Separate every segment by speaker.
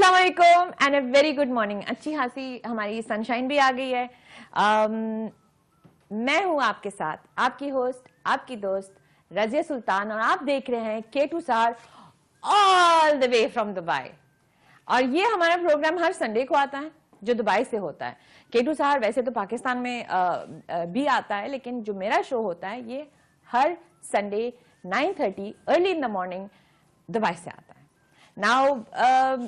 Speaker 1: अस्सलाम वालेकुम and a very good morning. अच्छी खासी हमारी सनशाइन भी आ गई है। मैं हूं आपके साथ आपकी होस्ट आपकी दोस्त रजिया सुल्तान और आप देख रहे हैं K2 SAR all the way from Dubai. और ये हमारा प्रोग्राम हर संडे को आता है जो दुबई से होता है। K2 SAR वैसे तो पाकिस्तान में भी आता है, लेकिन जो मेरा शो होता है ये हर Sunday 9:30 early in the morning Dubai से आता है। नाउ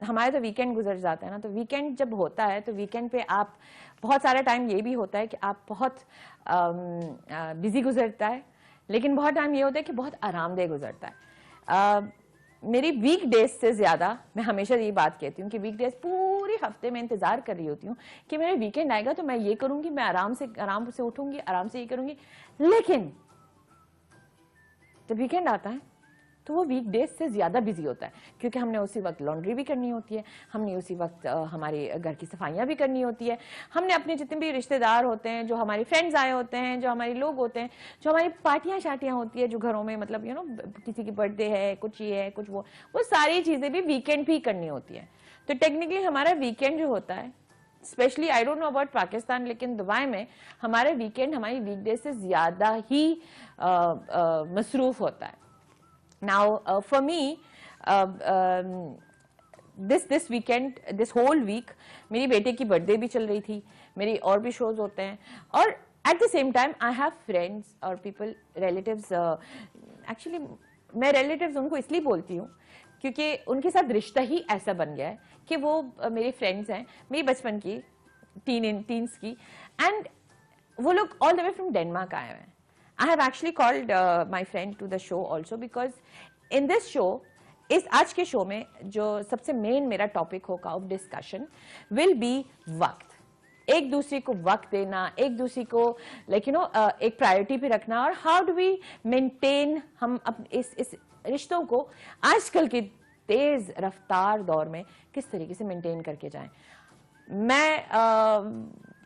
Speaker 1: हमारे तो वीकेंड गुजर जाता है ना, तो वीकेंड जब होता है तो वीकेंड पे आप बहुत सारा टाइम ये भी होता है कि आप बहुत बिजी गुजरता है, लेकिन बहुत टाइम ये होता है कि बहुत आरामदेह गुजरता है। मेरी वीक डेज से ज़्यादा मैं हमेशा यही बात कहती हूँ कि वीक डेज पूरे हफ्ते में इंतज़ार कर रही होती हूँ कि मेरा वीकेंड आएगा तो मैं ये करूँगी, मैं आराम से उठूँगी, आराम से ये करूँगी। लेकिन जब वीकेंड आता है तो वो वीक डेज से ज़्यादा बिजी होता है, क्योंकि हमने उसी वक्त लॉन्ड्री भी करनी होती है, हमने उसी वक्त हमारे घर की सफाइयाँ भी करनी होती है, हमने अपने जितने भी रिश्तेदार होते हैं, जो हमारे फ्रेंड्स आए होते हैं, जो हमारे लोग होते हैं, जो हमारी पार्टियाँ शार्टियाँ होती है जो घरों में, मतलब किसी की बर्थडे है, कुछ ये है, कुछ वो सारी चीज़ें भी वीकेंड भी करनी होती है। तो टेक्निकली हमारा वीकेंड जो होता है, specially I don't know about Pakistan, लेकिन दुबई में हमारे वीकेंड हमारी वीकडेज से ज़्यादा ही मसरूफ़ होता है। Now, for me, this weekend, this whole week, मेरी बेटे की बर्थडे भी चल रही थी, मेरी और भी शोज होते हैं, और at the same time I have friends और people, relatives. Actually, मैं relatives उनको इसलिए बोलती हूँ क्योंकि उनके साथ रिश्ता ही ऐसा बन गया है कि वो मेरे फ्रेंड्स हैं, मेरी बचपन की टीन्स की, एंड वो लोग all the way from Denmark आए हुए हैं। I have actually called my friend to the show also because in this show, इस आज के शो में जो सबसे मेन मेरा टॉपिक होगा ऑफ डिस्कशन विल बी वक्त। एक दूसरे को वक्त देना, एक दूसरे को एक प्रायोरिटी पे रखना, और हाउ डू वी मेंटेन हम अपने इस रिश्तों को आजकल के तेज रफ्तार दौर में किस तरीके से मेंटेन करके जाएं। मैं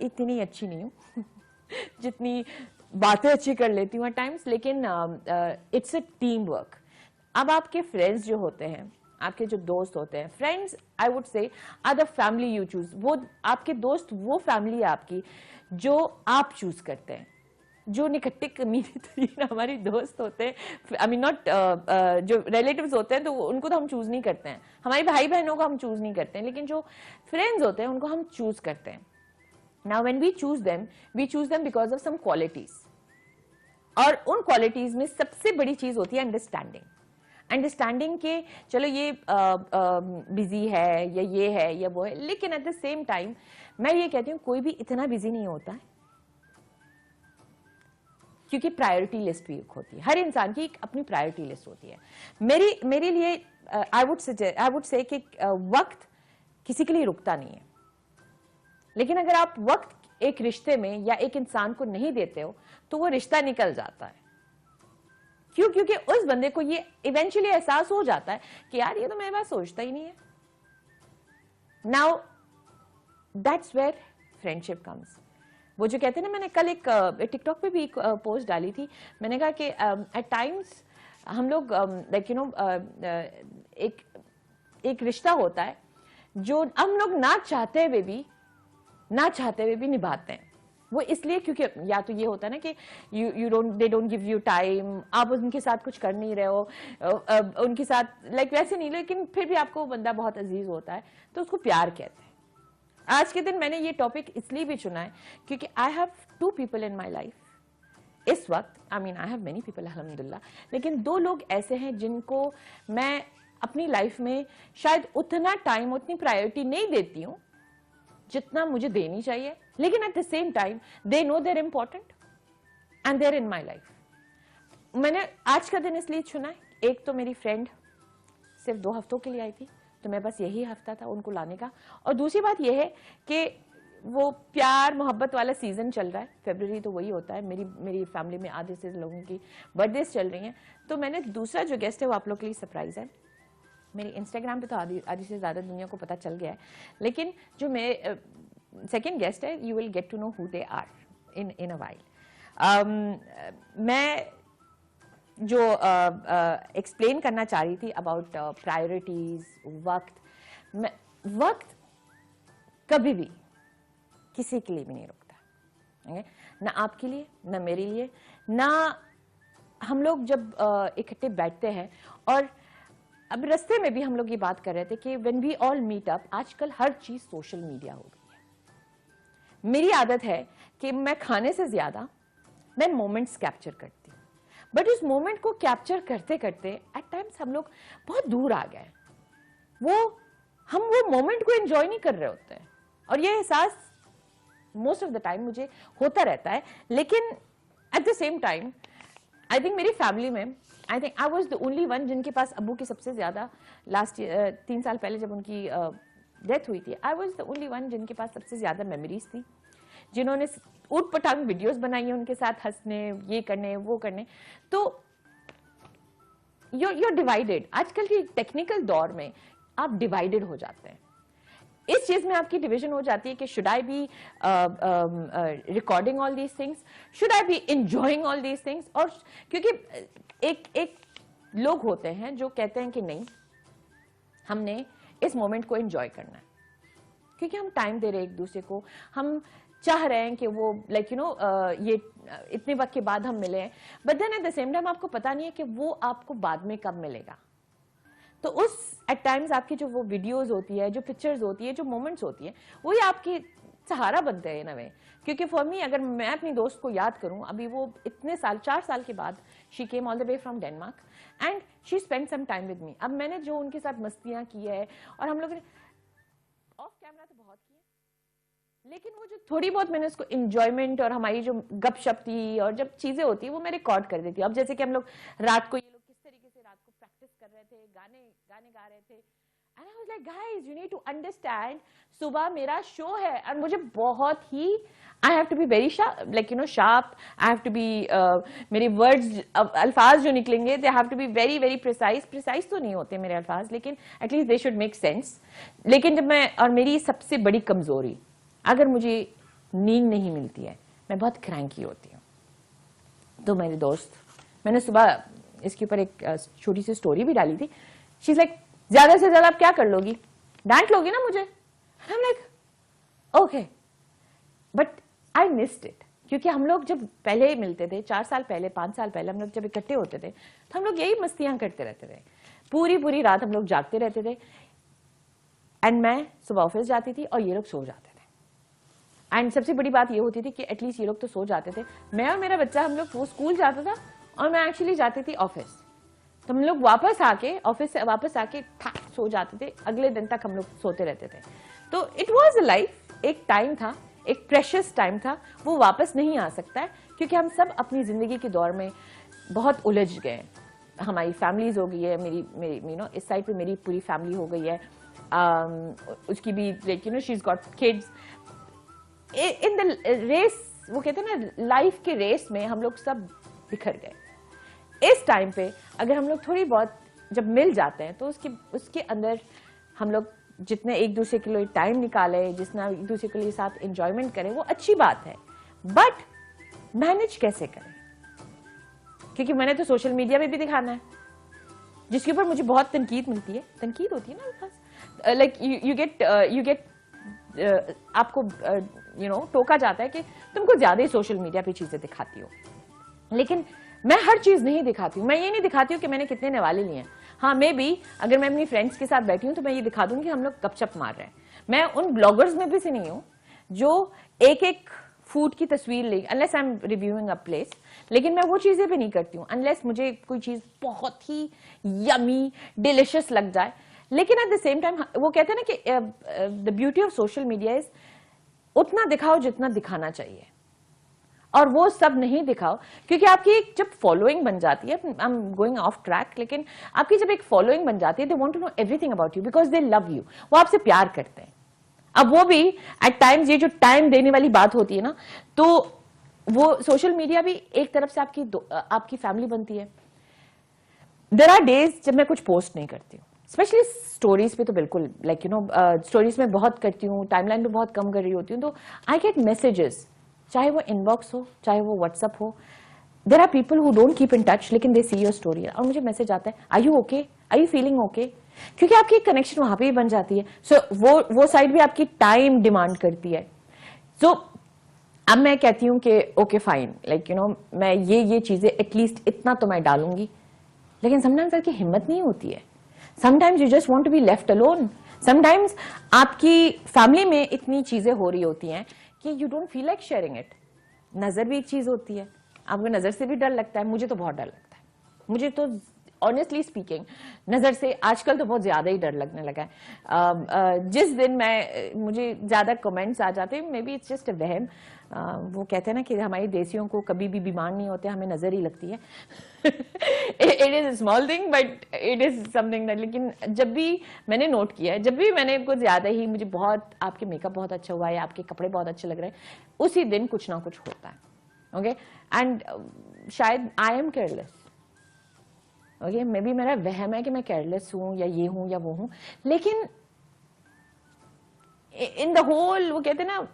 Speaker 1: इतनी अच्छी नहीं हूँ जितनी बातें अच्छी कर लेती हूँ टाइम्स, लेकिन इट्स अ टीम वर्क। अब आपके फ्रेंड्स जो होते हैं, आपके जो दोस्त होते हैं, friends I would say are the family you choose. वो आपके दोस्त वो फैमिली है आपकी जो आप चूज करते हैं। जो निकट्टे कमीने तरीन हमारी दोस्त होते हैं, आई मीन नॉट जो रिलेटिव्स होते हैं, तो उनको तो हम चूज नहीं करते हैं, हमारे भाई बहनों को हम चूज नहीं करते हैं, लेकिन जो फ्रेंड्स होते हैं उनको हम चूज करते हैं। Now when we choose them because of some qualities, और उन क्वालिटीज में सबसे बड़ी चीज होती है अंडरस्टैंडिंग के चलो ये बिजी है या ये है या वो है, लेकिन एट द सेम टाइम मैं ये कहती हूँ कोई भी इतना बिजी नहीं होता है, क्योंकि प्रायोरिटी लिस्ट भी एक होती है। हर इंसान की एक अपनी प्रायोरिटी लिस्ट होती है। मेरे लिए आई वुड से कि वक्त किसी के लिए रुकता नहीं है, लेकिन अगर आप वक्त एक रिश्ते में या एक इंसान को नहीं देते हो तो वो रिश्ता निकल जाता है। क्यों? क्योंकि उस बंदे को ये इवेंचुअली एहसास हो जाता है कि यार ये तो मेरे पास सोचता ही नहीं है। Now that's where friendship comes. वो जो कहते हैं ना, मैंने कल एक टिकटॉक पे भी एक पोस्ट डाली थी, मैंने कहा कि एट टाइम्स हम लोग एक रिश्ता होता है जो हम लोग ना चाहते हुए भी निभाते हैं। वो इसलिए क्योंकि या तो ये होता है ना कि they don't give you time, आप उनके साथ कुछ कर नहीं रहे हो, उनके साथ वैसे नहीं, लेकिन फिर भी आपको वो बंदा बहुत अजीज होता है तो उसको प्यार कहते हैं। आज के दिन मैंने ये टॉपिक इसलिए भी चुना है क्योंकि I have 2 people in my life इस वक्त। आई हैव मेनी पीपल अल्हम्दुलिल्लाह, लेकिन 2 लोग ऐसे हैं जिनको मैं अपनी लाइफ में शायद उतना टाइम, उतनी प्रायोरिटी नहीं देती हूँ जितना मुझे देनी चाहिए, लेकिन at the same time they know they're important and they're in my life. मैंने आज का दिन इसलिए चुना है, एक तो मेरी फ्रेंड सिर्फ 2 हफ्तों के लिए आई थी, तो मैं बस यही हफ्ता था उनको लाने का, और दूसरी बात यह है कि वो प्यार मोहब्बत वाला सीजन चल रहा है, फरवरी तो वही होता है, मेरी फैमिली में आधे से लोगों की बर्थडेज चल रही हैं, तो मैंने दूसरा जो गेस्ट है वो आप लोग के लिए सरप्राइज है। मेरे इंस्टाग्राम पे तो आधी से ज़्यादा दुनिया को पता चल गया है, लेकिन जो मेरे सेकेंड गेस्ट है, you will get to know who they are in a while. मैं जो एक्सप्लेन करना चाह रही थी अबाउट प्रायोरिटीज, वक्त कभी भी किसी के लिए भी नहीं रुकता, okay? ना आपके लिए, ना मेरे लिए, ना हम लोग जब इकट्ठे बैठते हैं। और अब रास्ते में भी हम लोग ये बात कर रहे थे कि when we all meet up, आजकल हर चीज सोशल मीडिया हो गई है। मेरी आदत है कि मैं खाने से ज्यादा मैं मोमेंट्स कैप्चर करती हूँ, बट उस मोमेंट को कैप्चर करते करते एट टाइम्स हम लोग बहुत दूर आ गए, हम वो मोमेंट को एंजॉय नहीं कर रहे होते हैं। और ये एहसास मोस्ट ऑफ द टाइम मुझे होता रहता है। लेकिन at the same time I think मेरी फैमिली में I think I was the only one जिनके पास अब्बू की सबसे ज्यादा, लास्ट 3 साल पहले जब उनकी डेथ हुई थी, I was the only one जिनके पास सबसे ज्यादा मेमोरीज थी, जिन्होंने ऊट पटांग वीडियोस बनाई है उनके साथ, हंसने, ये करने, वो करने। तो you're डिवाइडेड। आजकल के टेक्निकल दौर में आप डिवाइडेड हो जाते हैं। इस चीज में आपकी डिवीजन हो जाती है कि should I be recording all these things, should I be enjoying all these things. और क्योंकि एक लोग होते हैं जो कहते हैं कि नहीं, हमने इस मोमेंट को एंजॉय करना है, क्योंकि हम टाइम दे रहे हैं एक दूसरे को, हम चाह रहे हैं कि वो लाइक ये इतने वक्त के बाद हम मिले हैं, but then at the same time आपको पता नहीं है कि वो आपको बाद में कब मिलेगा। तो उस एट टाइम्स आपकी जो वो वीडियोस होती है, जो पिक्चर्स होती है, जो मोमेंट्स होती है, वही आपकी सहारा बनते हैं नवे। क्योंकि फॉर मी, अगर मैं अपनी दोस्त को याद करूं, अभी वो इतने साल, 4 साल के बाद she came all the way from Denmark and she spend some time with me. अब मैंने जो उनके साथ मस्तियां की है, और हम लोग ने ऑफ कैमरा तो बहुत की है, लेकिन वो जो थोड़ी बहुत मैंने उसको एंजॉयमेंट और हमारी जो गपशप थी और जब चीजें होती है वो मैं रिकॉर्ड कर देती हूँ। अब जैसे कि हम लोग रात को, ये लोग किस तरीके से रात को प्रैक्टिस कर रहे थे, गाने गा रहे थे, and I was like guys you need to understand, सुबह मेरा शो है और मुझे बहुत ही I have to be very sharp, like sharp, I have to be, मेरे वर्ड्स, अल्फाज जो निकलेंगे they have to be very very precise तो नहीं होते मेरे अल्फाज, लेकिन at least they should make sense. लेकिन जब मैं, और मेरी सबसे बड़ी कमजोरी, अगर मुझे नींद नहीं मिलती है, मैं बहुत क्रैंकी होती हूँ। तो मेरे दोस्त, मैंने सुबह इसके ऊपर एक छोटी सी स्टोरी भी डाली थी, शी इज लाइक ज्यादा से ज्यादा आप क्या कर लोगी, डांट लोगी ना मुझे। I am like okay, but I missed it, क्योंकि हम लोग जब पहले मिलते थे, 4 साल पहले, 5 साल पहले, हम लोग जब इकट्ठे होते थे तो हम लोग यही मस्तियां करते रहते थे, पूरी रात हम लोग जागते रहते थे, एंड मैं सुबह ऑफिस जाती थी और ये लोग सो जाते थे। एंड सबसे बड़ी बात ये होती थी कि एटलीस्ट ये लोग तो सो जाते थे, मैं और मेरा बच्चा, हम लोग, वो स्कूल जाता था और मैं एक्चुअली जाती थी ऑफिस, तो हम लोग वापस आके, ऑफिस से वापस आके सो जाते थे, अगले दिन तक हम लोग सोते रहते थे। तो इट वॉज अ लाइफ, एक टाइम था, एक प्रेशियस टाइम था, वो वापस नहीं आ सकता है, क्योंकि हम सब अपनी जिंदगी के दौर में बहुत उलझ गए। हमारी फैमिलीज हो गई है, मेरी इस साइड पे मेरी पूरी फैमिली हो गई है, उसकी भी, like she is got kids. In the race, वो कहते हैं ना, लाइफ के रेस में हम लोग सब बिखर गए। इस टाइम पे अगर हम लोग थोड़ी बहुत जब मिल जाते हैं, तो उसके अंदर हम लोग जितने एक दूसरे के लिए टाइम निकाले, जितना एक दूसरे के लिए साथ एंजॉयमेंट करें, वो अच्छी बात है, बट मैनेज कैसे करें? क्योंकि मैंने तो सोशल मीडिया में भी दिखाना है, जिसके ऊपर मुझे बहुत तनकीद मिलती है, तनकीद होती है ना, लाइक यू गेट आपको टोका जाता है कि तुमको ज्यादा ही सोशल मीडिया पे चीजें दिखाती हो। लेकिन मैं हर चीज नहीं दिखाती हूँ, मैं ये नहीं दिखाती हूँ कि मैंने कितने निवाले लिए हैं। हाँ, मैं भी अगर मैं अपनी फ्रेंड्स के साथ बैठी हूँ तो मैं ये दिखा दूंगी कि हम लोग गपशप मार रहे हैं। मैं उन ब्लॉगर्स में भी से नहीं हूँ जो एक फूड की तस्वीर ले, unless I am reviewing a place, लेकिन मैं वो चीजें भी नहीं करती हूँ अनलेस मुझे कोई चीज बहुत ही यमी डिलिशियस लग जाए। लेकिन एट द सेम टाइम वो कहते हैं ना कि the beauty of social media is उतना दिखाओ जितना दिखाना चाहिए, और वो सब नहीं दिखाओ, क्योंकि आपकी एक जब फॉलोइंग बन जाती है, I am going off track, लेकिन आपकी जब एक फॉलोइंग बन जाती है, they want to know everything about you because they love you, वो आपसे प्यार करते हैं। अब वो भी एट टाइम्स, ये जो टाइम देने वाली बात होती है ना, तो वो सोशल मीडिया भी एक तरफ से आपकी फैमिली बनती है। देयर आर डेज जब मैं कुछ पोस्ट नहीं करती हूँ, स्पेशली स्टोरीज पे तो बिल्कुल, लाइक स्टोरीज में बहुत करती हूँ, टाइमलाइन पे बहुत कम कर रही होती हूँ, तो आई गेट मैसेजेस, चाहे वो इनबॉक्स हो, चाहे वो व्हाट्सएप हो, there are people who don't keep in touch, लेकिन दे सी योर स्टोरी और मुझे मैसेज आता है, are you okay, are you feeling okay, क्योंकि आपकी एक कनेक्शन वहां पे भी बन जाती है. सो वो साइड भी आपकी टाइम डिमांड करती है. सो अब मैं कहती हूँ कि okay fine, like you no मैं ये चीजें एटलीस्ट इतना तो मैं डालूंगी, लेकिन समटाइम्स आपकी हिम्मत नहीं होती है. Sometimes you just want to be left alone. Sometimes आपकी फैमिली में इतनी चीजें हो रही होती हैं कि you don't feel like sharing it. नजर भी एक चीज होती है, आपको नजर से भी डर लगता है. मुझे तो बहुत डर लगता है. मुझे तो ऑनेस्टली स्पीकिंग नजर से आजकल तो बहुत ज्यादा ही डर लगने लगा है. जिस दिन मुझे ज्यादा कमेंट्स आ जाते हैं, may be it's just a वहम. वो कहते हैं ना कि हमारी देसियों को कभी भी बीमार नहीं होते, हमें नजर ही लगती है. It is a small thing but it is something that. लेकिन जब भी मैंने नोट किया है, जब भी मैंने कुछ ज्यादा ही मुझे बहुत आपके मेकअप बहुत अच्छा हुआ है, आपके कपड़े बहुत अच्छे लग रहे हैं, उसी दिन कुछ ना कुछ होता है. ओके एंड शायद I am careless. Okay may be मेरा वहम है कि मैं केयरलेस हूं या ये हूं या वो हूं, लेकिन इन द होल वो कहते हैं ना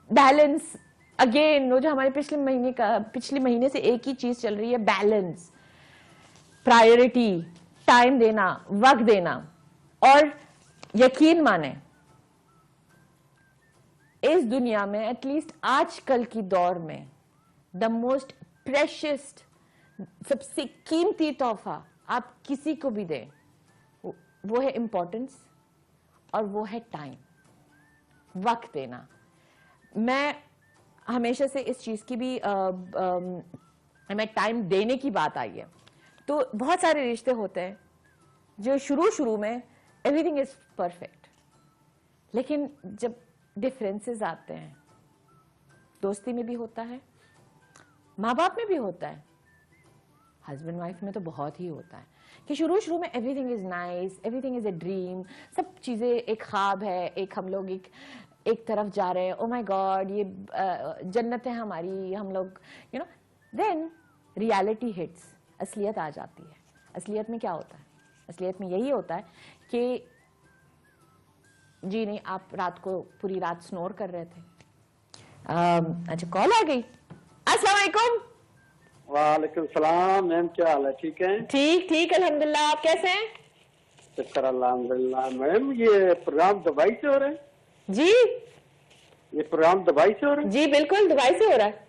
Speaker 1: बैलेंस. अगेन वो जो हमारे पिछले महीने से एक ही चीज चल रही है, बैलेंस, प्रायोरिटी, टाइम देना, वक्त देना. और यकीन माने इस दुनिया में एटलीस्ट आजकल की दौर में द मोस्ट प्रेशियस, सबसे कीमती तोहफा आप किसी को भी दें वो है इंपॉर्टेंस और वो है टाइम, वक्त देना. मैं हमेशा से इस चीज की भी मैं टाइम देने की बात आई है. तो बहुत सारे रिश्ते होते हैं जो शुरू में एवरीथिंग इज परफेक्ट, लेकिन जब डिफरेंसेस आते हैं, दोस्ती में भी होता है, माँ बाप में भी होता है, हस्बैंड वाइफ में तो बहुत ही होता है कि शुरू में everything is nice, everything is a dream, सब चीजें एक ख्वाब है, एक हम लोग एक तरफ जा रहे हैं, ओ माय गॉड ये जन्नत है हमारी, हम लोग you know. Then reality hits, असलियत आ जाती है. असलियत में क्या होता है? असलियत में यही होता है कि जी नहीं, आप रात को पूरी रात स्नोर कर रहे थे. अच्छा कॉल आ गई. अस्सलाम वालेकुम.
Speaker 2: वालेकुम सलाम मैम, क्या हाल है? ठीक है?
Speaker 1: ठीक ठीक अल्हम्दुलिल्लाह. आप कैसे हैं?
Speaker 2: शुक्र अल्हम्दुलिल्लाह. मैम ये प्रोग्राम दुबई से हो रहा है?
Speaker 1: जी
Speaker 2: ये प्रोग्राम दुबई से हो रहा है?
Speaker 1: जी बिल्कुल दुबई से हो रहा है.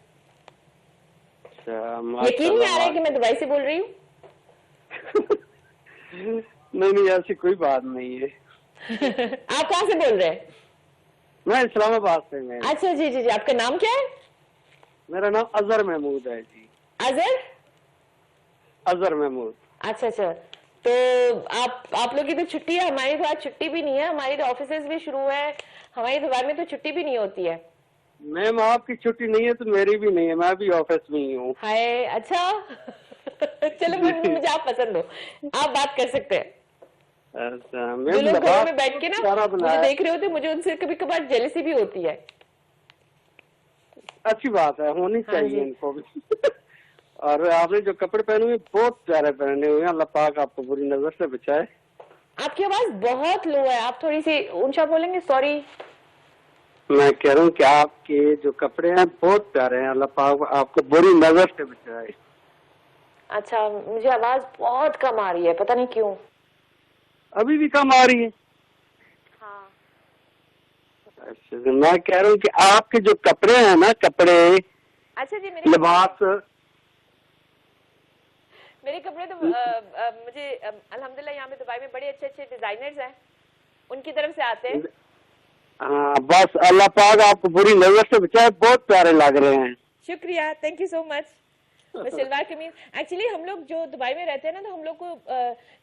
Speaker 2: अच्छा,
Speaker 1: यकीन नहीं आ रहा है कि मैं दुबई से बोल रही हूँ.
Speaker 2: नहीं ऐसी कोई बात नहीं है.
Speaker 1: आप कहाँ से बोल रहे हैं?
Speaker 2: मैं इस्लामाबाद से. मैं
Speaker 1: अच्छा जी जी जी. आपका नाम क्या है?
Speaker 2: मेरा नाम अजहर महमूद है जी. अजहर महमूद.
Speaker 1: अच्छा अच्छा. तो आप लोग की तो छुट्टी है, हमारी तो आज छुट्टी भी नहीं है. हमारी तो ऑफिसेज भी शुरू है, हमारी दुबई में तो छुट्टी भी नहीं होती है.
Speaker 2: मैम आपकी छुट्टी नहीं है तो मेरी भी नहीं है, मैं भी ऑफिस में ही हूँ.
Speaker 1: हाय अच्छा. चलो मुझे आप पसंद हो, आप बात कर सकते हैं.
Speaker 2: अच्छा
Speaker 1: जो लोग घरों में
Speaker 2: मैम
Speaker 1: बैठ के ना मुझे देख रहे होते, मुझे उनसे कभी कभार जेलसी भी होती है.
Speaker 2: अच्छी बात है, होनी चाहिए इनको भी. और आपने जो कपड़े पहने हुए बहुत प्यारे पहने हुए हैं, अल्लाह पाक आपको बुरी नजर से बचाए.
Speaker 1: आपकी आवाज बहुत लो है, आप थोड़ी सी ऊंचा बोलेंगे? सॉरी.
Speaker 2: मैं कह रहा हूँ कि आपके जो कपड़े हैं बहुत प्यारे हैं, अल्लाह पाक आपको बुरी नजर से बचाए.
Speaker 1: अच्छा मुझे आवाज बहुत कम आ रही है, पता नहीं क्यों.
Speaker 2: अभी भी कम आ रही है?
Speaker 1: हाँ.
Speaker 2: अच्छा तो मैं कह रहा हूँ कि आपके जो कपड़े हैं ना, कपड़े,
Speaker 1: अच्छा जी,
Speaker 2: लिबास,
Speaker 1: मेरे कपड़े तो मुझे अल्हम्दुलिल्लाह यहाँ पे दुबई में बड़े अच्छे अच्छे डिजाइनर्स हैं, उनकी तरफ से आते हैं.
Speaker 2: हाँ बस अल्लाह पाक आपको बुरी नजर से बचाए, बहुत प्यारे लग रहे हैं.
Speaker 1: शुक्रिया, thank you so much. Shalwar kameez, actually हम लोग जो दुबई में रहते हैं ना, तो हम लोग को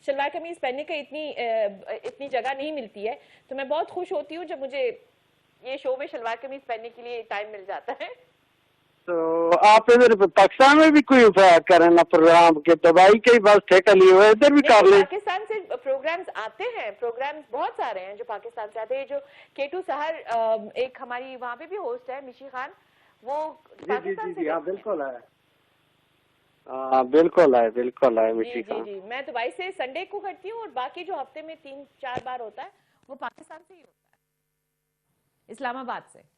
Speaker 1: शलवार कमीज पहनने का इतनी जगह नहीं मिलती है. तो मैं बहुत खुश होती हूँ जब मुझे ये शो में शलवार कमीज पहनने के लिए टाइम मिल जाता है.
Speaker 2: तो आप इधर पाकिस्तान में भी कोई करें ना प्रोग्राम के, दुबई के ही बस ठेका लिए हुए, इधर भी कर ले.
Speaker 1: पाकिस्तान से प्रोग्राम्स आते हैं, प्रोग्राम्स बहुत सारे हैं जो पाकिस्तान से आते हैं. जो केटू सहर एक हमारी वहाँ पे भी होस्ट है, मिशी खान, वो पाकिस्तान से.
Speaker 2: हाँ बिल्कुल है. हाँ बिल्कुल है, बिल्कुल है मिशी खान.
Speaker 1: जी. मैं दुबई से संडे को करती हूँ और बाकी जो हफ्ते में 3-4 बार होता है वो पाकिस्तान से ही होता है, इस्लामाबाद से.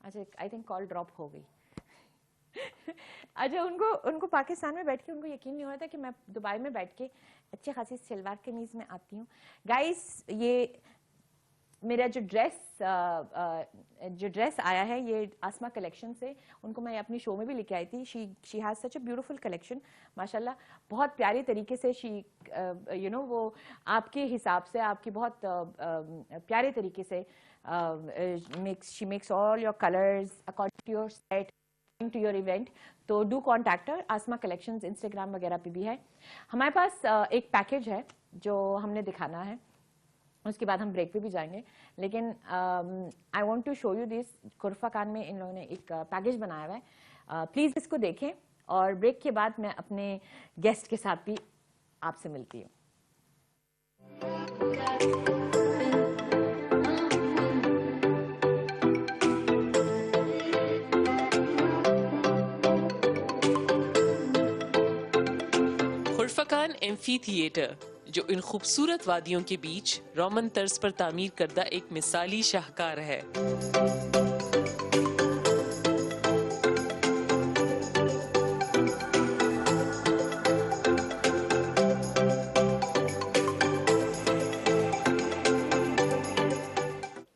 Speaker 1: अच्छा, आई थिंक कॉल ड्रॉप हो गई। अच्छा, उनको उनको पाकिस्तान में बैठ के उनको यकीन नहीं हो रहा था कि मैं दुबई में बैठ के अच्छी खासी सलवार कमीज में आती हूँ। गाइस, ये मेरा जो ड्रेस आया है ये आसमा कलेक्शन से, उनको मैं अपनी शो में भी लेके आई थी। She has such a beautiful collection माशाल्लाह, बहुत प्यारे तरीके से वो आपके हिसाब से, आपकी बहुत प्यारे तरीके से she makes all your colours according to your set, to your event. तो do contact her. Asma collections Instagram वगैरह पे भी है। हमारे पास एक पैकेज है जो हमने दिखाना है, उसके बाद हम ब्रेक पे भी जाएंगे। लेकिन I want to show you this. खुरफा खान में इन लोगों ने एक पैकेज बनाया हुआ है, प्लीज इसको देखें। और ब्रेक के बाद मैं अपने गेस्ट के साथ भी आपसे मिलती हूँ।
Speaker 3: खुरफा खान एम्फी थिएटर, जो इन खूबसूरत वादियों के बीच रोमन तर्ज पर तामीर करदा एक मिसाली शाहकार है।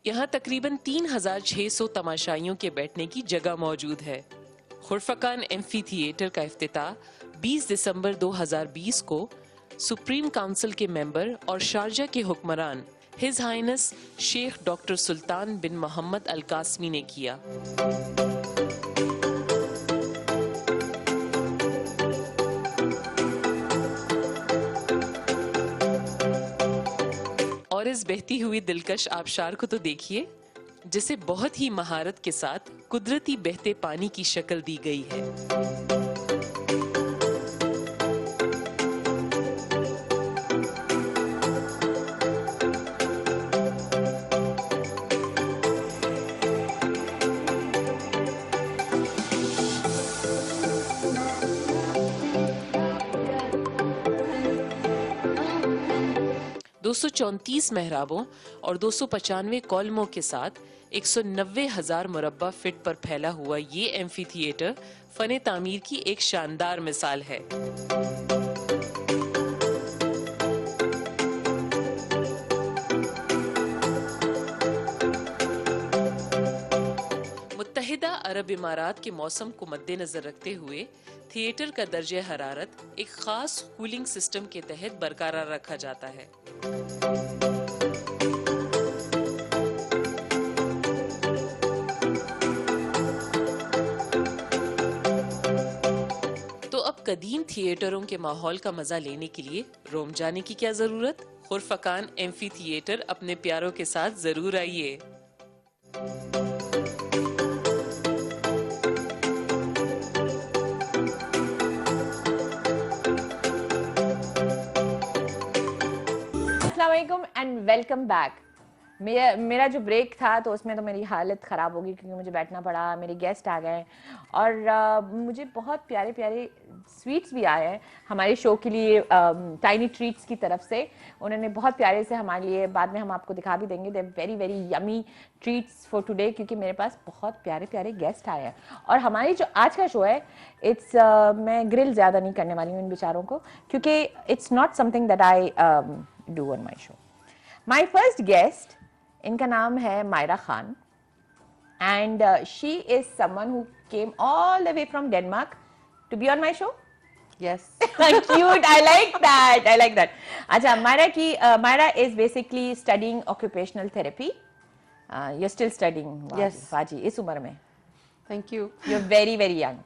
Speaker 3: यहाँ तकरीबन 3600 तमाशाइयों के बैठने की जगह मौजूद है। खुरफा खान एम्फी थिएटर का इफ्तिताह 20 दिसंबर 2020 को सुप्रीम काउंसिल के मेंबर और शारजा के हुक्मरान हिज हाइनेस शेख डॉक्टर सुल्तान बिन मोहम्मद अल कासमी ने किया। और इस बहती हुई दिलकश आबशार को तो देखिए, जिसे बहुत ही महारत के साथ कुदरती बहते पानी की शक्ल दी गई है। दो 234 मेहराबों और 295 कॉलमों के साथ 190,000 मुरब्बा फीट पर फैला हुआ ये एम्फी थिएटर फने तामीर की एक शानदार मिसाल है। मुत्तहिदा अरब इमारात के मौसम को मद्देनजर रखते हुए थिएटर का दर्जे हरारत एक खास कूलिंग सिस्टम के तहत बरकरार रखा जाता है। तो अब कदीम थिएटरों के माहौल का मजा लेने के लिए रोम जाने की क्या जरूरत। खुरफा खान एम्फी थिएटर अपने प्यारों के साथ जरूर आइए।
Speaker 1: And welcome back. मेरा जो ब्रेक था तो उसमें तो मेरी हालत ख़राब होगी क्योंकि मुझे बैठना पड़ा, मेरे गेस्ट आ गए और मुझे बहुत प्यारे प्यारे स्वीट्स भी आए हैं हमारे शो के लिए टाइनी ट्रीट्स की तरफ से। उन्होंने बहुत प्यारे से हमारे लिए, बाद में हम आपको दिखा भी देंगे, they very very yummy treats for today, क्योंकि मेरे पास बहुत प्यारे प्यारे गेस्ट आए हैं। और हमारी जो आज का शो है इट्स मैं ग्रिल ज़्यादा नहीं करने वाली हूँ इन बेचारों को, क्योंकि it's not something that I do on my show. My first guest, इनका नाम है Myra Khan and she is someone who came all the way from Denmark to be on my show.
Speaker 4: Yes.
Speaker 1: Cute. I like that. I like that. अच्छा, Myra is basically studying occupational therapy. You're still studying.
Speaker 4: Yes.
Speaker 1: Faji, इस उम्र में.
Speaker 4: Thank you.
Speaker 1: You're very very young.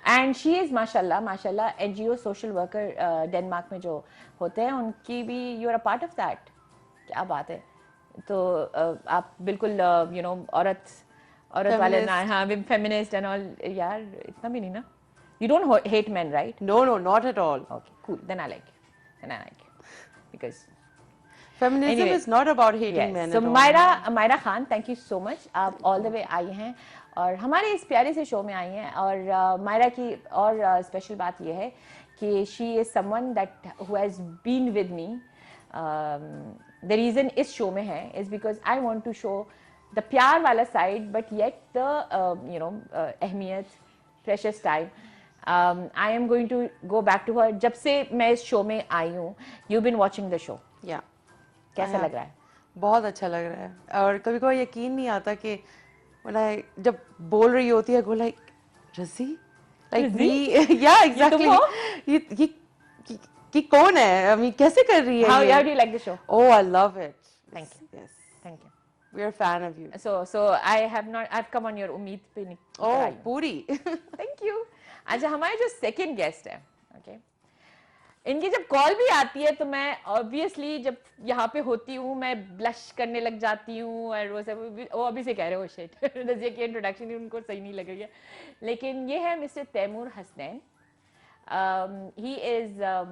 Speaker 1: And she is माशाल्लाह NGO social worker Denmark में जो होते हैं उनकी भी you're a part of that. क्या बात है. तो आप बिल्कुल औरत वाले ना, हाँ, feminist and all, यार इतना भी नहीं ना. You don't hate men, right?
Speaker 4: No, not at all.
Speaker 1: Okay, cool. Then I like you. Because
Speaker 4: Feminism
Speaker 1: Anyway,
Speaker 4: is not about hating
Speaker 1: yes.
Speaker 4: men
Speaker 1: So
Speaker 4: at all.
Speaker 1: Myra Khan, thank you so much. आप all the way आई हैं और हमारे इस प्यारे से show में आई हैं। और मायरा की और स्पेशल बात ये है कि she is someone that who has been with me. The reason इस शो में है is because I want to show the प्यार वाला side, but yet the अहमियत, precious time. I am going to go back to her. जब से मैं इस शो में आई हूँ, you've been watching the show.
Speaker 4: Yeah.
Speaker 1: कैसा लग रहा है?
Speaker 4: बहुत अच्छा लग रहा है और कभी कभी यकीन नहीं आता कि जब बोल रही होती है, go like रज़ी, like we yeah exactly ये कौन है, I mean कैसे कर रही है
Speaker 1: How
Speaker 4: ये?
Speaker 1: do you like the show?
Speaker 4: Oh, I love it.
Speaker 1: Thank you.
Speaker 4: Yes,
Speaker 1: Thank you.
Speaker 4: we are a fan of you.
Speaker 1: So I've come on your उम्मीद पे
Speaker 4: Oh,
Speaker 1: आई हूँ.
Speaker 4: पूरी.
Speaker 1: Thank you. अच्छा, हमारे जो सेकंड गेस्ट है, okay, इनकी जब कॉल भी आती है तो मैं ऑब्वियसली जब यहाँ पे होती हूँ मैं ब्लश करने लग जाती हूँ और वो सब, वो अभी से कह रहे हो शिट रज़िया की इंट्रोडक्शन उनको सही नहीं लग रही है, लेकिन ये है mister Taimur Hasnain. He is a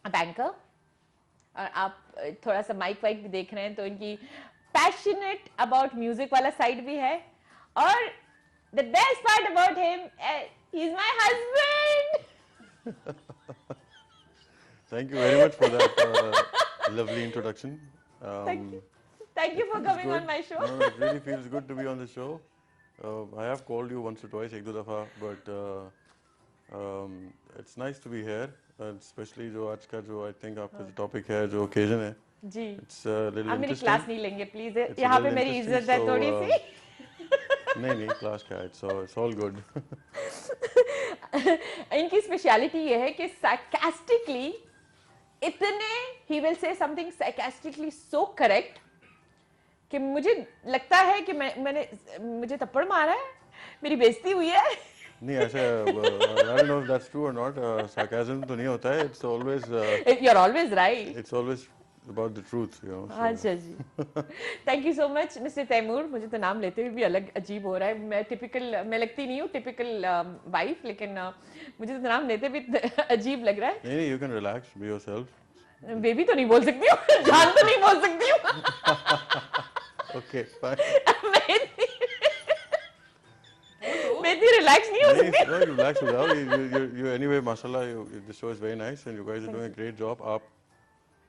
Speaker 1: banker और आप थोड़ा सा माइक वाइक भी देख रहे हैं तो इनकी पैशनेट अबाउट म्यूजिक वाला साइड भी है और the best part about him, he is my husband.
Speaker 5: Thank you very much for that lovely introduction.
Speaker 1: Thank you for
Speaker 5: It's
Speaker 1: coming
Speaker 5: good.
Speaker 1: on my show.
Speaker 5: No, it really feels good to be on the show. I have called you once or twice, एक दो दफा, but it's nice to be here, especially जो आज का जो I think आपका जो topic है, जो occasion है.
Speaker 1: जी,
Speaker 5: It's a little
Speaker 1: आप मेरी
Speaker 5: interesting.
Speaker 1: क्लास नहीं लेंगे प्लीज,
Speaker 5: It's a
Speaker 1: यहाँ पे
Speaker 5: little
Speaker 1: मेरी
Speaker 5: interesting,
Speaker 1: इज्जत है
Speaker 5: so,
Speaker 1: थोड़ी सी.
Speaker 5: नहीं क्लास क्या है, it's all good.
Speaker 1: इनकी स्पेशलिटी ये है कि sarcastically इतने he will say something sarcastically so correct कि मुझे लगता है कि मुझे थप्पड़ मारा है, मेरी बेइज्जती हुई है.
Speaker 5: नहीं ऐसे I don't know if that's true or not. Sarcasm तो नहीं होता है.
Speaker 1: You're always right.
Speaker 5: It's always about the truth, you know. So.
Speaker 1: अच्छा जी. Thank you so much mister Taimur. मुझे तो नाम लेते हुए भी अलग अजीब हो रहा है. मैं लगती नहीं हूँ टिपिकल वाइफ, लेकिन मुझे तो नाम लेते भी अजीब लग रहा है.
Speaker 5: नहीं, you can relax, be yourself.
Speaker 1: Baby तो नहीं बोल सकती हूँ, जान तो नहीं बोल सकती हूँ.
Speaker 5: Okay, fine.
Speaker 1: मैं इतनी रिलैक्स नहीं हो
Speaker 5: नहीं,
Speaker 1: सकती.
Speaker 5: no, you relax with that. You anyway, mashallah, the show is very nice and you guys are doing a great job. आप,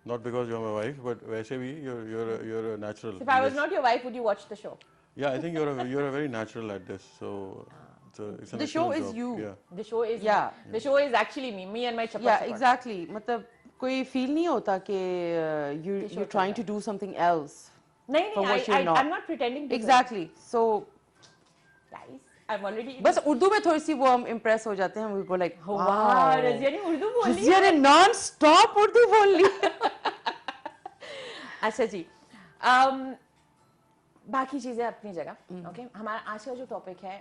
Speaker 5: not because you're my wife, but वैसे भी you're a natural.
Speaker 1: If I was not your wife, would you watch the show?
Speaker 5: Yeah, I think you're a very natural at this. So it's an
Speaker 4: The show
Speaker 5: excellent
Speaker 4: is
Speaker 5: job.
Speaker 4: you.
Speaker 5: Yeah.
Speaker 1: The show is
Speaker 4: Yeah.
Speaker 1: The show is actually me and my chappa
Speaker 4: Yeah,
Speaker 1: chappa.
Speaker 4: exactly. मतलब कोई feel नहीं होता कि you're trying to do something else.
Speaker 1: नहीं
Speaker 4: For what
Speaker 1: नहीं,
Speaker 4: you're not.
Speaker 1: I'm not pretending to.
Speaker 4: Exactly. So
Speaker 1: Guys, I'm already.
Speaker 4: बस उर्दू में थोड़ी सी वो हम impress हो जाते हैं. We go like,
Speaker 1: वाह,
Speaker 4: wow.
Speaker 1: रज़िया ने उर्दू बोली
Speaker 4: रज़िया
Speaker 1: है.
Speaker 4: ने non-stop उर्दू बोल ली.
Speaker 1: अच्छा जी. बाकी चीजें अपनी जगह. ओके, हमारा आज का जो टॉपिक है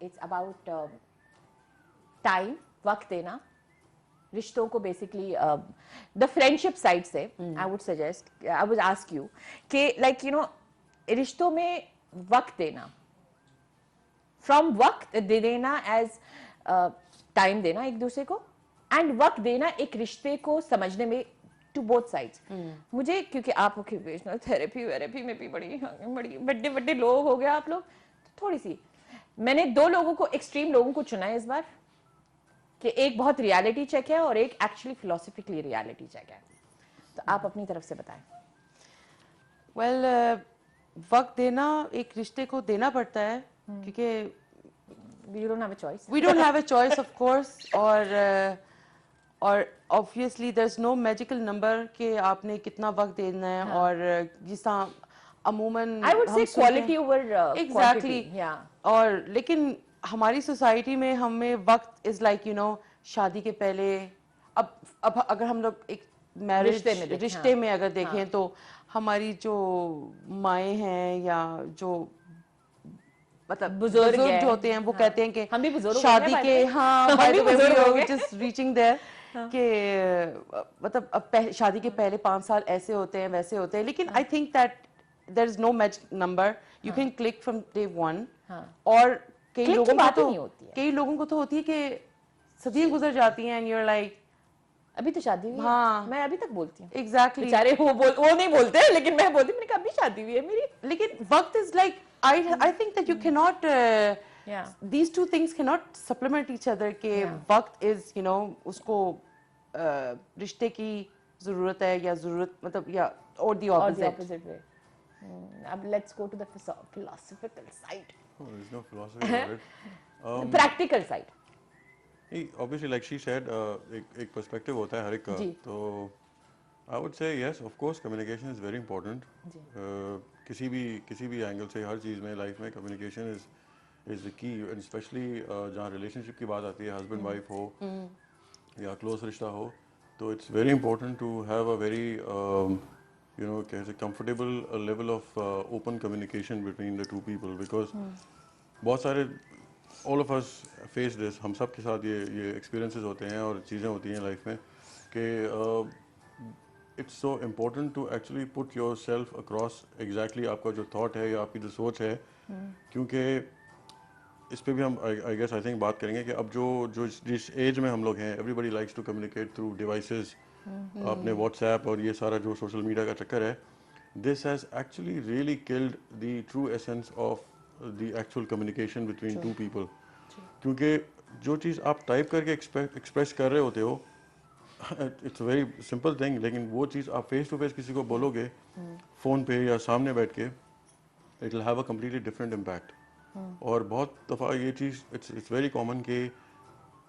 Speaker 1: इट्स अबाउट टाइम, वक्त देना, रिश्तों को बेसिकली द फ्रेंडशिप साइड से. I would suggest, I would ask you कि लाइक रिश्तों में वक्त देना, फ्रॉम वक्त दे देना एज टाइम देना एक दूसरे को, एंड वक्त देना एक रिश्ते को समझने में टू बोथ साइड्स. मुझे क्योंकि आप ऑक्यूपेशनल थेरेपी में भी बड़ी बड़े लोग हो गए आप लोग, तो थोड़ी सी मैंने दो लोगों को, एक्सट्रीम लोगों को चुना है इस बार कि एक बहुत रियलिटी चेक है और एक एक्चुअली फिलोसफिकली रियलिटी चेक है. तो आप अपनी तरफ से बताएं.
Speaker 4: Well, वक्त देना एक रिश्ते को देना पड़ता है क्योंकि
Speaker 1: You don't have a choice.
Speaker 4: we don't have a choice of course. और obviously there's no magical number कि आपने कितना वक्त देना है. और जिस तरह अमूमन
Speaker 1: I would say quality over
Speaker 4: exactly.
Speaker 1: quantity. Yeah.
Speaker 4: और लेकिन हमारी सोसाइटी में हमें वक्त इज लाइक शादी के पहले, अब अगर हम लोग एक मैरिज
Speaker 1: रिश्ते में देखें,
Speaker 4: रिश्ते में अगर देखें तो हमारी जो माएँ हैं या जो मतलब
Speaker 1: बुजुर्ग हैं,
Speaker 4: जो होते हैं वो कहते हैं कि
Speaker 1: हम भी बुजुर्ग हो गए
Speaker 4: शादी
Speaker 1: हैं,
Speaker 4: के
Speaker 1: by the way.
Speaker 4: हाँ
Speaker 1: हम
Speaker 4: by
Speaker 1: भी
Speaker 4: the way,
Speaker 1: बुजुर्ग
Speaker 4: we
Speaker 1: हो
Speaker 4: are
Speaker 1: गए.
Speaker 4: just reaching there कि मतलब अब शादी के पहले 5 साल ऐसे होते हैं वैसे होते हैं, लेकिन I think that there is no magic number. You can click from day 1. और कई
Speaker 1: Click की
Speaker 4: लोगों को
Speaker 1: बात ही
Speaker 4: तो
Speaker 1: नहीं होती है.
Speaker 4: कई लोगों को तो होती है कि सदियां गुजर जाती हैं एंड यू आर लाइक
Speaker 1: अभी तो शादी हुई है.
Speaker 4: हाँ.
Speaker 1: मैं अभी तक बोलती हूँ.
Speaker 4: एग्जैक्टली.
Speaker 1: बेचारे वो नहीं बोलते हैं, लेकिन मैं बोलती हूँ. मैंने कहा अभी शादी हुई है मेरी.
Speaker 4: लेकिन वक्त is like I think that you can not
Speaker 1: Yeah.
Speaker 4: these two things cannot supplement each other के वक्त is उसको रिश्ते की जरूरत है या जरूरत मतलब या और the
Speaker 1: Or the
Speaker 4: opposite.
Speaker 1: opposite way. अब let's go to the philosophical side,
Speaker 5: Oh, there's no philosophy about it.
Speaker 1: the practical side.
Speaker 5: Obviously, like she said, एक perspective होता है हर एक का.
Speaker 1: जी.
Speaker 5: तो I would say yes, of course, communication is very important. किसी भी angle से हर चीज़ में लाइफ में communication is the key, and especially जहाँ relationship की बात आती है, husband wife हो या close रिश्ता हो, तो it's very important to have a very कैसे comfortable level of open communication between the two people, because बहुत सारे all of us face this, हम सब के साथ ये experiences होते हैं और चीज़ें होती हैं लाइफ में कि it's so important to actually put yourself across exactly आपका जो thought है या आपकी जो सोच है, क्योंकि इस पे भी हम I guess I think बात करेंगे कि अब जो जिस एज में हम लोग हैं, everybody likes to communicate through devices, अपने WhatsApp और ये सारा जो सोशल मीडिया का चक्कर है, this has actually really killed the true essence of the actual communication between two people. क्योंकि जो चीज़ आप टाइप करके एक्सप्रेस कर रहे होते हो, it's a very simple thing, लेकिन वो चीज़ आप फेस टू फेस किसी को बोलोगे फ़ोन पे या सामने बैठ के, it will have a completely different impact. और बहुत दफ़ा ये चीज़ इट्स वेरी कॉमन कि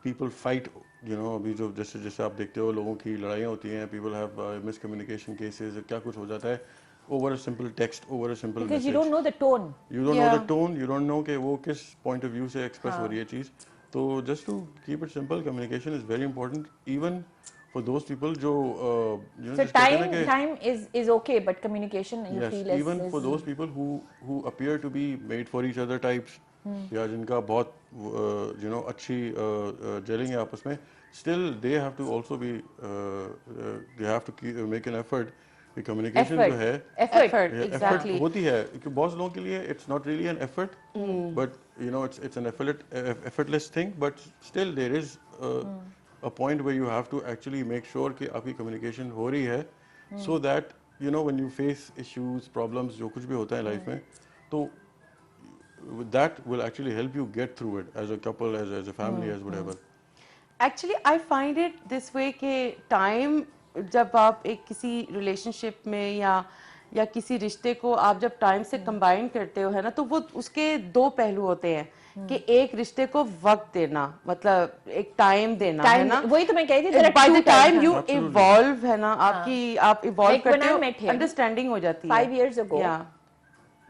Speaker 5: पीपल फाइट, अभी जो जैसे जैसे आप देखते हो लोगों की लड़ाइयाँ होती हैं, पीपल हैव मिसकम्युनिकेशन केसेस, क्या कुछ हो जाता है over a simple text, over a simple
Speaker 1: Because
Speaker 5: message.
Speaker 1: you don't know the tone.
Speaker 5: You don't know the tone, you don't know कि वो किस point of view से express हो रही है चीज़. तो just to keep it simple, communication is very important, even for those people जो
Speaker 1: So
Speaker 5: just कहते हैं ना कि
Speaker 1: time is okay, but communication you
Speaker 5: yes,
Speaker 1: feel
Speaker 5: even for those people who appear to be made for each other types, या जिनका बहुत अच्छी gelling है आपस में, still they have to also be they have to make an effort. Communication जो है
Speaker 4: effort
Speaker 5: होती है कि बहुत लोगों के लिए it's not really an effort, but it's an effortless thing, but still there is a point where you have to actually make sure कि आपकी कम्युनिकेशन हो रही है, so that when you face issues problems जो कुछ भी होता है लाइफ में, तो that will actually help you get through it as a couple, as a family, as whatever.
Speaker 4: Actually, I find it this way कि time जब आप एक किसी रिलेशनशिप में या किसी रिश्ते को आप जब टाइम से कंबाइन करते हो, है ना, तो वो उसके दो पहलू होते हैं कि एक रिश्ते को वक्त देना, मतलब एक टाइम देना, है ना.
Speaker 1: वही तो मैं कह रही थी,
Speaker 4: by the time you evolve, है ना, आप इवॉल्व
Speaker 1: Like when
Speaker 4: करते
Speaker 1: I
Speaker 4: हो,
Speaker 1: met him
Speaker 4: अंडरस्टैंडिंग हो जाती है.
Speaker 1: 5 years ago,
Speaker 4: Yeah.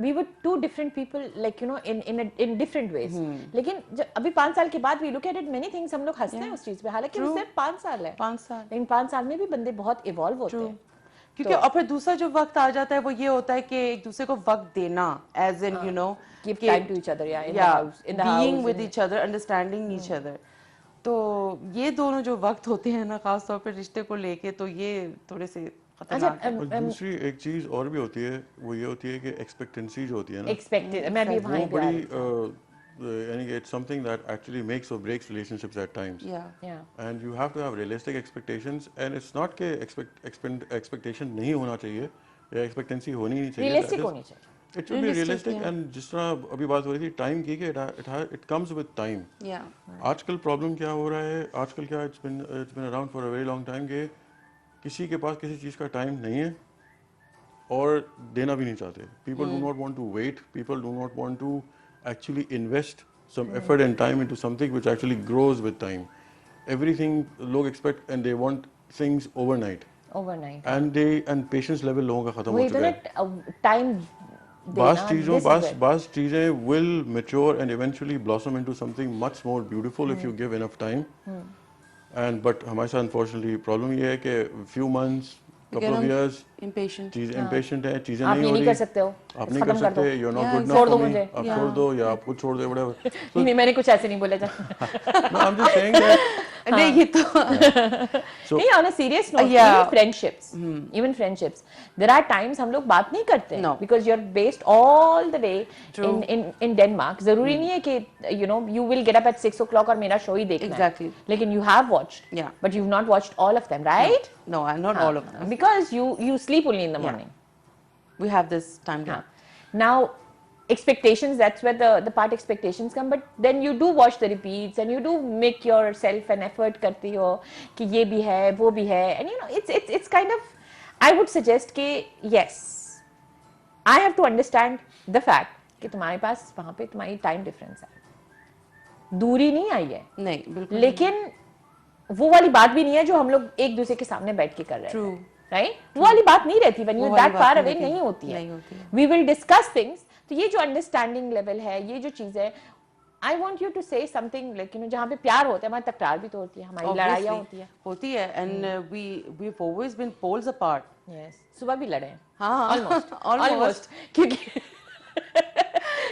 Speaker 1: we were two different people, like in different ways. लेकिन जब अभी 5 साल के बाद we look at it many things, हम लोग हंसते हैं उस चीज पे, हालांकि वो सिर्फ 5 साल है.
Speaker 4: 5 साल.
Speaker 1: लेकिन 5 साल में भी बंदे बहुत इवॉल्व होते हैं.
Speaker 4: क्योंकि और फिर दूसरा जो वक्त आ जाता है वो ये होता है कि एक दूसरे को वक्त देना, as in
Speaker 1: Give time to each other, yeah, in the house,
Speaker 4: being with each other, understanding each other. तो ये दोनों जो वक्त होते हैं ना, खास तौर पे रिश्ते को लेके, तो ये थोड़े से खतरनाक है.
Speaker 5: और दूसरी एक चीज और भी होती है, वो ये होती है कि एक्सपेक्टेंसी जो होती है ना,
Speaker 1: expected, मैं भी वहाँ
Speaker 5: वो
Speaker 1: ही
Speaker 5: बड़ी यानी कि it's something that actually makes or breaks relationships at times.
Speaker 1: yeah.
Speaker 5: And you have to have realistic expectations, and it's not कि expectation नहीं होना चाहिए या expectancy होनी नहीं चाहिए.
Speaker 1: Realistic होनी चाहिए.
Speaker 5: It should be realistic, and जिस तरह अभी बात हो रही थी टाइम की कि it comes with time. आजकल प्रॉब्लम क्या हो रहा है, आजकल क्या it's been around for a very long time कि किसी के पास किसी चीज़ का टाइम नहीं है और देना भी नहीं चाहते. People do not want to wait. People do not want to actually invest some effort and time into something which actually grows with time. Everything लोग expect and they want things overnight.
Speaker 1: Overnight.
Speaker 5: And patience level लोगों का खत्म हो
Speaker 1: वही
Speaker 5: चुका
Speaker 1: तो
Speaker 5: है.
Speaker 1: ना time
Speaker 5: बास चीजें will mature and eventually blossom into something much more beautiful if you give enough time. And but हमारे साथ unfortunately problem ये है कि few months, couple of years, चीजें impatient है, चीजें
Speaker 1: आप
Speaker 5: नहीं
Speaker 1: ये
Speaker 5: हो
Speaker 1: नहीं
Speaker 5: रही,
Speaker 1: कर सकते हो,
Speaker 5: आप नहीं कर सकते, you're not good
Speaker 1: छोड़
Speaker 5: enough
Speaker 1: दो
Speaker 5: for me,
Speaker 1: मुझे,
Speaker 5: आप छोड़ दो या आप खुद छोड़ दो, whatever.
Speaker 1: नहीं, मैंने कुछ ऐसे नहीं बोला था.
Speaker 5: No, I'm just saying that.
Speaker 4: नहीं, ये तो
Speaker 5: So
Speaker 1: नहीं, on a serious note, even friendships, there are times हम लोग बात नहीं करते हैं, because you're based all the way in Denmark. जरूरी नहीं है कि you will get up at 6 o'clock और मेरा शो ही देखना है. लेकिन you have watched, but you've not watched all of them, right?
Speaker 4: No, not all of them.
Speaker 1: Because you sleep only in the morning.
Speaker 4: We have this time gap.
Speaker 1: Now, expectations, that's where the part expectations come, but then you do watch the repeats and you do make yourself an effort करती हो कि ये भी है, वो भी है, and it's kind of, I would suggest कि yes, I have to understand the fact कि तुम्हारे पास वहां पे तुम्हारी टाइम डिफरेंस है, दूरी नहीं आई है,
Speaker 4: नहीं बिल्कुल
Speaker 1: लेकिन वो वाली बात भी नहीं है जो हम लोग एक दूसरे के सामने बैठ के कर रहे
Speaker 4: True.
Speaker 1: हैं, राइट? वो वाली बात नहीं रहती, when
Speaker 4: वो
Speaker 1: you
Speaker 4: वाली
Speaker 1: that
Speaker 4: बात
Speaker 1: far
Speaker 4: नहीं
Speaker 1: away
Speaker 4: रहती,
Speaker 1: नहीं होती
Speaker 4: नहीं होती
Speaker 1: है,
Speaker 4: है।
Speaker 1: we will discuss things. तो ये जो अंडरस्टैंडिंग लेवल है, ये जो चीज है, I want you to say something like, you know, जहाँ पे प्यार होता है हमारी तकरार भी तो होती है, हमारी लड़ाइयाँ होती है।
Speaker 4: and we've always been poles apart.
Speaker 1: Yes. सुबह भी लड़े हैं,
Speaker 4: हाँ
Speaker 1: almost,
Speaker 4: almost.
Speaker 1: almost, क्योंकि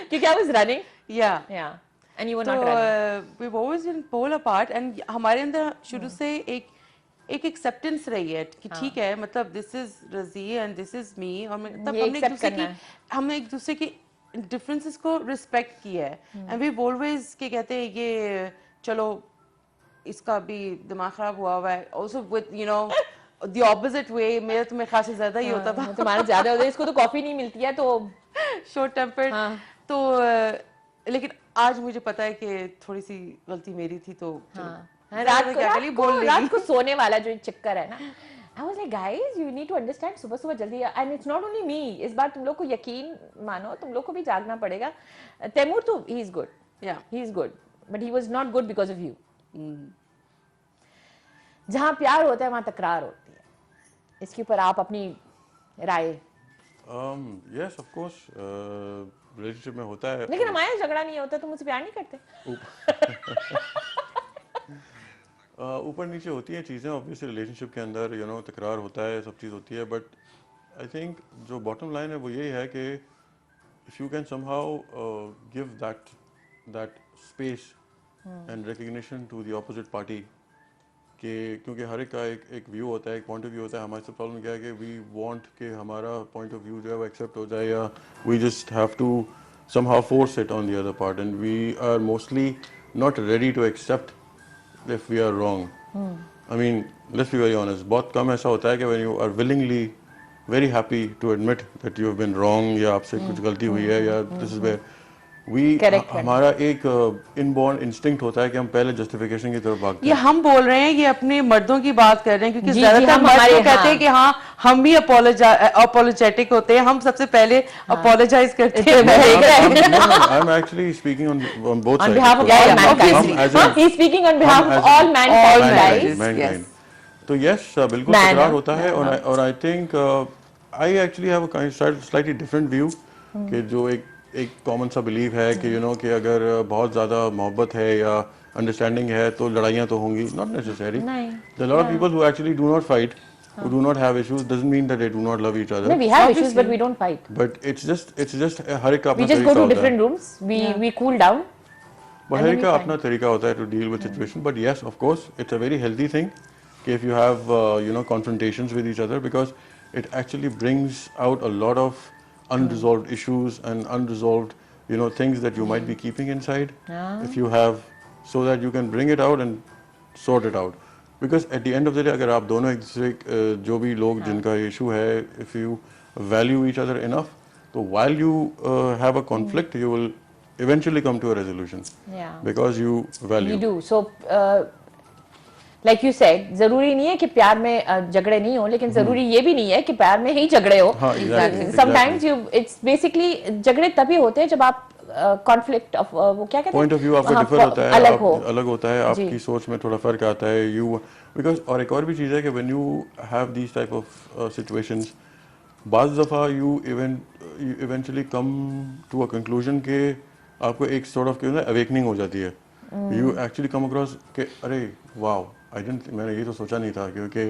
Speaker 1: क्योंकि I was running,
Speaker 4: Yeah.
Speaker 1: yeah, and you were
Speaker 4: तो
Speaker 1: not running.
Speaker 4: we've always been pole apart and हमारे अंदर शुरू से एक एक्सेप्टेंस रही है कि ठीक है, मतलब दिस इज रजी एंड दिस इज मी, और तब
Speaker 1: ये accept
Speaker 4: हमने एक दूसरे की डिफरेंसेस को रिस्पेक्ट किया है एंड वी ऑलवेज के कहते हैं ये चलो इसका भी दिमाग खराब हुआ है, also with you know the opposite way, मेरा तो मेरे ख्याल से ज्यादा ही होता था,
Speaker 1: तुम्हारा ज्यादा होता है, इसको तो कॉफी नहीं मिलती है तो
Speaker 4: शॉर्ट टेम्पर्ड।
Speaker 1: हाँ।
Speaker 4: तो लेकिन आज मुझे पता है कि थोड़ी सी गलती मेरी थी, तो
Speaker 1: रात को सोने वाला जो चक्कर है ना, I was like, guys, you need to understand, सुबह सुबह जल्दी, and it's not only me, इस बार तुम लोग को यकीन मानो, तुम लोग को भी जागना पड़ेगा। तैमूर तो he is good,
Speaker 4: Yeah.
Speaker 1: he is good, but he was not good because of you. जहाँ प्यार होता है वहाँ तकरार होती है, इसके ऊपर आप अपनी राय।
Speaker 5: Yes, of course, relationship में होता है।
Speaker 1: लेकिन हमारा झगड़ा नहीं होता, तुम मुझसे प्यार नहीं करते।
Speaker 5: ऊपर नीचे होती हैं चीज़ें ऑब्वियसली रिलेशनशिप के अंदर, यू नो, तकरार होता है, सब चीज़ होती है, बट आई थिंक जो बॉटम लाइन है वो यही है कि if you can somehow give that space and recognition to the opposite party, कि क्योंकि हर एक का एक व्यू होता है, एक पॉइंट ऑफ व्यू होता है। हमारे से प्रॉब्लम क्या है कि वी वांट कि हमारा पॉइंट ऑफ व्यू जो है वो एक्सेप्ट हो जाए, या we just have to somehow force it on the other part, and we are mostly not ready to accept if we are wrong. I mean, let's be very honest, बहुत कम ऐसा होता है कि when you are willingly very happy to admit that you have been wrong, या आपसे कुछ गलती हुई है, या this is where we हमारा एक इनबॉर्न इंस्टिंक्ट होता है कि हम पहले जस्टिफिकेशन की तरफ भागते
Speaker 4: ये
Speaker 5: हैं।
Speaker 4: हम बोल रहे हैं, ये अपने मर्दों की बात कर रहे हैं, क्योंकि
Speaker 1: जी,
Speaker 4: ज्यादातर
Speaker 1: हम
Speaker 4: मर्द
Speaker 1: हमारे-
Speaker 4: तो कहते हैं
Speaker 1: हाँ।
Speaker 4: कि हाँ हम भी अपोलोजेटिक होते हैं, हम सबसे पहले अपोलोजाइज करते हैं।
Speaker 5: I'm actually speaking on both
Speaker 1: On
Speaker 5: sides.
Speaker 1: behalf of
Speaker 5: of
Speaker 1: all
Speaker 5: course.
Speaker 1: mankind.
Speaker 5: As in-
Speaker 1: He is speaking on behalf
Speaker 5: हम
Speaker 1: of
Speaker 5: as
Speaker 1: all
Speaker 5: in-
Speaker 1: mankind,
Speaker 4: mankind,
Speaker 1: guys.
Speaker 5: mankind.
Speaker 4: Yes.
Speaker 5: तो yes, बिल्कुल
Speaker 1: Man,
Speaker 5: तकरार
Speaker 1: हाँ।
Speaker 5: होता है, और I think I actually have a slightly different view, कि जो एक कॉमन सा बिलीव है कि कि अगर बहुत ज़्यादा मोहब्बत है या अंडरस्टैंडिंग है तो लड़ाइयाँ तो होंगी, नॉट नेसेसरी।
Speaker 1: नहीं।
Speaker 5: There are a lot of people who actually do not fight, who do not have issues, doesn't mean that they do not love each other.
Speaker 1: No, we have issues, but we don't fight.
Speaker 5: But it's just हर एक का
Speaker 1: We
Speaker 5: अपना
Speaker 1: just go
Speaker 5: तरीका
Speaker 1: to
Speaker 5: होता है।
Speaker 1: different rooms. We cool down.
Speaker 5: But
Speaker 1: And
Speaker 5: her
Speaker 1: then
Speaker 5: एक
Speaker 1: we
Speaker 5: का
Speaker 1: find-
Speaker 5: अपना तरीका होता है to deal with situation. But yes, of course, it's a very healthy thing कि if you have confrontations with each other, because it actually brings out a lot of unresolved issues and unresolved things that you might be keeping inside. If you have, so that you can bring it out and sort it out. Because at the end of the day, अगर आप दोनों एक दूसरे जो भी लोग जिनका issue है, if you value each other enough, so while you have a conflict, you will eventually come to a resolution.
Speaker 1: Yeah.
Speaker 5: Because you value.
Speaker 1: We do. So, like you said, जरूरी नहीं है कि प्यार में झगड़े नहीं हो, लेकिन जरूरी ये भी नहीं है कि प्यार में ही झगड़े हो।
Speaker 5: हाँ, exactly.
Speaker 1: Sometimes it's basically झगड़े तभी होते हैं जब आप conflict of वो क्या कहते हैं?
Speaker 5: पॉइंट ऑफ व्यू आपका
Speaker 1: हाँ,
Speaker 5: डिफर होता है,
Speaker 1: अलग हो।
Speaker 5: अलग होता है, आपकी सोच में थोड़ा फर्क आता है, यू बिकॉज। और एक और भी चीज़ है कि when you have these type of situations, बाज़ दफ़ा you eventually come to a conclusion के आपको एक सॉर्ट ऑफ अवेकनिंग हो जाती है। यू एक्चुअली कम अक्रॉस के अरे वाओ, मैंने ये तो सोचा नहीं था, क्योंकि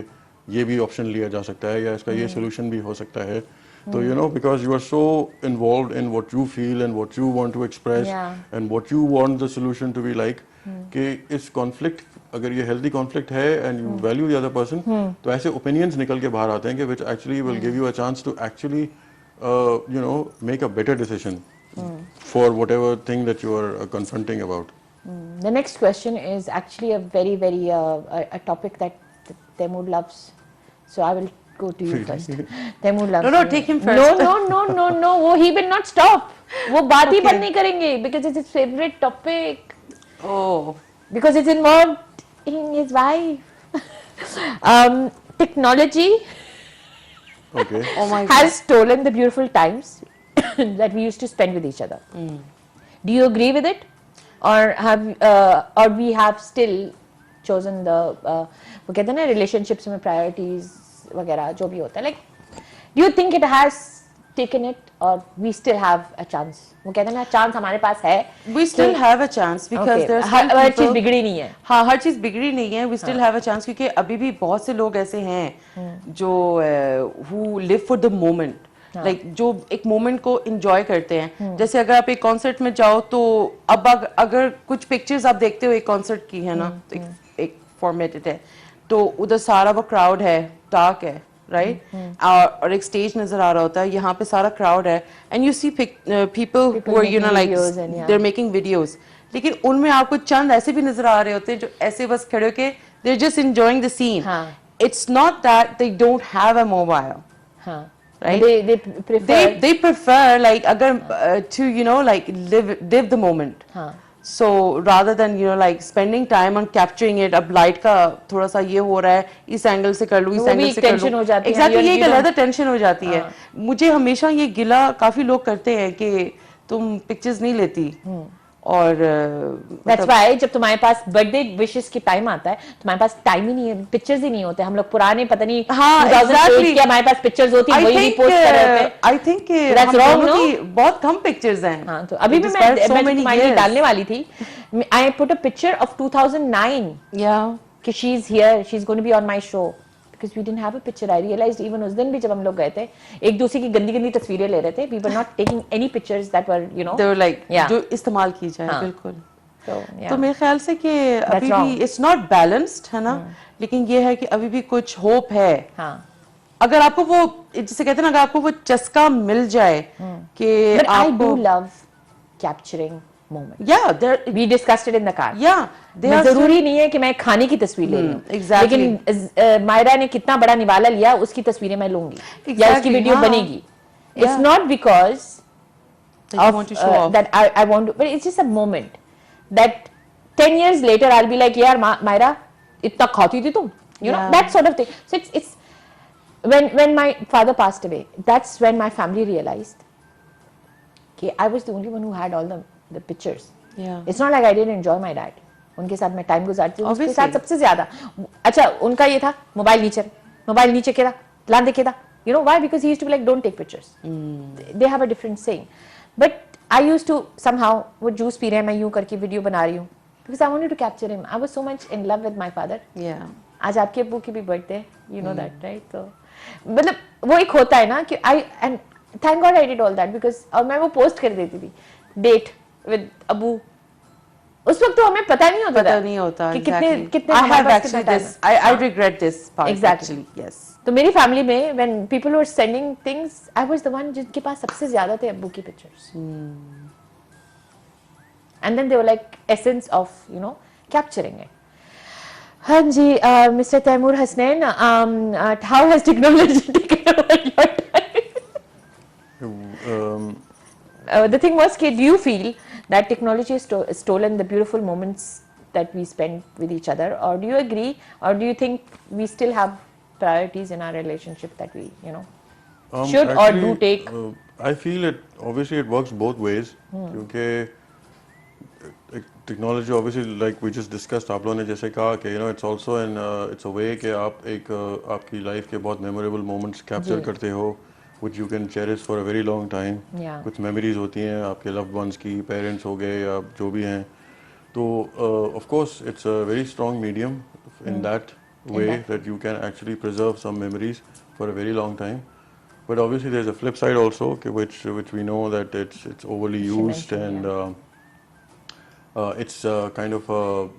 Speaker 5: ये भी ऑप्शन लिया जा सकता है, या इसका ये सोल्यूशन भी हो सकता है। तो because you are so involved in what you feel and what you want to express, and what you want the solution to be like, कि इस conflict, अगर ये healthy conflict है and you value the other person, तो ऐसे opinions निकल के बाहर आते हैं कि which actually will give you a chance to actually make a better decision for whatever thing that you are confronting about.
Speaker 1: The next question is actually a very, very a topic that Taimur loves. So I will go to you first. Taimur loves.
Speaker 4: No, take him first.
Speaker 1: No. वो he will not stop. वो बात ही बंद नहीं करेंगे because it's his favorite topic.
Speaker 4: Oh.
Speaker 1: Because it's involved in his wife. Technology
Speaker 5: Okay.
Speaker 4: Oh my God.
Speaker 1: has stolen the beautiful times that we used to spend with each other. Do you agree with it, or we have still chosen the वो कहते हैं ना relationships में priorities वगैरह जो भी होता है, like do you think it has taken it or we still have a chance? वो कहते हैं ना chance हमारे पास है.
Speaker 4: We still have a chance because there's
Speaker 1: हर चीज बिगड़ी नहीं है.
Speaker 4: हाँ, हर चीज बिगड़ी नहीं है. We still have a chance क्योंकि अभी भी बहुत से लोग ऐसे हैं जो who live for the moment. Like जो एक मोमेंट को एंजॉय करते हैं. जैसे अगर आप एक कॉन्सर्ट में जाओ तो अब अगर कुछ पिक्चर्स आप देखते हो एक कॉन्सर्ट की है ना, तो एक फॉर्मेटेड है, तो उधर सारा वो क्राउड है, डार्क है, राइट, और एक स्टेज नजर आ रहा होता है, यहाँ पे सारा क्राउड है, and you see people who are you know like they are making videos, लेकिन उनमें आपको चंद ऐसे भी नजर आ रहे होते हैं जो ऐसे बस खड़े होके they are just enjoying the scene. It's not that they don't have a mobile. Right? They prefer like agar to you know like live the moment. So rather than you know like spending time on capturing it, अब light का थोड़ा सा ये हो रहा है, इस angle से कर लूँ, इस एंगल से कर लूँ, exactly ये एक अलग टेंशन हो जाती है. मुझे हमेशा ये गिला काफी लोग करते हैं कि तुम पिक्चर्स नहीं लेती, और
Speaker 1: That's why जब तुम्हारे पास बर्थडे विशेस की टाइम आता है, तुम्हारे पास टाइम ही नहीं है, पिक्चर्स ही नहीं होते. हम लोग पुराने पता नहीं 2008 के हमारे पास पिक्चर्स होती, वही रिपोस्ट कर रहे थे.
Speaker 4: I think
Speaker 1: That's wrong, no?
Speaker 4: बहुत कम पिक्चर्स हैं.
Speaker 1: हाँ, तो अभी भी मैं तुम्हारे लिए डालने वाली थी. I put a picture of 2009.
Speaker 4: Yeah.
Speaker 1: कि she's here, she's going to be on my show. Because we didn't have a picture. I realized even उस दिन भी जब हम लोग गए थे, एक दूसरे की गंदी गंदी तस्वीरें ले रहे थे. We were not taking any pictures that were, you know.
Speaker 4: They were like, जो इस्तेमाल की जाए, बिल्कुल. तो मेरे ख्याल से कि अभी भी it's not balanced है ना, लेकिन ये है कि अभी भी कुछ hope है. अगर आपको वो जैसे कहते हैं ना, अगर आपको वो चस्का मिल जाए कि
Speaker 1: I do love capturing moment.
Speaker 4: Yeah,
Speaker 1: we discussed it in the car.
Speaker 4: Yeah,
Speaker 1: जरूरी नहीं है कि मैं खाने की तस्वीर ले लूं.
Speaker 4: Exactly.
Speaker 1: लेकिन मायरा ने कितना बड़ा निवाला लिया, उसकी तस्वीरें मैं लूंगी, या उसकी वीडियो बनेगी. It's not because of that I want to, but it's just a moment that 10 years later I'll be like, यार मायरा इतना खाती थी तुम, you know, that sort of thing. So it's when my father passed away, that's when my family realized कि I was the only one who had all the pictures.
Speaker 4: Yeah.
Speaker 1: It's not like I didn't enjoy my dad. उनके साथ मैं time गुजारती हूँ, उसके साथ सबसे ज्यादा. अच्छा, उनका ये था मोबाइल नीचे केरा लान दे केरा. You know why? Because he used to be like, don't take pictures. They have a different saying. But I used to somehow, वो जूस पी रहे हैं, मैं यूं करके वीडियो बना रही हूँ, because I wanted to capture him. I was so much in love with my father.
Speaker 4: Yeah.
Speaker 1: आज आपके अब्बू की भी बर्थडे है, you know that, right? तो मतलब वो एक होता है ना कि and thank God I did all that, because और मैं वो पोस्ट कर देती थी डेट विद अबू. उस वक्त तो हमें पता नहीं होता
Speaker 4: कि
Speaker 1: कितने
Speaker 4: I have actually this, I regret this part.
Speaker 1: Exactly.
Speaker 4: Actually, yes.
Speaker 1: तो मेरी फैमिली में when people were sending things, I was the one जिनके पास सबसे ज्यादा थे अब्बू की pictures. And then they were like essence of, you know, capturing it. हाँ जी, Mr. Taimur Hasnain, how has technology taken over your time? The thing was, do you feel that technology has stolen the beautiful moments that we spend with each other, or do you agree, or do you think we still have priorities in our relationship that we, you know, should actually, or do take?
Speaker 5: I feel it, obviously it works both ways, क्योंकि technology obviously, like we just discussed, आप लोगों ने जैसे कहा कि you know it's also an it's a way कि आप एक आपकी life के बहुत memorable moments capture करते हो, which you can cherish for a very long time. कुछ memories होती हैं आपके loved ones की, parents हो गए या जो भी हैं, तो of course it's a very strong medium in that way that you can actually preserve some memories for a very long time. But obviously there's a flip side also, which we know that it's overly used and it's kind of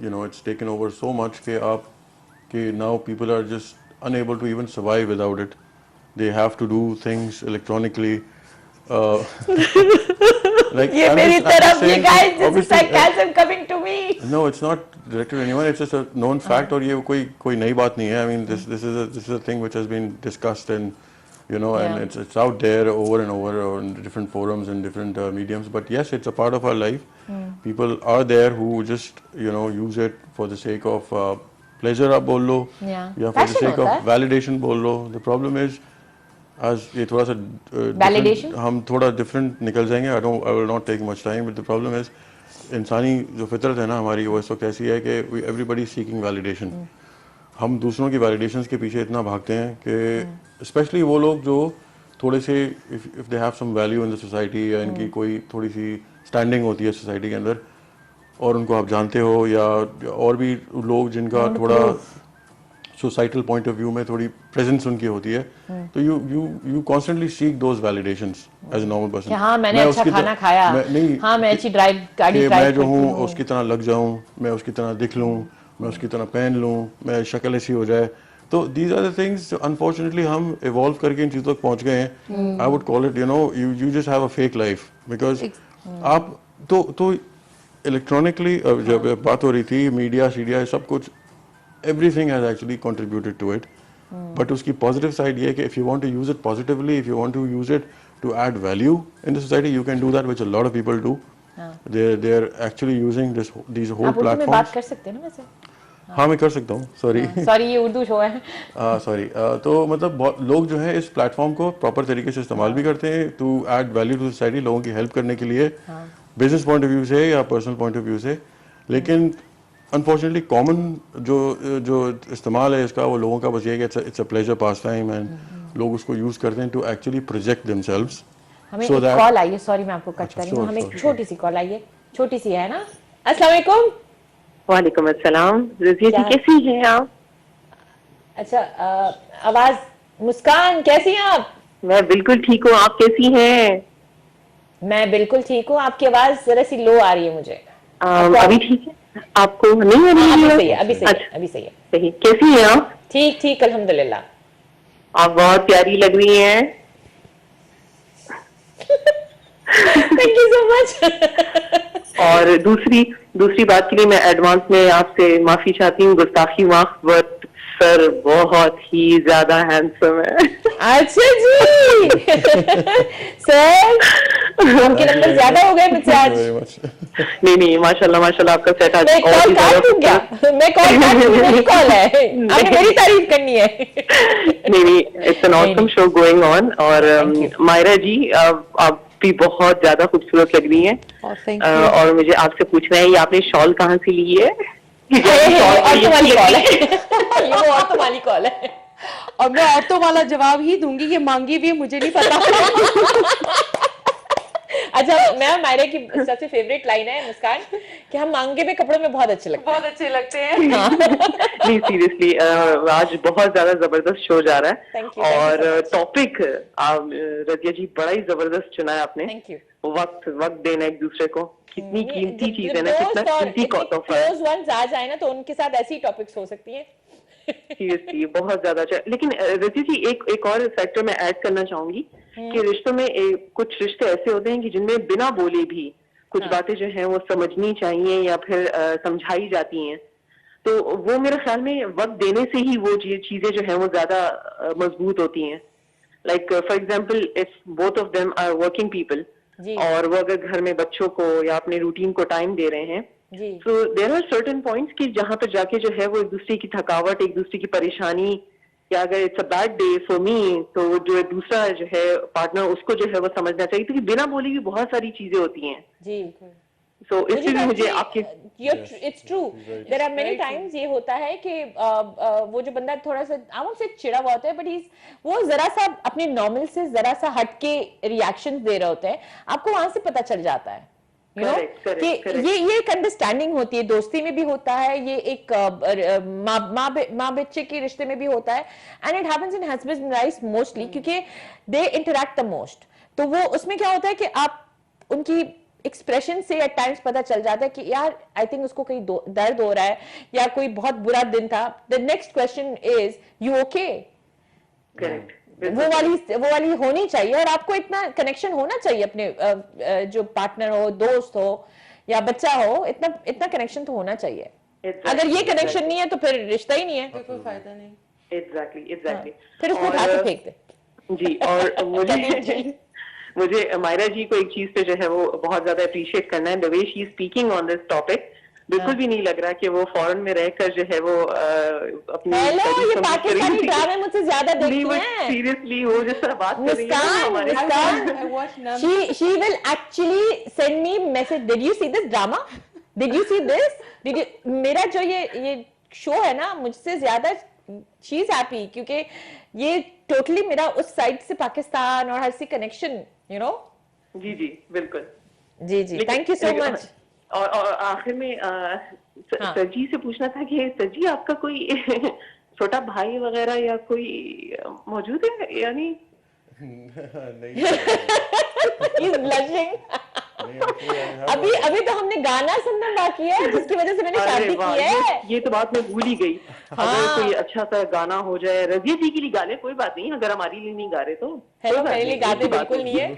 Speaker 5: you know, it's taken over so much कि now people are just unable to even survive without it. They have to do things electronically. Like
Speaker 1: ये मेरी तरफ, you guys, this is sarcasm coming to me.
Speaker 5: No, it's not directed at anyone. It's just a known fact. और ये कोई नई बात नहीं है. I mean, this is a thing which has been discussed and you know, and it's out there over and over on different forums and different mediums. But yes, it's a part of our life. People are there who just you know use it for the sake of pleasure आप बोल लो, या for the sake of validation बोल लो. The problem is आज ये थोड़ा सा
Speaker 1: Validation?
Speaker 5: हम थोड़ा डिफरेंट निकल जाएंगे. I will not take much time, but the problem is इंसानी जो फितरत है ना हमारी, वो इस वक्त ऐसी है कि एवरीबडी सीकिंग वैलिडेशन. हम दूसरों की वैलिडेशंस के पीछे इतना भागते हैं कि स्पेशली वो लोग जो थोड़े से if they have some value in the society, या इनकी कोई थोड़ी सी स्टैंडिंग होती है सोसाइटी के अंदर, और उनको आप जानते हो, या और भी लोग जिनका थोड़ा सोसाइटल पॉइंट ऑफ व्यू में थोड़ी प्रेजेंस उनकी होती है, तो you constantly seek those validations as a normal person.
Speaker 1: कि हाँ मैंने अच्छा खाना खाया, हाँ मैं अच्छी गाड़ी ड्राइव
Speaker 5: मैं जो हूँ उसकी तरह लग जाऊँ, मैं उसकी तरह दिख लूँ, मैं उसकी तरह पहन लूँ, मैं शक्ल ऐसी हो जाए. तो these are the things unfortunately हम इवॉल्व करके इन चीज़ों तक पहुँच गए हैं. I would call it you just have a fake life, because आप तो इलेक्ट्रॉनिकली जब बात हो रही थी, मीडिया शीडिया सब कुछ, everything has actually contributed to it. But उसकी positive side ये है कि if you want to use it positively, if you want to use it to add value in the society, you can do that, which a lot of people do. They're actually using these whole
Speaker 1: आप उर्दू में बात
Speaker 5: platforms.
Speaker 1: कर सकते हैं ना वैसे?
Speaker 5: हाँ मैं कर सकता हूँ, सॉरी.
Speaker 1: सॉरी ये उर्दू शो है.
Speaker 5: सॉरी. तो मतलब बहुत लोग जो है इस प्लेटफॉर्म को प्रॉपर तरीके से इस्तेमाल भी करते हैं to add value to society, लोगों की हेल्प करने के लिए, बिजनेस पॉइंट ऑफ व्यू से या पर्सनल पॉइंट ऑफ व्यू से. लेकिन अनफॉर्चुनेटली कॉमन जो इस्तेमाल है इसका, वो लोगों का बस ये है कि it's a pleasure pass time, and लोग उसको यूज करते हैं टू एक्चुअली प्रोजेक्ट देमसेल्व्स.
Speaker 1: हमें एक कॉल आई है, सॉरी मैं आपको कट कर रही हूँ, हमें एक छोटी सी कॉल आई है, छोटी सी है ना. अस्सलाम वालेकुम.
Speaker 6: वालेकुम अस्सलाम. रज़िया जी कैसी हैं आप?
Speaker 1: अच्छा आवाज, मुस्कान कैसी हैं आप?
Speaker 6: मैं बिल्कुल ठीक हूँ, आप कैसी हैं?
Speaker 1: मैं बिल्कुल ठीक हूँ, आपकी आवाज जरा सी लो आ रही है मुझे.
Speaker 6: अभी ठीक है? आपको नहीं आ रही है?
Speaker 1: अभी सही है, अभी सही है,
Speaker 6: अच्छा,
Speaker 1: अभी सही है.
Speaker 6: सही. कैसी हैं आप?
Speaker 1: ठीक ठीक अल्हम्दुलिल्लाह.
Speaker 6: आप बहुत प्यारी लग रही हैं.
Speaker 1: Thank you so much.
Speaker 6: और दूसरी बात के लिए मैं एडवांस में आपसे माफी चाहती हूँ, गुस्ताखी माफ, बट सर बहुत ही ज्यादा हैंडसम है.
Speaker 1: अच्छा जी. सर उनके नंबर ज्यादा हो गए मुझसे आज.
Speaker 6: नहीं माशाल्लाह माशाल्लाह, आपका सेट आज
Speaker 1: मैं कॉल काट दूं क्या? मैं कॉल काट दूं, मेरी कॉल है, आपने मेरी तारीफ करनी है.
Speaker 6: नहीं it's an awesome show going on. और मायरा जी आप भी बहुत ज्यादा खूबसूरत लग रही हैं. और मुझे आपसे पूछना है, ये आपने शॉल कहाँ से ली है?
Speaker 1: ऑटो वाली कॉल है. ये वो ऑटो वाली कॉल है.
Speaker 4: और मैं ऑटो वाला जवाब ही दूंगी, ये मांगी भी है, मुझे नहीं पता.
Speaker 1: अच्छा मैं मायरा की सबसे फेवरेट लाइन है मुस्कान कि हम मांगे हुए कपड़ों में बहुत अच्छे लगते हैं.
Speaker 6: नहीं सीरियसली आज बहुत ज्यादा जबरदस्त शो जा रहा है.
Speaker 1: Thank you,
Speaker 6: और
Speaker 1: thank you so
Speaker 6: topic Razia ji बड़ा ही जबरदस्त चुना है आपने.
Speaker 1: Thank you.
Speaker 6: वक्त देना एक दूसरे को, कितनी कीमती चीज है ना, कितना कीमती तोहफा है.
Speaker 1: क्लोज वंस आ जाए ना तो उनके साथ ऐसी टॉपिक्स हो सकती हैं.
Speaker 6: सीरियसली बहुत ज्यादा अच्छा. लेकिन रज़िया जी एक और फैक्टर मैं ऐड करना चाहूंगी कि रिश्तों में कुछ रिश्ते ऐसे होते हैं कि जिनमें बिना बोले भी कुछ बातें जो हैं वो समझनी चाहिए या फिर समझाई जाती हैं. तो वो मेरे ख्याल में वक्त देने से ही वो चीजें जो हैं वो ज्यादा मजबूत होती हैं. Like for example if both of them are working people, और वो अगर घर में बच्चों को या अपने रूटीन को टाइम दे रहे हैं, so there are certain points कि जहां पर जाके जो है वो एक दूसरे की थकावट, एक दूसरे की परेशानी, या अगर it's a bad day for me, तो जो दूसरा जो है पार्टनर उसको जो है वो समझना चाहिए. क्योंकि बिना बोली भी बहुत सारी चीजें होती हैं.
Speaker 1: जी.
Speaker 6: सो इसलिए मुझे आपके
Speaker 1: it's true, there are many times ये होता है कि वो जो बंदा थोड़ा सा आई वोंट से चिड़ा हुआ होता है, बट वो जरा सा अपने नॉर्मल से जरा सा हट के रिएक्शंस दे रहे होते हैं, आपको वहां से पता चल जाता है. You know, कि ये एक अंडरस्टैंडिंग होती है, दोस्ती में भी होता है, ये एक माँ बच्चे के रिश्ते में भी होता है, and it happens in husband and wife mostly, क्योंकि दे इंटरैक्ट द मोस्ट. तो वो उसमें क्या होता है कि आप उनकी एक्सप्रेशन से एट टाइम्स पता चल जाता है कि यार आई थिंक उसको कहीं दर्द हो रहा है या कोई बहुत बुरा दिन था. The next question is you okay.
Speaker 6: Correct.
Speaker 1: वो वाली होनी चाहिए, और आपको इतना कनेक्शन होना चाहिए अपने जो पार्टनर हो, दोस्त हो या बच्चा हो, इतना कनेक्शन तो होना चाहिए. अगर ये कनेक्शन नहीं है तो फिर रिश्ता ही नहीं है,
Speaker 4: कोई फायदा नहीं.
Speaker 6: एग्जैक्टली.
Speaker 1: फिर उसको उठा के फेंक दे.
Speaker 6: जी. और मुझे मायरा जी को एक चीज पे जो है वो बहुत ज्यादा अप्रिशिएट करना है. The way she is speaking on this topic, बिल्कुल भी नहीं लग रहा कि वो फॉरेन में रहकर जो है वो अपनी
Speaker 1: हेलो, ये पाकिस्तानी ड्रामे मुझसे ज्यादा देखती हैं।
Speaker 6: सीरियसली वो जिस तरह बात कर रही है ना हमारे
Speaker 4: I watched Nam.
Speaker 1: she will actually send me message, did you see this drama, did you see this, did you, मेरा जो ये शो है ना मुझसे ज्यादा she is happy क्योंकि ये टोटली मेरा उस साइड से पाकिस्तान और हर सी कनेक्शन यू नो।
Speaker 6: जी जी बिल्कुल
Speaker 1: जी जी थैंक यू सो मच।
Speaker 6: और आखिर में सरजी से पूछना था कि सरजी आपका कोई छोटा भाई वगैरह या कोई मौजूद है यानी?
Speaker 5: नहीं
Speaker 1: He's blushing.
Speaker 5: अभी
Speaker 1: अभी तो हमने गाना सुनना बाकी है जिसकी वजह से मैंने शादी
Speaker 6: अरे
Speaker 1: की
Speaker 6: वाह,
Speaker 1: है।
Speaker 6: ये तो बात मैं भूल ही गई। अगर कोई अच्छा सा गाना हो जाए, रजिया जी के लिए गा ले कोई बात नहीं, अगर हमारे लिए नहीं गा रहे तो
Speaker 1: हेलो मेरे लिए गाते बिल्कुल नहीं है।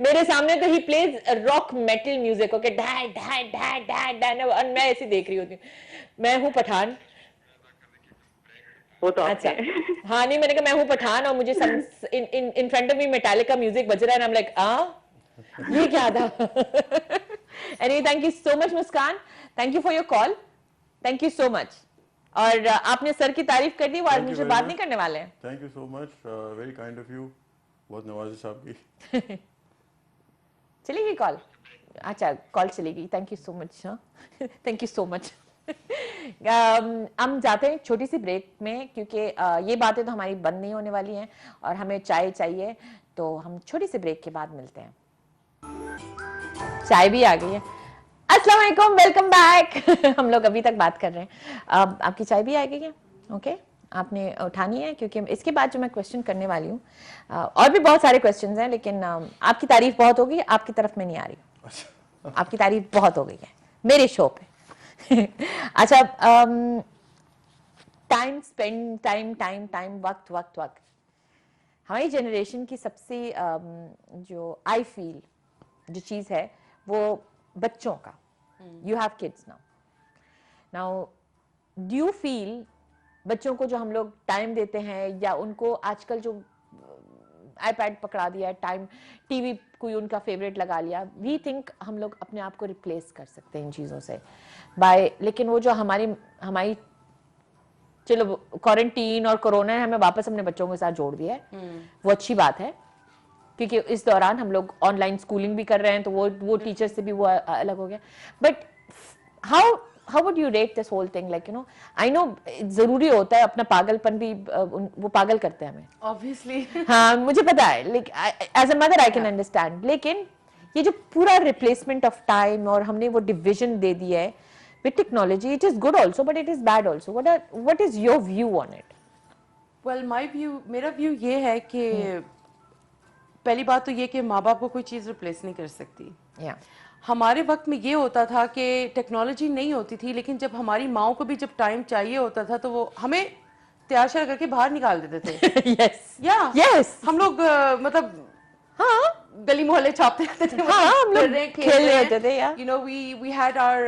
Speaker 1: मेरे सामने तो he plays rock metal music okay ढाई ढाई ढाई ढाई ढाई और मैं ऐसे देख रही होती हूँ। मैं हूँ पठान।
Speaker 6: वो तो
Speaker 1: अच्छा हाँ नहीं मैंने कहा मैं हूँ पठान और मुझे in front of me Metallica music बज रहा है, आई एम लाइक ये क्या था। Anyway thank you so much Muskan, thank you for your call, thank you so much. और आपने सर की तारीफ कर दी, वो आज मुझे बात नहीं करने वाले हैं।
Speaker 5: Thank you so much, very kind of you, बहुत नवाजिश आपकी।
Speaker 1: चलेगी कॉल? अच्छा कॉल चलेगी, thank you so much. Thank you so much. हम जाते हैं छोटी सी ब्रेक में क्योंकि ये बातें तो हमारी बंद नहीं होने वाली हैं और हमें चाय चाहिए, तो हम छोटी सी ब्रेक के बाद मिलते हैं। चाय भी आ गई है। अस्सलाम वालेकुम, वेलकम बैक। हम लोग अभी तक बात कर रहे हैं। आपकी चाय भी आ गई है? ओके आपने उठानी है क्योंकि इसके बाद जो मैं क्वेश्चन करने वाली हूँ और भी बहुत सारे क्वेश्चंस हैं, लेकिन आपकी तारीफ बहुत होगी, आपकी तरफ में नहीं आ रही। आपकी तारीफ बहुत हो गई है मेरे शो पे। अच्छा time spend time time time वक्त वक्त वक्त हमारी जनरेशन की सबसे जो आई फील जो चीज है वो बच्चों का। You have kids now do you feel बच्चों को जो हम लोग टाइम देते हैं या उनको आजकल जो आईपैड पकड़ा दिया, टाइम टीवी कोई उनका फेवरेट लगा लिया, वी थिंक हम लोग अपने आप को रिप्लेस कर सकते हैं इन चीज़ों से बाय, लेकिन वो जो हमारी चलो क्वारंटीन और कोरोना ने हमें वापस अपने बच्चों के साथ जोड़ दिया है, वो अच्छी बात है क्योंकि इस दौरान हम लोग ऑनलाइन स्कूलिंग भी कर रहे हैं तो वो टीचर से भी वो अलग हो गया। But how would you rate this whole thing, like you know I know जरूरी होता है अपना पागलपन भी, वो पागल करते हैं हमें
Speaker 4: Obviously.
Speaker 1: हाँ मुझे पता है, like as a mother I can understand, लेकिन ये जो पूरा रिप्लेसमेंट ऑफ टाइम और हमने वो डिविजन दे दिया है with technology, it is good also but it is bad also. What is your view on it?
Speaker 4: Well, मेरा व्यू ये है कि पहली बात तो ये कि माँ बाप को कोई चीज़ रिप्लेस नहीं कर सकती।
Speaker 1: Yeah.
Speaker 4: हमारे वक्त में ये होता था कि टेक्नोलॉजी नहीं होती थी, लेकिन जब हमारी माओ को भी जब टाइम चाहिए होता था तो वो हमें तैयार श्यार करके बाहर निकाल देते थे।
Speaker 1: Yes.
Speaker 4: हम लोग मतलब
Speaker 1: हाँ
Speaker 4: गली मोहल्ले छापते रहते थे,
Speaker 1: हाँ हम लोग खेल रहे होते थे यार।
Speaker 4: You know, we had our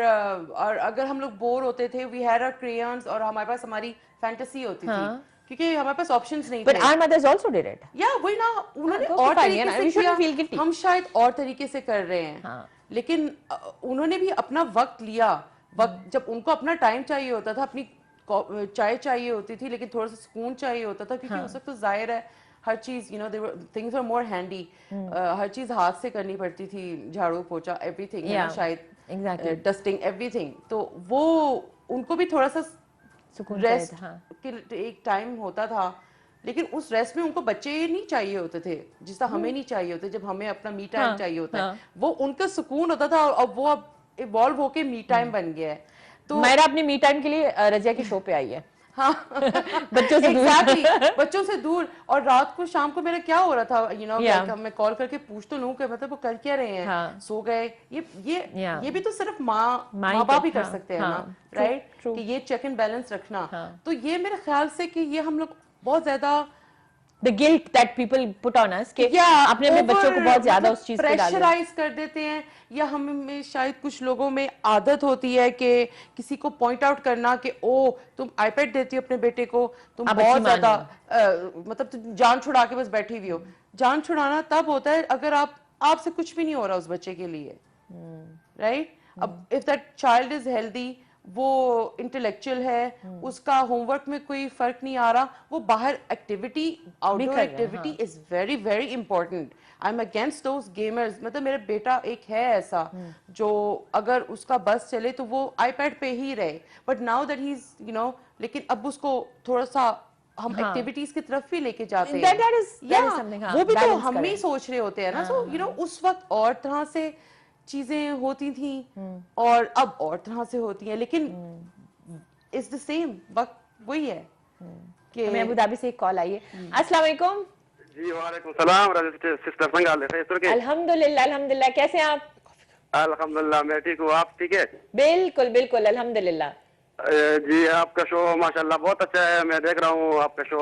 Speaker 4: अगर हम लोग बोर होते थे we had our crayons और हमारे पास हमारी फैंटेसी होती थी क्योंकि हमारे पास ऑप्शंस नहीं थे।
Speaker 1: But our mothers also did it.
Speaker 4: वही ना, उन्होंने
Speaker 1: तो
Speaker 4: और
Speaker 1: fine
Speaker 4: तरीके
Speaker 1: है ना,
Speaker 4: से
Speaker 1: we shouldn't feel
Speaker 4: किया,
Speaker 1: guilty.
Speaker 4: हम शायद और तरीके से कर रहे हैं। लेकिन उन्होंने भी अपना वक्त लिया, वक्त जब उनको अपना टाइम चाहिए होता था, अपनी चाय चाहिए होती थी, लेकिन थोड़ा सा सुकून चाहिए होता था क्योंकि उस वक्त तो जाहिर है हर चीज थिंग्स वर मोर हैंडी, हर चीज हाथ से करनी पड़ती थी, झाड़ू पोछा एवरीथिंग, शायद डस्टिंग एवरीथिंग, तो वो उनको भी थोड़ा सा रेस्ट के एक टाइम होता था, लेकिन उस रेस्ट में उनको बच्चे नहीं चाहिए होते थे जिसका हमें नहीं चाहिए होते। जब हमें अपना मी टाइम चाहिए होता है वो उनका सुकून होता था और वो अब इवॉल्व होके मी टाइम बन गया है। तो
Speaker 1: मेरा अपने मी टाइम के लिए रजिया के शो पे आई है।
Speaker 4: हाँ
Speaker 1: बच्चों से दूर
Speaker 4: बच्चों से दूर। और रात को शाम को मेरा क्या हो रहा था, मैं कॉल करके पूछ तो लूं कि मतलब वो कर क्या रहे हैं, सो गए, ये भी तो सिर्फ माँ बाप ही कर सकते हैं ना, राइट, कि ये चेक एंड बैलेंस रखना। तो ये मेरे ख्याल से कि ये हम लोग बहुत ज्यादा
Speaker 1: the guilt that people put on us कि अपने बच्चों को बहुत ज्यादा उस चीज पे
Speaker 4: प्रेशराइज कर देते हैं, या हमें शायद कुछ लोगों में आदत होती है कि किसी को पॉइंट आउट करना कि ओ तुम आईपैड देती हो अपने बेटे को, तुम बहुत ज्यादा मतलब तुम जान छुड़ा के बस बैठी हुई हो। जान छुड़ाना तब होता है अगर आपसे कुछ भी नहीं हो रहा उस बच्चे के लिए, राइट। अब if that child is healthy, वो इंटेलेक्चुअल है, उसका होमवर्क में कोई फर्क नहीं आ रहा, वो बाहर एक्टिविटी, आउटडोर
Speaker 1: कर रहा है,
Speaker 4: activity is very very important. I am against those gamers. मतलब मेरा बेटा एक है ऐसा जो अगर उसका बस चले तो वो आईपैड पे ही रहे, but now that he is you know, लेकिन अब उसको थोड़ा सा हम एक्टिविटीज की तरफ भी लेके जाते हैं।
Speaker 1: That is something, हाँ,
Speaker 4: वो भी तो
Speaker 1: balance
Speaker 4: हम ही
Speaker 1: करें।
Speaker 4: सोच रहे होते हैं ना। सो यू नो उस वक्त और तरह से चीजें होती थी और अब और तरह से होती हैं, लेकिन इट्स द सेम, वक्त वही है कि
Speaker 1: हमें अबू धाबी से एक कॉल आई है। अस्सलाम वालेकुम।
Speaker 2: जी वालेकुम सलाम सिस्टर संगाल है।
Speaker 1: अल्हम्दुलिल्लाह अल्हम्दुलिल्लाह, कैसे हैं आप?
Speaker 2: अल्हम्दुलिल्लाह मैं ठीक हूँ, आप ठीक है?
Speaker 1: बिल्कुल बिल्कुल अल्हम्दुलिल्लाह।
Speaker 2: जी आपका शो माशाल्लाह बहुत अच्छा है, मैं देख रहा हूँ आपका शो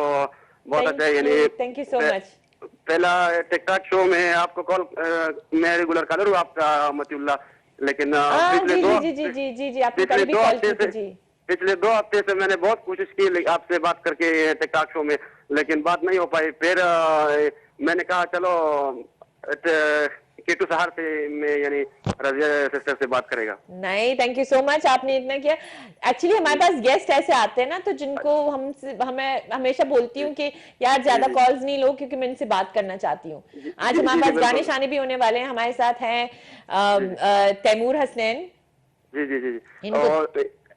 Speaker 2: बहुत अच्छा है। यानी
Speaker 1: थैंक यू सो मच।
Speaker 2: पहला टिकटॉक शो में आपको कॉल, मैं रेगुलर कॉलर हूँ आपका मतिउल्लाह, लेकिन पिछले
Speaker 1: जी
Speaker 2: दो
Speaker 1: जी जी जी जी जी आपने
Speaker 2: पिछले
Speaker 1: कल भी
Speaker 2: दो
Speaker 1: कॉल
Speaker 2: हफ्ते
Speaker 1: की थी
Speaker 2: से
Speaker 1: जी।
Speaker 2: पिछले 2 हफ्ते से मैंने बहुत कोशिश की आपसे बात करके टिकटॉक शो में, लेकिन बात नहीं हो पाई। फिर मैंने कहा चलो केटू सहार से मैं यानी रजिया सिस्टर से बात करेगा।
Speaker 1: नहीं थैंक यू सो मच, आपने इतना किया। एक्चुअली हमारे पास गेस्ट ऐसे आते हैं ना, तो जिनको हमें हमेशा बोलती हूँ कि यार ज्यादा कॉल्स नहीं लो, क्योंकि मैं इनसे बात करना चाहती हूँ। आज
Speaker 2: जी,
Speaker 1: हमारे
Speaker 2: जी,
Speaker 1: पास गाने
Speaker 2: बिल्कुल।
Speaker 1: शाने भी होने वाले हैं। हमारे साथ हैं तैमूर हसनैन।
Speaker 2: जी जी जी जी।
Speaker 1: इनको-
Speaker 2: और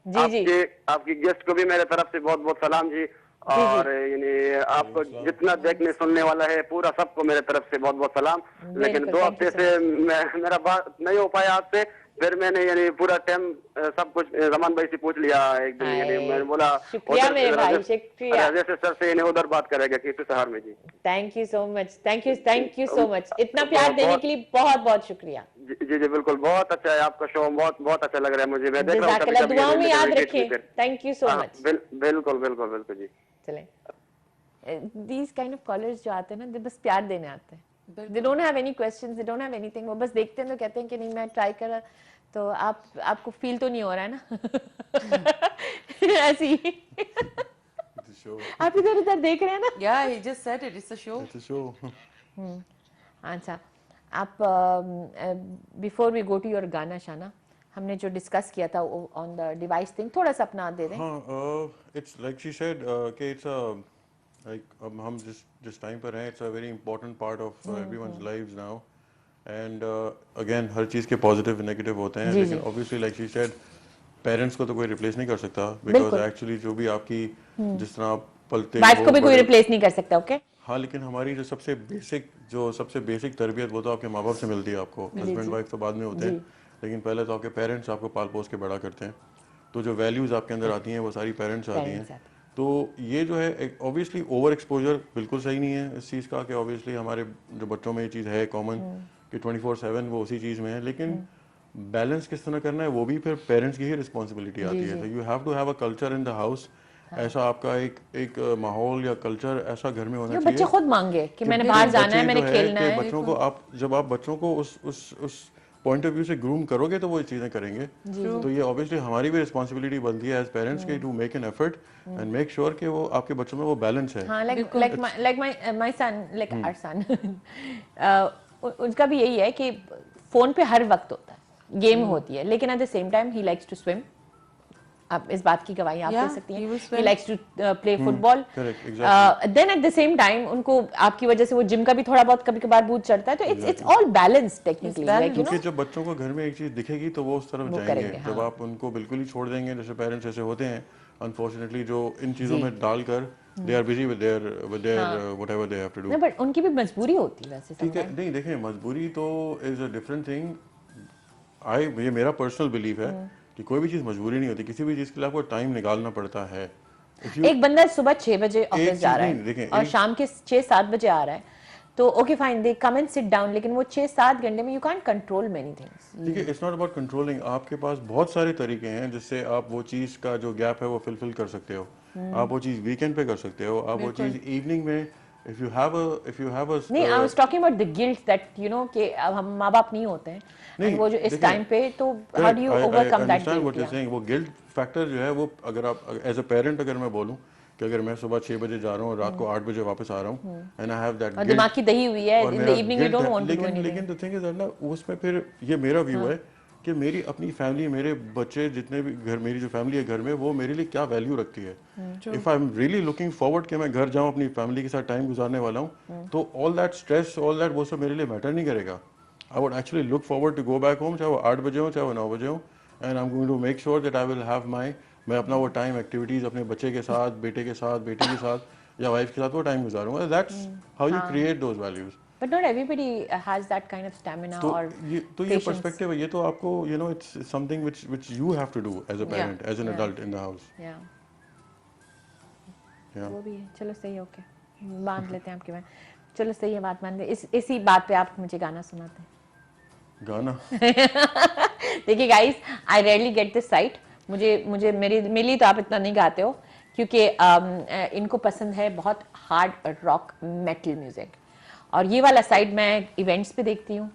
Speaker 1: जी, जी।
Speaker 2: आपकी गेस्ट को भी मेरे तरफ से बहुत बहुत सलाम जी। और यानी आपको जितना देखने सुनने वाला है पूरा सबको मेरे तरफ से बहुत बहुत सलाम। लेकिन
Speaker 1: बिल्कुल,
Speaker 2: 2
Speaker 1: thank you
Speaker 2: हफ्ते
Speaker 1: so
Speaker 2: से मेरा बात नहीं हो पाया आपसे। फिर मैंने यानी पूरा टाइम सब कुछ रमान भाई से पूछ लिया एक दिन, यानी मैंने बोला
Speaker 1: शुक्रिया मेरे भाई, शुक्रिया।
Speaker 2: राजेश सर से यानी उधर बात करेगा केटू सहार में जी।
Speaker 1: Thank you so much, thank you so much. इतना प्यार देने के लिए बहुत बहुत शुक्रिया।
Speaker 2: जी जी बिल्कुल, बहुत अच्छा है आपका शो, बहुत बहुत अच्छा लग रहा है मुझे। मैं देख रहा हूँ कभी
Speaker 1: जज़ाकल्लाह,
Speaker 2: कभी
Speaker 1: दुआओं में याद
Speaker 2: रिपीट
Speaker 1: रखें।
Speaker 2: फिर।
Speaker 1: थैंक यू सो
Speaker 2: हाँ,
Speaker 1: मच।
Speaker 2: बिल्कुल बिल्कुल बिल्कुल जी।
Speaker 1: चलें, these kind of callers जो आते हैं ना, they बस प्यार देने आते हैं। They don't have any questions, they don't have anything. वो बस देखते हैं तो कहते हैं कि नहीं मैं ट्राई कर रहा, तो आपको फील तो नहीं हो रहा है ना? ऐसी ही।
Speaker 5: It's a show.
Speaker 1: आप इधर उधर देख रहे हैं ना?
Speaker 4: Yeah he just said it, it's a show.
Speaker 5: It's a show.
Speaker 1: अच्छा, आप before we go to your गाना शाना, हमने जो डिस्कस किया था ऑन द डिवाइस थिंग, थोड़ा सा अपना दे दें।
Speaker 5: हाँ, it's like she said कि it's a like अब हम जिस टाइम पर हैं, it's a very important part of everyone's lives now. And again हर चीज़ के पॉजिटिव नेगेटिव होते हैं,
Speaker 1: जी,
Speaker 5: लेकिन
Speaker 1: जी।
Speaker 5: obviously like she said parents को तो कोई रिप्लेस नहीं कर सकता,
Speaker 1: बिल्कुल।
Speaker 5: बिकॉज एक्चुअली जो भी आपकी जिस तरह आप पलते
Speaker 1: वाइफ
Speaker 5: हो
Speaker 1: को भी कोई
Speaker 5: बड़े-
Speaker 1: रिप्लेस नहीं कर सकता, ओके?
Speaker 5: हाँ, लेकिन हमारी जो सबसे बेसिक तरबियत वो तो आपके माँ बाप से मिलती है आपको। हस्बैंड वाइफ तो बाद में होते हैं, लेकिन पहले तो आपके पेरेंट्स आपको पाल पोस के बड़ा करते हैं। तो जो वैल्यूज़ आपके अंदर आती हैं वो सारी पेरेंट्स आती हैं।
Speaker 1: Parents आते
Speaker 5: तो ये जो है ऑब्वियसली ओवर एक्सपोजर बिल्कुल सही नहीं है इस चीज़ का, कि ऑब्वियसली हमारे जो बच्चों में ये चीज़ है कॉमन कि 24/7 वो उसी चीज़ में है, लेकिन बैलेंस किस तरह करना है वो भी फिर पेरेंट्स की ही रिस्पॉन्सिबिलिटी आती है। तो you have to have a culture in the house. ऐसा आपका एक माहौल या कल्चर ऐसा घर में होना
Speaker 1: जो
Speaker 5: चाहिए
Speaker 1: बच्चे खुद मांगे कि मैंने
Speaker 5: कि
Speaker 1: बाहर जाना
Speaker 5: बच्चे
Speaker 1: है, मैंने
Speaker 5: जो
Speaker 1: खेलना
Speaker 5: कि
Speaker 1: है।
Speaker 5: बच्चों को जब आप बच्चों को उस पॉइंट ऑफ व्यू से ग्रूम करोगे तो वो ये चीजें करेंगे। तो ये ऑब्वियसली हमारी भी रिस्पॉन्सिबिलिटी बनती है एज पेरेंट्स के to make an effort and make sure कि वो आपके बच्चों में वो बैलेंस है।
Speaker 1: हाँ, like my son, like our son, उसका भी यही है कि फोन पे हर वक्त होता है, गेम होती है, लेकिन at the same time he likes to swim. आप इस बात की गवाही आप दे
Speaker 4: Yeah,
Speaker 1: सकती
Speaker 4: he
Speaker 1: हैं।
Speaker 4: will swim.
Speaker 1: He likes to play football.
Speaker 5: correct, exactly.
Speaker 1: Then at the same time उनको आपकी वजह से वो जिम का भी थोड़ा बहुत कभी कभार भूत चढ़ता है, तो it's all balanced technically, like you
Speaker 5: क्योंकि
Speaker 1: know।
Speaker 5: जब बच्चों को घर में एक चीज दिखेगी तो वो उस तरफ
Speaker 1: वो
Speaker 5: जाएंगे।
Speaker 1: करेंगे,
Speaker 5: जब
Speaker 1: हाँ।
Speaker 5: आप उनको बिल्कुल ही छोड़ देंगे, जैसे पेरेंट्स ऐसे होते हैं अनफॉर्चुनेटली, जो इन चीजों में डालकर they are busy with their whatever they have to do.
Speaker 1: नहीं, बट उनकी भी मजबूरी होती है वैसे
Speaker 5: ठीक है,
Speaker 1: sometimes।
Speaker 5: नहीं देखें, मजबूरी तो इज अ डिफरेंट थिंग। ये मेरा पर्सनल बिलीफ है कि कोई भी चीज़ मजबूरी नहीं होती, किसी भी चीज़ के लिए आपको टाइम निकालना पड़ता है। If you-
Speaker 1: एक बंदा सुबह 6 बजे ऑफिस
Speaker 5: चीज
Speaker 1: जा रहा
Speaker 5: नहीं, देखें,
Speaker 1: है और
Speaker 5: एक-
Speaker 1: शाम के 6-7 बजे आ रहा है, तो okay fine, they come and sit down, लेकिन वो 6-7 घंटे में you can't control many things.
Speaker 5: ठीक है, इट्स नॉट अबाउट कंट्रोलिंग। आपके पास बहुत सारे तरीके हैं जिससे आप वो चीज़ का जो गैप है वो फिलफिल कर सकते हो। आप वो चीज़ वीकेंड पे कर सकते हो, आप वो चीज़ इवनिंग में इफ यू हैव अ
Speaker 1: नहीं, I was talking about the guilt that you know कि अब हम माँ बाप नहीं होते हैं,
Speaker 5: नहीं,
Speaker 1: and वो जो इस
Speaker 5: देखिए,
Speaker 1: टाइम पे, तो how do you overcome that
Speaker 5: what you're
Speaker 1: guilt?
Speaker 5: saying, वो गिल्ट फैक्टर जो है वो, अगर आप एज अ पेरेंट अगर मैं बोलूं कि अगर मैं सुबह 6 बजे जा रहा हूँ और रात को 8 बजे वापस आ रहा हूँ एंड आई हैव दैट
Speaker 1: और दिमाग की दही हुई है, in the evening you don't want to do
Speaker 5: लेकिन
Speaker 1: एनीथिंग।
Speaker 5: लेकिन द थिंग इज ना, उसमें फिर ये मेरा व्यू है कि मेरी अपनी फैमिली, मेरे बच्चे, जितने भी घर, मेरी जो फैमिली है घर में, वो मेरे लिए क्या वैल्यू रखती है. If I am really looking forward कि मैं घर जाऊं, अपनी फैमिली के साथ टाइम गुजारने वाला हूं, तो all that stress, all that, वो सब मेरे लिए मैटर नहीं करेगा. I would actually look forward to go back home, चाहे वो 8 बजे हो, चाहे वो 9 बजे हो, and I am going to make sure that I will have my, मैं अपना वो टाइम एक्टिविटीज़ अपने बच्चे के साथ, बेटे के साथ, बेटी के साथ या वाइफ के साथ वो टाइम गुजारूंगा. That's how you create those values.
Speaker 1: But not everybody has that kind of stamina
Speaker 5: तो
Speaker 1: or
Speaker 5: ये
Speaker 1: patience.
Speaker 5: पर्सपेक्टिव है, ये तो आपको it's something which you have to do as a parent, as an
Speaker 1: Yeah.
Speaker 5: Adult in the house.
Speaker 1: Yeah.
Speaker 5: या
Speaker 1: वो भी है. चलो सही है, ओके, मान लेते हैं आपकी बात. चलो सही है, बात मान ले. इसी बात पे आप मुझे गाना सुनाते हैं.
Speaker 5: गाना.
Speaker 1: देखिए guys, I rarely get this site. मुझे मेरे लिए तो आप इतना नहीं गाते हो, क्योंकि इनको पसंद है बहुत हार्ड रॉक मेटल म्यूजिक, और ये वाला साइड मैं इवेंट्स पे देखती हूँ,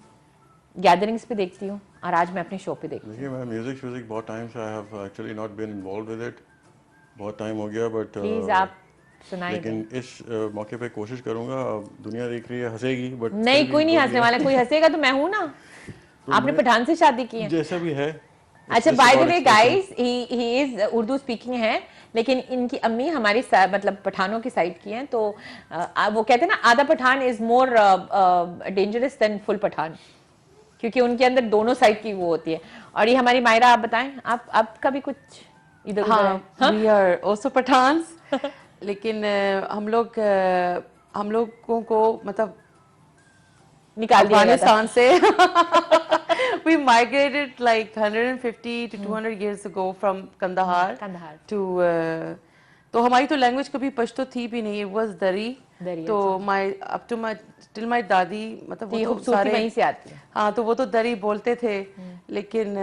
Speaker 1: गैदरिंग्स पे देखती हूँ, और आज मैं अपने शो पे देखती हूँ.
Speaker 5: देखिए, मैं म्यूजिक बहुत टाइम से I have actually not been involved with it, बहुत टाइम हो गया, बट
Speaker 1: प्लीज आप सुनाइए.
Speaker 5: लेकिन इस मौके पे कोशिश करूंगा. अब दुनिया देख रही है, हंसेगी, बट
Speaker 1: नहीं, कोई नहीं हंसने वाला. कोई हंसेगा तो मैं हूं ना. आपने पठान से शादी की है.
Speaker 5: जैसा भी है.
Speaker 1: अच्छा, by the way guys, he is Urdu speaking है, लेकिन इनकी अम्मी हमारी मतलब पठानों की साइड की हैं, तो वो कहते हैं ना, आधा Pathan is more dangerous than full Pathan, क्योंकि उनके अंदर दोनों साइड की वो होती है. और ये हमारी मायरा, आप बताएं, आपका भी कुछ इधर
Speaker 4: हाँ,
Speaker 1: हाँ?
Speaker 4: we are also Pathans. लेकिन हम लोगों को मतलब
Speaker 1: निकाल दिया गया था.
Speaker 4: अफगानिस्तान से we migrated like 150 to 200 years ago from Kandahar
Speaker 1: Kandahar.
Speaker 4: to तो हमारी तो लैंग्वेज कभी पश्तो थी भी नहीं. it was दरी. तो till my दादी, मतलब वो
Speaker 1: ये
Speaker 4: तो
Speaker 1: खूबसूरती
Speaker 4: सारे,
Speaker 1: वहीं से आती है.
Speaker 4: हाँ, तो वो तो दरी बोलते थे, लेकिन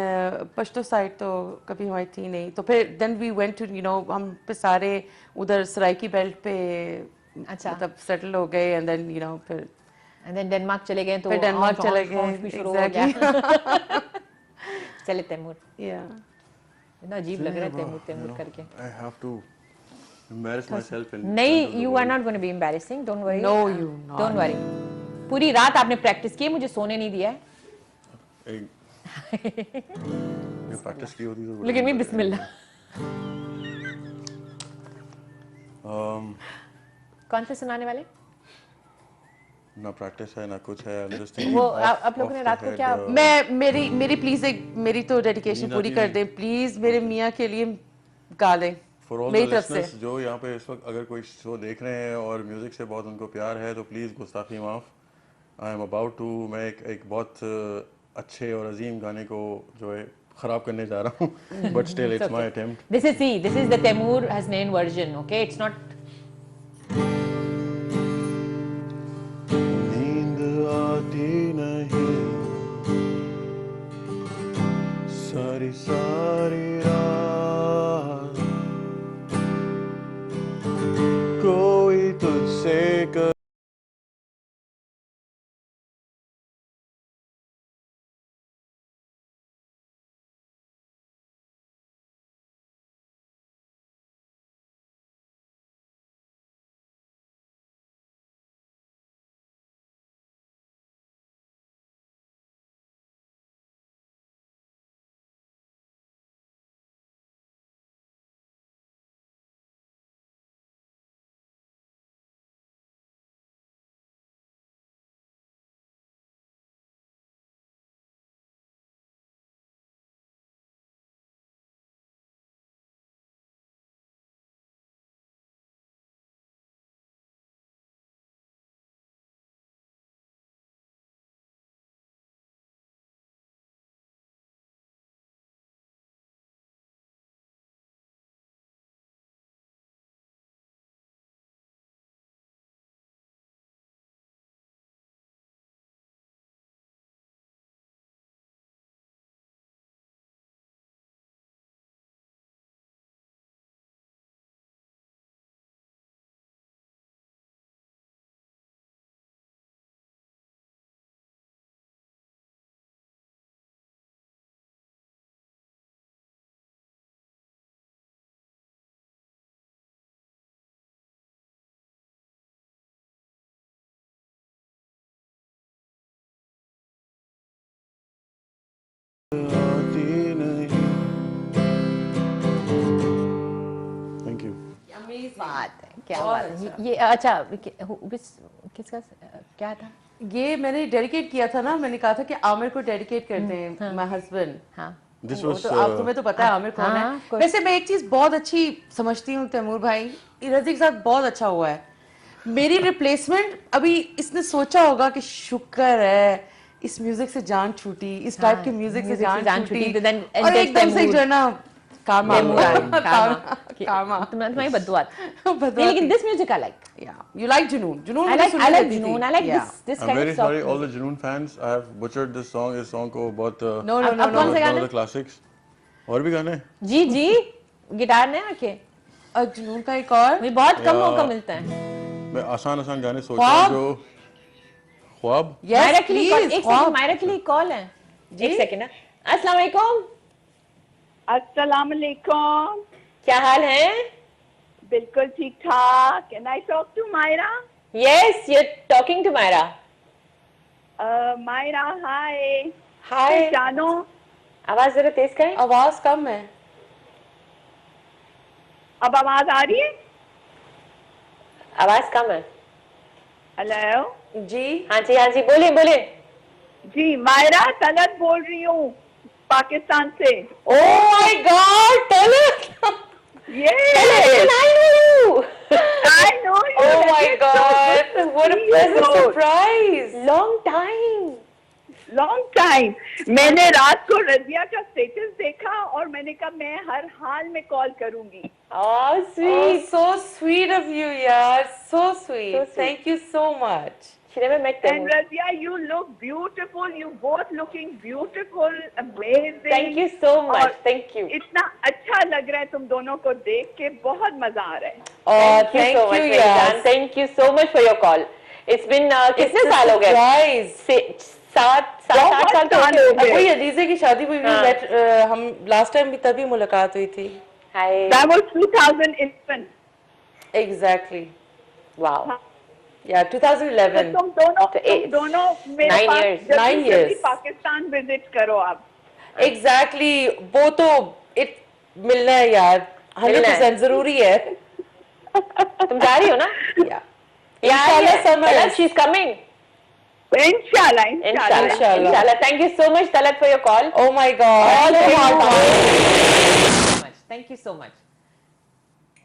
Speaker 4: पश्तो साइड तो कभी हमारी थी नहीं. तो फिर देन वी वेंट टू हम पे सारे उधर सराइकी बेल्ट पे
Speaker 1: अच्छा.
Speaker 4: मतलब सेटल हो गए, एंड देन फिर
Speaker 1: एंड देन डेनमार्क चले गए, तो
Speaker 4: फिर डेनमार्क चले गए.
Speaker 1: भी शुरू हो गया. चले तैमूर.
Speaker 4: Yeah.
Speaker 1: इतना अजीब लग रहा है तैमूर करके.
Speaker 5: I have to embarrass myself in
Speaker 1: नहीं,
Speaker 5: front of the
Speaker 1: you are
Speaker 5: world.
Speaker 1: Not going to be embarrassing, don't worry.
Speaker 4: No, you not.
Speaker 1: Don't worry. पूरी रात आपने प्रैक्टिस की, मुझे सोने नहीं दिया है.
Speaker 5: ये प्रैक्टिस की होती तो
Speaker 1: लेकिन मैं बिस्मिल्लाह. कौन से सुनाने वाले?
Speaker 5: ना प्रैक्टिस है ना कुछ है. I'm just thinking
Speaker 1: वो
Speaker 5: off-
Speaker 1: आप लोगों
Speaker 5: off
Speaker 1: ने
Speaker 5: the
Speaker 1: रात को
Speaker 5: head,
Speaker 1: क्या
Speaker 4: मेरी प्लीज मेरी तो डेडिकेशन
Speaker 5: नीना
Speaker 4: पूरी
Speaker 5: जी,
Speaker 4: कर दें प्लीज. मेरे मियाँ के लिए गा दें
Speaker 5: फॉर ऑल
Speaker 4: मेरी
Speaker 5: द
Speaker 4: तरफ से.
Speaker 5: लिसनर्स जो यहाँ पे इस वक्त अगर कोई शो देख रहे हैं और म्यूजिक से बहुत उनको प्यार है, तो प्लीज़ गुस्ताखी माफ. आई एम अबाउट टू, मैं एक बहुत अच्छे और अजीम गाने को जो है ख़राब करने जा रहा हूँ, but still it's my attempt.
Speaker 1: This is the Temur Hasnain version, okay? It's not.
Speaker 5: नींद आती नहीं सारी सारी रात, कोई तुझसे कर
Speaker 1: बात है, क्या
Speaker 4: बहुत
Speaker 1: बात है। ये अच्छा किसका क्या था?
Speaker 4: ये मैंने डेडिकेट किया था ना, मैंने कहा था कि आमिर को डेडिकेट करते हैं, माय हस्बैंड।
Speaker 1: हाँ
Speaker 5: This
Speaker 4: वो
Speaker 5: was
Speaker 4: तो आप तुम्हें तो पता है आमिर कौन
Speaker 1: हाँ,
Speaker 4: है।
Speaker 1: of course.
Speaker 4: वैसे मैं एक चीज बहुत अच्छी समझती हूँ तैमूर भाई, रजी के साथ बहुत अच्छा हुआ है। मेरी रिप्लेसमेंट अभी इसने सोचा होगा कि शुक्र है इस म्यूजिक से जान छूटी, इस टाइप के म्यूजिक से जान छूटी,
Speaker 1: तो then
Speaker 4: और
Speaker 1: enters
Speaker 4: एकदम से
Speaker 1: तैमूर।
Speaker 4: जो है ना कामा
Speaker 1: कामा तुम्हारी बद्दुआ
Speaker 4: बदवा
Speaker 1: नहीं, लेकिन this music I like.
Speaker 4: Yeah, you like जुनून? जुनून
Speaker 1: I
Speaker 4: मुझे
Speaker 1: like
Speaker 4: सुननी रहती थी।
Speaker 1: जुनून, I like
Speaker 4: Yeah.
Speaker 1: this
Speaker 5: I'm
Speaker 1: kind
Speaker 5: very
Speaker 1: of soft
Speaker 5: sorry, all
Speaker 1: music.
Speaker 5: the Junoon fans. I have butchered this song. इस song को बहुत
Speaker 4: No, no, no,
Speaker 1: अब
Speaker 4: no.
Speaker 1: कौन सा
Speaker 5: one
Speaker 1: गाना?
Speaker 5: of the classics. और भी गाने?
Speaker 1: जी जी, गिटार ने आके
Speaker 4: जुनून का एक और
Speaker 1: मुझे बहुत कम
Speaker 5: या-
Speaker 1: मौका मिलता है।
Speaker 5: मैं आसान गाने सोच रहा हूँ
Speaker 4: ख्वाब?
Speaker 5: जो ख्वाब।
Speaker 1: मायरा
Speaker 4: Yes,
Speaker 1: के लिए कॉल,
Speaker 4: please.
Speaker 1: एक
Speaker 4: ख्वाब.
Speaker 1: सेकंड, मायरा के लिए कॉल है। एक सेकंड ना। अस्सलाम वालेकुम,
Speaker 7: अस्सलाम वालेकुम।
Speaker 1: क्या हाल है?
Speaker 7: बिल्कुल ठीक ठाक। Can I talk to Myra?
Speaker 1: Yes, you are talking to Myra.
Speaker 7: Myra hi.
Speaker 1: Hi,
Speaker 7: जानो
Speaker 1: आवाज जरा तेज करें।
Speaker 4: आवाज कम है।
Speaker 7: अब आवाज आ रही है?
Speaker 1: आवाज कम है।
Speaker 7: हेलो
Speaker 4: जी
Speaker 1: हाँ जी, बोलिए बोलिए।
Speaker 7: जी, मायरा तलत बोल रही हूँ पाकिस्तान से।
Speaker 1: Oh my God, tell it.
Speaker 7: ये
Speaker 1: I know you.
Speaker 7: I know you.
Speaker 1: Oh my God, what a pleasant surprise. Long time.
Speaker 7: Long time. मैंने रात को रजिया का स्टेटस देखा और मैंने कहा मैं हर हाल में कॉल करूंगी।
Speaker 1: Oh,
Speaker 4: Oh,
Speaker 1: sweet.
Speaker 4: so sweet of you, yaar. So sweet.
Speaker 1: So sweet.
Speaker 4: Thank you so much.
Speaker 1: She never met them.
Speaker 7: And Razia, you look beautiful. You both looking beautiful, amazing.
Speaker 1: Thank you so much.
Speaker 7: और
Speaker 1: Thank you.
Speaker 7: इतना अच्छा लग रहा है तुम दोनों को देख के, बहुत मजा आ रहा है।
Speaker 4: Oh,
Speaker 1: Thank you so much, मेरी जान. Thank you so much for your call. It's been कितने साल हो गए?
Speaker 4: Surprise.
Speaker 1: सात आठ साल तो
Speaker 7: साल
Speaker 1: हो
Speaker 7: हो
Speaker 1: गए।
Speaker 7: गए।
Speaker 4: वही अदीजे की शादी हुई
Speaker 1: हाँ।
Speaker 4: हम लास्ट टाइम भी तभी मुलाकात हुई थी।
Speaker 1: Hi.
Speaker 7: That was 2011।
Speaker 4: Exactly.
Speaker 1: Wow.
Speaker 4: Yeah,
Speaker 7: तो
Speaker 4: 2011.
Speaker 7: तुम दोनों
Speaker 1: So it's 9
Speaker 7: पास
Speaker 1: years.
Speaker 7: जल्दी
Speaker 4: 9
Speaker 7: जल्दी
Speaker 4: years.
Speaker 7: पाकिस्तान विजिट करो आप।
Speaker 4: Exactly. वो तो मिलना है यार,
Speaker 1: मिलना है।
Speaker 4: 100% जरूरी है।
Speaker 1: तुम जा रही हो ना?
Speaker 4: Yeah.
Speaker 1: Inshallah,
Speaker 4: summer.
Speaker 1: Talat, she's coming.
Speaker 7: इंशाल्लाह
Speaker 1: Inshallah.
Speaker 7: इंशाल्लाह।
Speaker 1: Inshallah. Thank you so much, Talat, for your call.
Speaker 4: Oh my God.
Speaker 1: All
Speaker 4: So
Speaker 1: the
Speaker 4: hard.
Speaker 1: Thank you so much.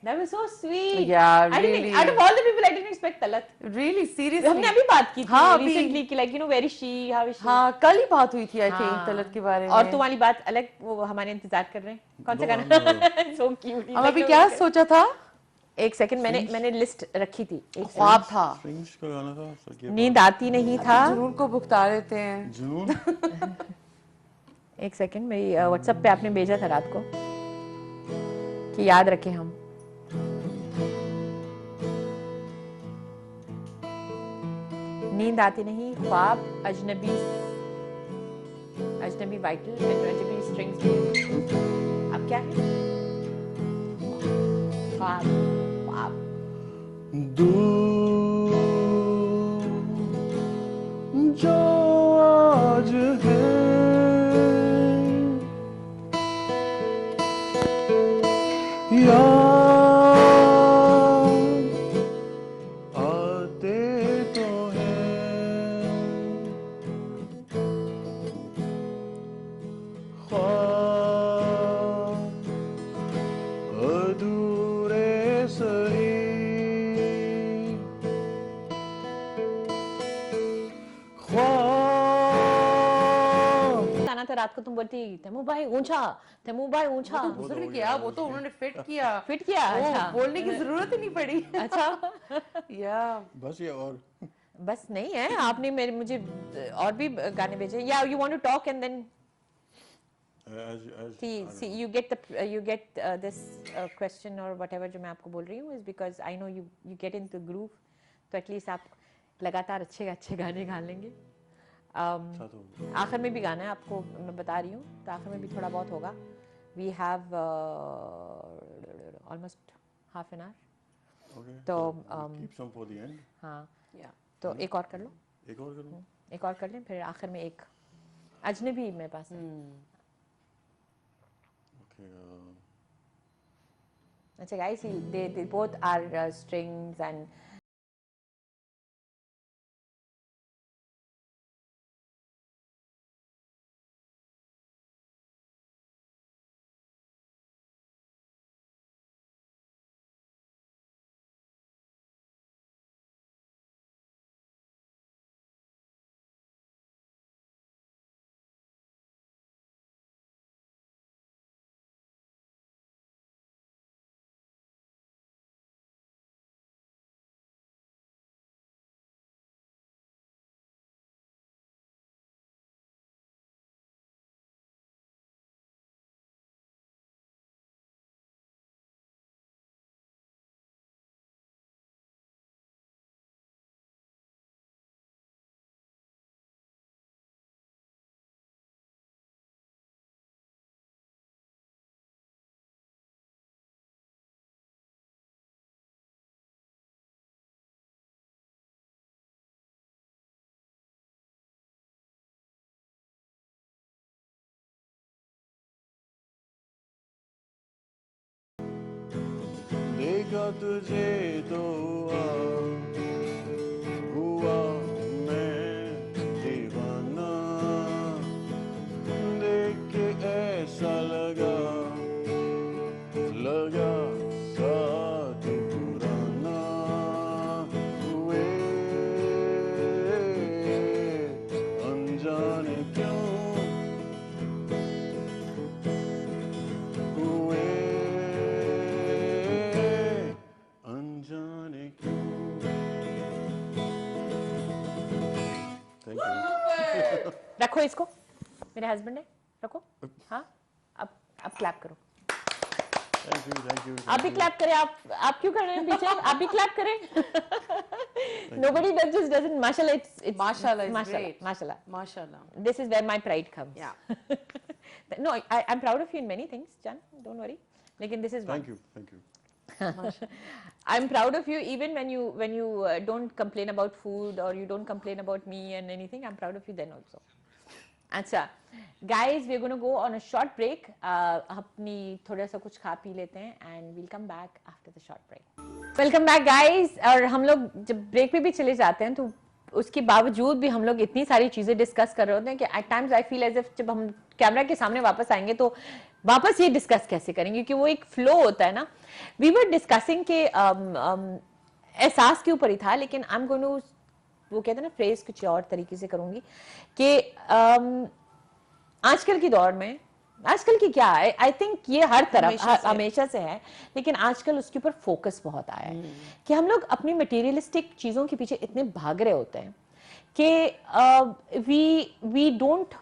Speaker 1: That was so sweet.
Speaker 4: Yeah,
Speaker 1: I
Speaker 4: really.
Speaker 1: didn't, out of all the people, I didn't expect Talat.
Speaker 4: Really, seriously.
Speaker 1: हमने अभी बात की थी
Speaker 4: हाँ, अभी।
Speaker 1: recently कि like you know where is she, how is she?
Speaker 4: हाँ, कल ही बात हुई थी आई थिंक
Speaker 1: हाँ।
Speaker 4: तलत के बारे में।
Speaker 1: और तुम्हारी बात अलग, वो हमारे इंतजार कर रहे हैं। कौन सा गाना? So cute.
Speaker 4: हम अभी क्या सोचा था?
Speaker 1: एक सेकंड, मैंने लिस्ट रखी थी। एक
Speaker 4: ख्वाब था।
Speaker 5: Strings का गाना था सर के
Speaker 1: नींद आती नहीं था।
Speaker 4: जुनून को भुगता देते हैं।
Speaker 5: जुनून।
Speaker 1: एक सेकंड, मेरी व्हाट्सएप पे आपने भेजा था रात को कि याद रखें हम। नींद आती नहीं, ख्वाब, अजनबी वाइटल एंड अजनबी स्ट्रिंग्स। अब क्या है? ख्वाब
Speaker 5: दूर जो आज है याद आते तो हैं ख्वाब अधूरे सही
Speaker 1: गाना था रात को, तुम बोलती तैमूर भाई ऊंचा, तैमूर भाई ऊंचा।
Speaker 4: गुजर गया, वो तो उन्होंने फिट किया।
Speaker 1: फिट किया? अच्छा,
Speaker 4: बोलने की जरूरत ही नहीं पड़ी।
Speaker 1: अच्छा।
Speaker 4: या
Speaker 5: बस ये और
Speaker 1: बस नहीं है, आपने मुझे और भी गाने भेजे। या you want to talk and then see you get this question or whatever जो मैं आपको बोल रही हूँ is because I know you get into groove, तो एटलीस्ट आप लगातार अच्छे गाने गा लेंगे। आखिर में भी गाना है आपको, मैं बता रही हूँ, तो आखिर में भी थोड़ा बहुत होगा। We have almost half an hour,
Speaker 5: okay
Speaker 1: तो
Speaker 5: keep some for the end
Speaker 1: हाँ, तो एक और कर लो,
Speaker 5: एक और करूं
Speaker 1: एक और कर लें, फिर आखिर में एक अजनबी मेरे पास है।
Speaker 5: okay
Speaker 1: अच्छा guys, they both are strings and
Speaker 5: देखा तुझे तो हुआ मैं दीवाना, देख के ऐसा लगा साथ पुराना, हुए अनजाने क्यों हुए अनजाने क्यों। Thank you.
Speaker 1: रखो इसको, मेरे हस्बैंड है, रखो। हाँ, अब क्लैप करो।
Speaker 5: Thank you.
Speaker 1: आप भी क्लैप करें। आप क्यों कर रहे हैं पीछे? आप भी क्लैप करें। Nobody just doesn't. Mashallah, it's
Speaker 4: Mashallah is
Speaker 1: mashallah,
Speaker 4: great.
Speaker 1: mashallah.
Speaker 4: Mashallah.
Speaker 1: This is where my pride comes.
Speaker 4: Yeah.
Speaker 1: No, I'm proud of you in many things, Jan. Don't worry. Lekin this is one.
Speaker 5: Thank you.
Speaker 1: I'm proud of you even when you don't complain about food or you don't complain about me and anything. I'm proud of you then also. अच्छा, guys, we're going to go on a short break. अपनी थोड़ा सा कुछ खा P लेते हैं and we'll come back after the short break. Welcome back, guys. और हम लोग जब ब्रेक पे भी चले जाते हैं तो उसके बावजूद भी हम लोग इतनी सारी चीजें डिस्कस कर रहे होते हैं कि at times I feel as if जब हम कैमरा के सामने वापस आएंगे तो वापस ये डिस्कस कैसे करेंगे, क्योंकि वो एक फ्लो होता है ना. We were discussing के एहसास के ऊपर ही था, लेकिन I'm going to वो कहते हैं ना फ्रेज कुछ और तरीके से करूंगी कि आजकल की दौर में, आजकल की क्या है, आई थिंक ये हर तरफ हमेशा से है, लेकिन आजकल उसके ऊपर फोकस बहुत आया है कि हम लोग अपनी मटेरियलिस्टिक चीजों के पीछे इतने भाग रहे होते हैं कि we don't,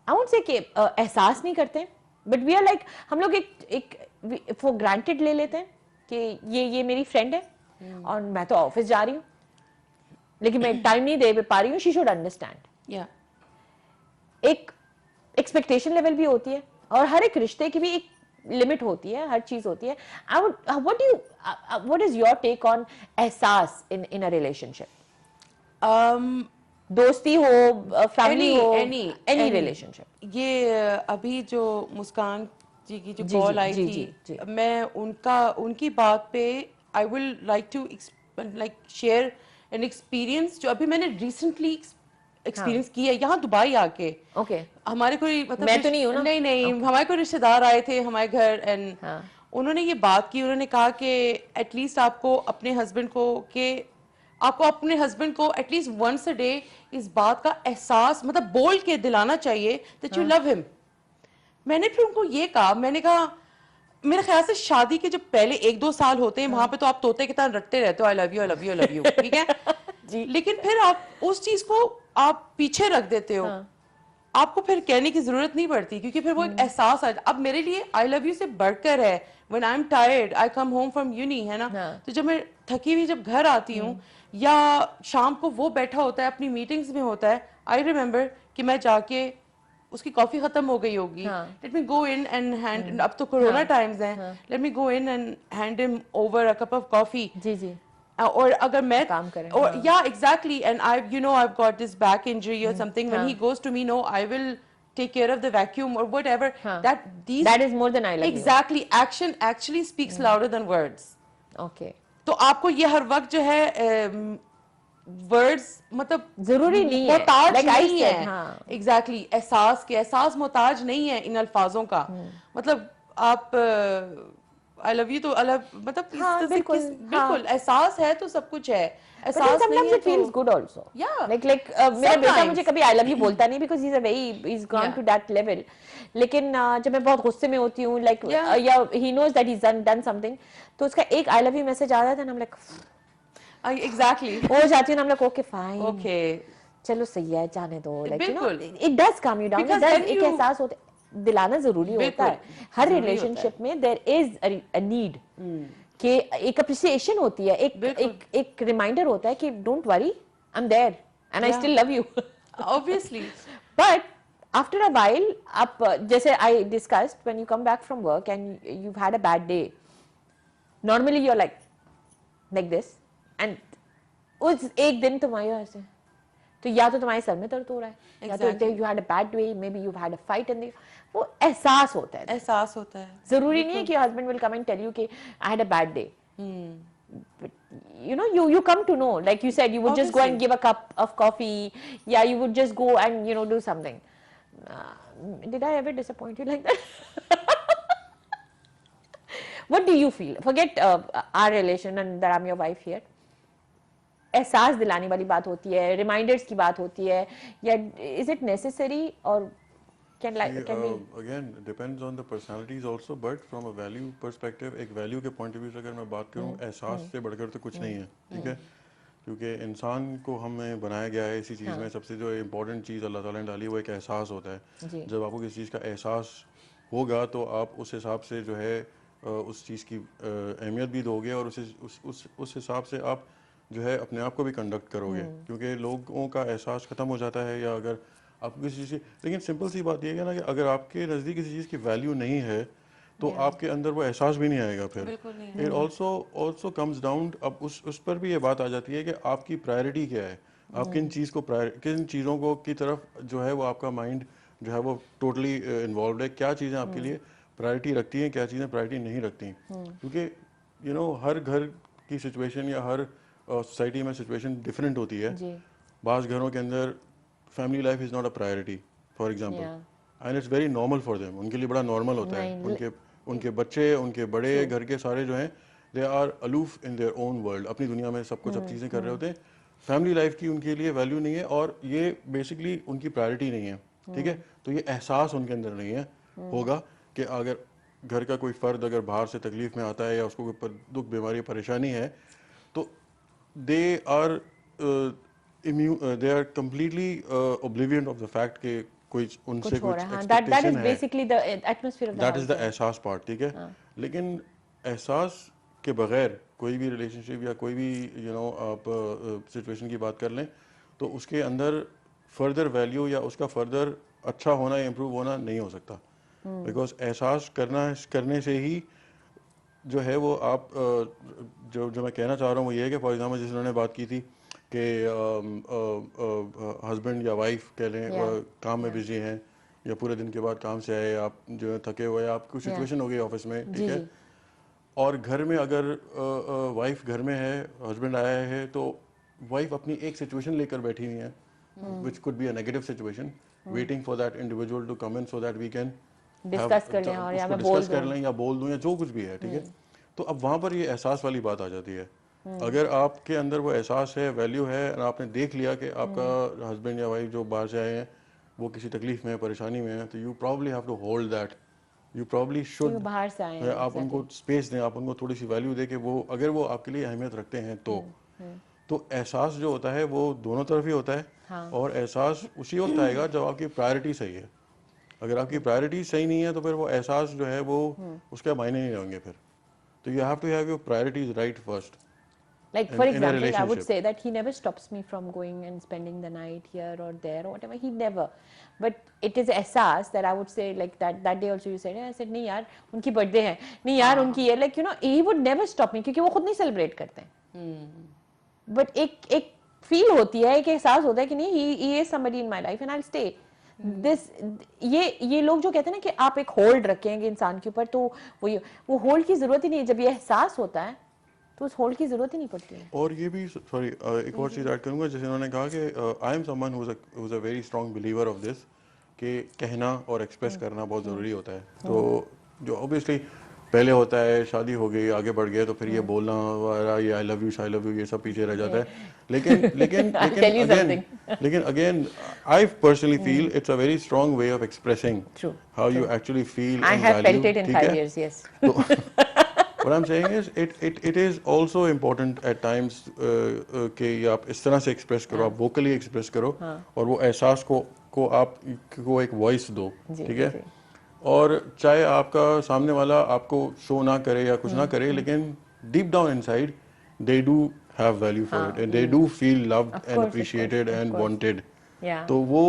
Speaker 1: I won't say कि एहसास नहीं करते, बट वी आर लाइक, हम लोग एक फॉर ग्रांटेड ले लेते हैं कि ये मेरी फ्रेंड है और मैं तो ऑफिस जा रही हूँ लेकिन मैं टाइम नहीं दे पा रही हूँ. She should understand. एक एक्सपेक्टेशन लेवल भी होती है और हर एक रिश्ते की भी एक लिमिट होती है, हर चीज होती है. What is your take on एहसास इन अ रिलेशनशिप? दोस्ती हो, फैमिली हो, एनी रिलेशनशिप.
Speaker 4: ये अभी जो मुस्कान जी की जो कॉल आई थी, मैं उनकी बात पे I will like to like share an experience जो अभी मैंने रिसेंटली एक्सपीरियंस किया है यहाँ दुबई आके.
Speaker 1: ओके.
Speaker 4: हमारे कोई मतलब
Speaker 1: मैं तो नहीं हूँ ना.
Speaker 4: नहीं हमारे कोई रिश्तेदार आए थे हमारे घर एंड उन्होंने ये बात की. उन्होंने कहा कि एटलीस्ट आपको अपने हस्बैंड को एटलीस्ट वंस अ डे इस बात का एहसास मतलब बोल के दिलाना चाहिए दैट यू लव हिम. मैंने फिर उनको ये कहा, मैंने कहा मेरे ख्याल से शादी के जो पहले 1-2 साल होते हैं वहां पे तो आप तोते की तरह रटते रहते हो, I love you I love you I love you, ठीक है जी. लेकिन फिर आप उस चीज को आप पीछे रख देते हो. आपको फिर कहने की जरूरत नहीं पड़ती क्योंकि फिर वो एक एहसास आ. अब मेरे लिए आई लव यू से बढ़कर है when I am tired, I come home from uni, है ना. तो जब मैं थकी हुई जब घर आती हूँ या शाम को वो बैठा होता है अपनी मीटिंग्स में होता है, आई रिमेम्बर कि मैं जाके उसकी कॉफी खत्म हो गई होगी, let me go in and hand, अब तो कोरोना टाइम्स हैं, let me go in and hand him over a cup of coffee.
Speaker 1: जी.
Speaker 4: और अगर मैं
Speaker 1: काम करें,
Speaker 4: और या exactly, and I you know I have got this back injury और something, when he goes to me, no I will take care of the vacuum or whatever.
Speaker 1: That is more than I love you.
Speaker 4: Exactly, action actually speaks louder than words.
Speaker 1: Okay.
Speaker 4: तो आपको ये हर वक्त जो है words मतलब
Speaker 1: जरूरी नहीं है,
Speaker 4: मोहताज
Speaker 1: like I
Speaker 4: नहीं
Speaker 1: said,
Speaker 4: है.
Speaker 1: हाँ.
Speaker 4: एग्जैक्टली एहसास मोहताज नहीं है इन अल्फाजों का. मतलब आप आई लव यू तो अलग मतलब
Speaker 1: हाँ, बिल्कुल,
Speaker 4: बिल्कुल एहसास है तो सब कुछ है.
Speaker 1: But then
Speaker 4: एहसास नहीं
Speaker 1: sometimes
Speaker 4: है
Speaker 1: it feels good also.
Speaker 4: Yeah.
Speaker 1: Like मेरा बेटा
Speaker 4: Sometimes.
Speaker 1: मुझे कभी I love you बोलता नहीं because he's gone
Speaker 4: Yeah.
Speaker 1: to that level. लेकिन जब मैं बहुत गुस्से में होती हूँ like
Speaker 4: Yeah.
Speaker 1: या he knows that he's done something, तो उसका एक I love you मैसेज आ जाता है ना, I'm like
Speaker 4: एग्जैक्टली
Speaker 1: हो जाती हूँ ना, I'm like okay fine.
Speaker 4: Okay.
Speaker 1: चलो सही है, जाने दो. Like you know,
Speaker 4: बिल्कुल.
Speaker 1: it does calm you down.
Speaker 4: Because
Speaker 1: It does,
Speaker 4: when
Speaker 1: एक
Speaker 4: you-
Speaker 1: एहसास होता है, दिलाना जरूरी होता
Speaker 4: बिल्कुल,
Speaker 1: है. हर
Speaker 4: जरूरी
Speaker 1: रिलेशनशिप में there is a need. कि एक अप्रिसिएशन होती है, एक रिमाइंडर होता है कि don't worry, I am there and I still love you.
Speaker 4: Obviously.
Speaker 1: But after a while आप जैसे I discussed when you come back from work and you had a bad day, normally you are like this and उस एक दिन तुम्हारी ऐसे तो या तो तुम्हारे सर में दर्द हो रहा है या तो you had a bad day, may be you had a fight and वो एहसास होता है.
Speaker 4: एहसास होता है.
Speaker 1: जरूरी नहीं है कि husband will come and tell you कि I had a bad day. You know, you come to know, like you said, you would just go and give a cup of coffee. Yeah, you would just go and do something. Did I ever disappoint you like that? What do you feel? Forget our relation and that I'm your wife here. एहसास दिलाने वाली बात होती है, reminders की बात होती है, या इज इट नेसेसरी और can we
Speaker 5: again depends on the personalities also, but from a value perspective, एक value के point of view से अगर मैं बात करूँ, एहसास से बढ़कर तो कुछ नहीं है, ठीक है? क्योंकि इंसान को हमें बनाया गया है इसी चीज़ में, सबसे जो इम्पोर्टेंट चीज़ अल्लाह ताला ने डाली वो एक एहसास होता है. जब आपको किसी चीज़ का एहसास होगा तो आप उस हिसाब से जो है उस चीज़ की अहमियत भी दोगे और उस हिसाब से आप जो है अपने आप को भी कंडक्ट करोगे, क्योंकि लोगों का एहसास ख़त्म हो जाता है. या अगर आपको किसी चीज़ की, लेकिन सिंपल सी बात यह है ना कि अगर आपके नज़दीक किसी चीज़ की वैल्यू नहीं है तो आपके अंदर वो एहसास भी नहीं आएगा फिर. इट ऑल्सो कम्स डाउन, अब उस पर भी ये बात आ जाती है कि आपकी प्रायोरिटी क्या है, आप किन चीज़ों को की तरफ जो है वो आपका माइंड जो है वो टोटली इन्वॉल्व है, क्या चीज़ें आपके लिए प्रायोरिटी रखती हैं, क्या चीज़ें प्रायोरिटी नहीं रखती. क्योंकि हर घर की सिचुएशन या हर सोसाइटी में सिचुएशन डिफरेंट होती है. बाज़ घरों के अंदर family life is not a priority for example, and it's very normal for them. उनके लिए बड़ा नॉर्मल होता है. उनके बच्चे, उनके बड़े घर के सारे जो हैं they are aloof in their own world, अपनी दुनिया में सब चीज़ें कर रहे होते हैं. फैमिली लाइफ की उनके लिए वैल्यू नहीं है और ये बेसिकली उनकी प्रायोरिटी नहीं है, ठीक है? तो ये एहसास उनके अंदर नहीं है होगा कि अगर घर का कोई फ़र्द अगर बाहर से तकलीफ में आता है या उसको कोई दुख बीमारी परेशानी है तो they are completely oblivious of the fact कि कोई उनसे कुछ expectation है.
Speaker 1: basically the atmosphere of the
Speaker 5: that
Speaker 1: house.
Speaker 5: is the एहसास पार्ट, ठीक है? लेकिन एहसास के बगैर कोई भी रिलेशनशिप या कोई भी आप सिचुएशन की बात कर लें तो उसके अंदर फर्दर वैल्यू या उसका फर्दर अच्छा होना या इम्प्रूव होना नहीं हो सकता. बिकॉज एहसास करने से ही जो है वो आप जो मैं कहना चाह रहा हूँ वो ये है कि फॉर एग्जाम्पल जिस उन्होंने बात की थी कि हस्बैंड या वाइफ कह लें काम में बिजी हैं या पूरे दिन के बाद काम से आए, आप जो है थके हुए, आपको सिचुएशन हो गई ऑफिस में, ठीक है? और घर में अगर वाइफ घर में है, हस्बैंड आया है, तो वाइफ अपनी एक सिचुएशन लेकर बैठी हुई है which could be a negative situation, waiting for that individual to come in so that we can
Speaker 1: discuss कर लें और
Speaker 5: डिस्कस कर लें या बोल दूं या जो कुछ भी है, ठीक है? तो अब वहाँ पर ये एहसास वाली बात आ जाती है. अगर आपके अंदर वो एहसास है, वैल्यू है और आपने देख लिया कि आपका हस्बैंड या वाइफ जो बाहर से आए हैं वो किसी तकलीफ में, परेशानी में है, तो you probably have to hold that. You probably should,
Speaker 1: बाहर से आए हैं,
Speaker 5: आप उनको स्पेस दें, आप उनको थोड़ी सी वैल्यू दें कि वो अगर वो आपके लिए अहमियत रखते हैं तो एहसास जो होता है वो दोनों तरफ ही होता है. और एहसास उसी वक्त आएगा जब आपकी प्रायोरिटी सही है. अगर आपकी प्रायोरिटी सही नहीं है तो फिर वो एहसास जो है वो उसके मायने नहीं होंगे फिर. तो you have to have your priorities right first.
Speaker 1: Like for example, I would say that he never stops me from going and spending the night here or there or whatever. He never. But it is ehsaas that I would say like that day also you said, I said नहीं यार उनकी birthday है, नहीं यार उनकी ये, like he would never stop me क्योंकि वो खुद नहीं celebrate करते हैं. But एक feel होती है, एक एहसास होता है कि नहीं he is somebody in my life and I'll stay. This ये लोग जो कहते हैं ना कि आप एक होल्ड रखेंगे इंसान के ऊपर, तो वो होल्ड की जरूरत ही नहीं है। जब ये एहसास होता है तो उस होल्ड की जरूरत ही नहीं पड़ती है।
Speaker 5: और ये भी सॉरी एक और चीज़ ऐड करूंगा, जैसे उन्होंने कहा कि I am someone who is a very strong believer of this, कि कहना और एक्सप्रेस करना बहुत ज़रूरी होता है। तो जो ऑब्वियसली पहले होता है, शादी हो गई, आगे बढ़ गए, तो फिर ये बोलना वाला, ये आई लव यू ये सब पीछे रह जाता है। लेकिन again I personally feel it's a very strong way of expressing how you actually feel
Speaker 1: I have felt it in 5 years, yes.
Speaker 5: What I'm saying is it is also important at times कि आप इस तरह से express करो, आप vocally express करो, और वो एहसास को आप को एक वॉइस दो, ठीक है। और चाहे आपका सामने वाला आपको शो ना करे या कुछ ना करे, लेकिन deep down inside they do have value for it and they do feel loved and appreciated and wanted. तो वो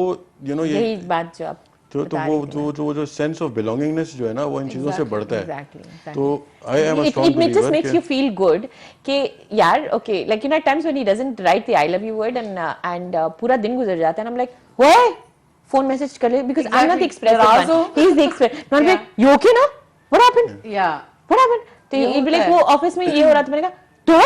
Speaker 1: यही बात जो आप
Speaker 5: तो जो सेंस ऑफ बिलोंगिंगनेस जो है ना, वो इन चीजों से बढ़ता है।
Speaker 1: Exactly.
Speaker 5: तो I am a strong
Speaker 1: it just makes
Speaker 5: believer
Speaker 1: you feel good कि यार okay, like at times when he doesn't write the I love you word and पूरा दिन गुजर जाता है and I'm like what, phone message कर ले, because I'm not the expressive one, he's the expressive. I'm like, you okay now, what happened, what happened, तो ये भी like वो ऑफिस में ये हो रहा था, मैंने कहा तो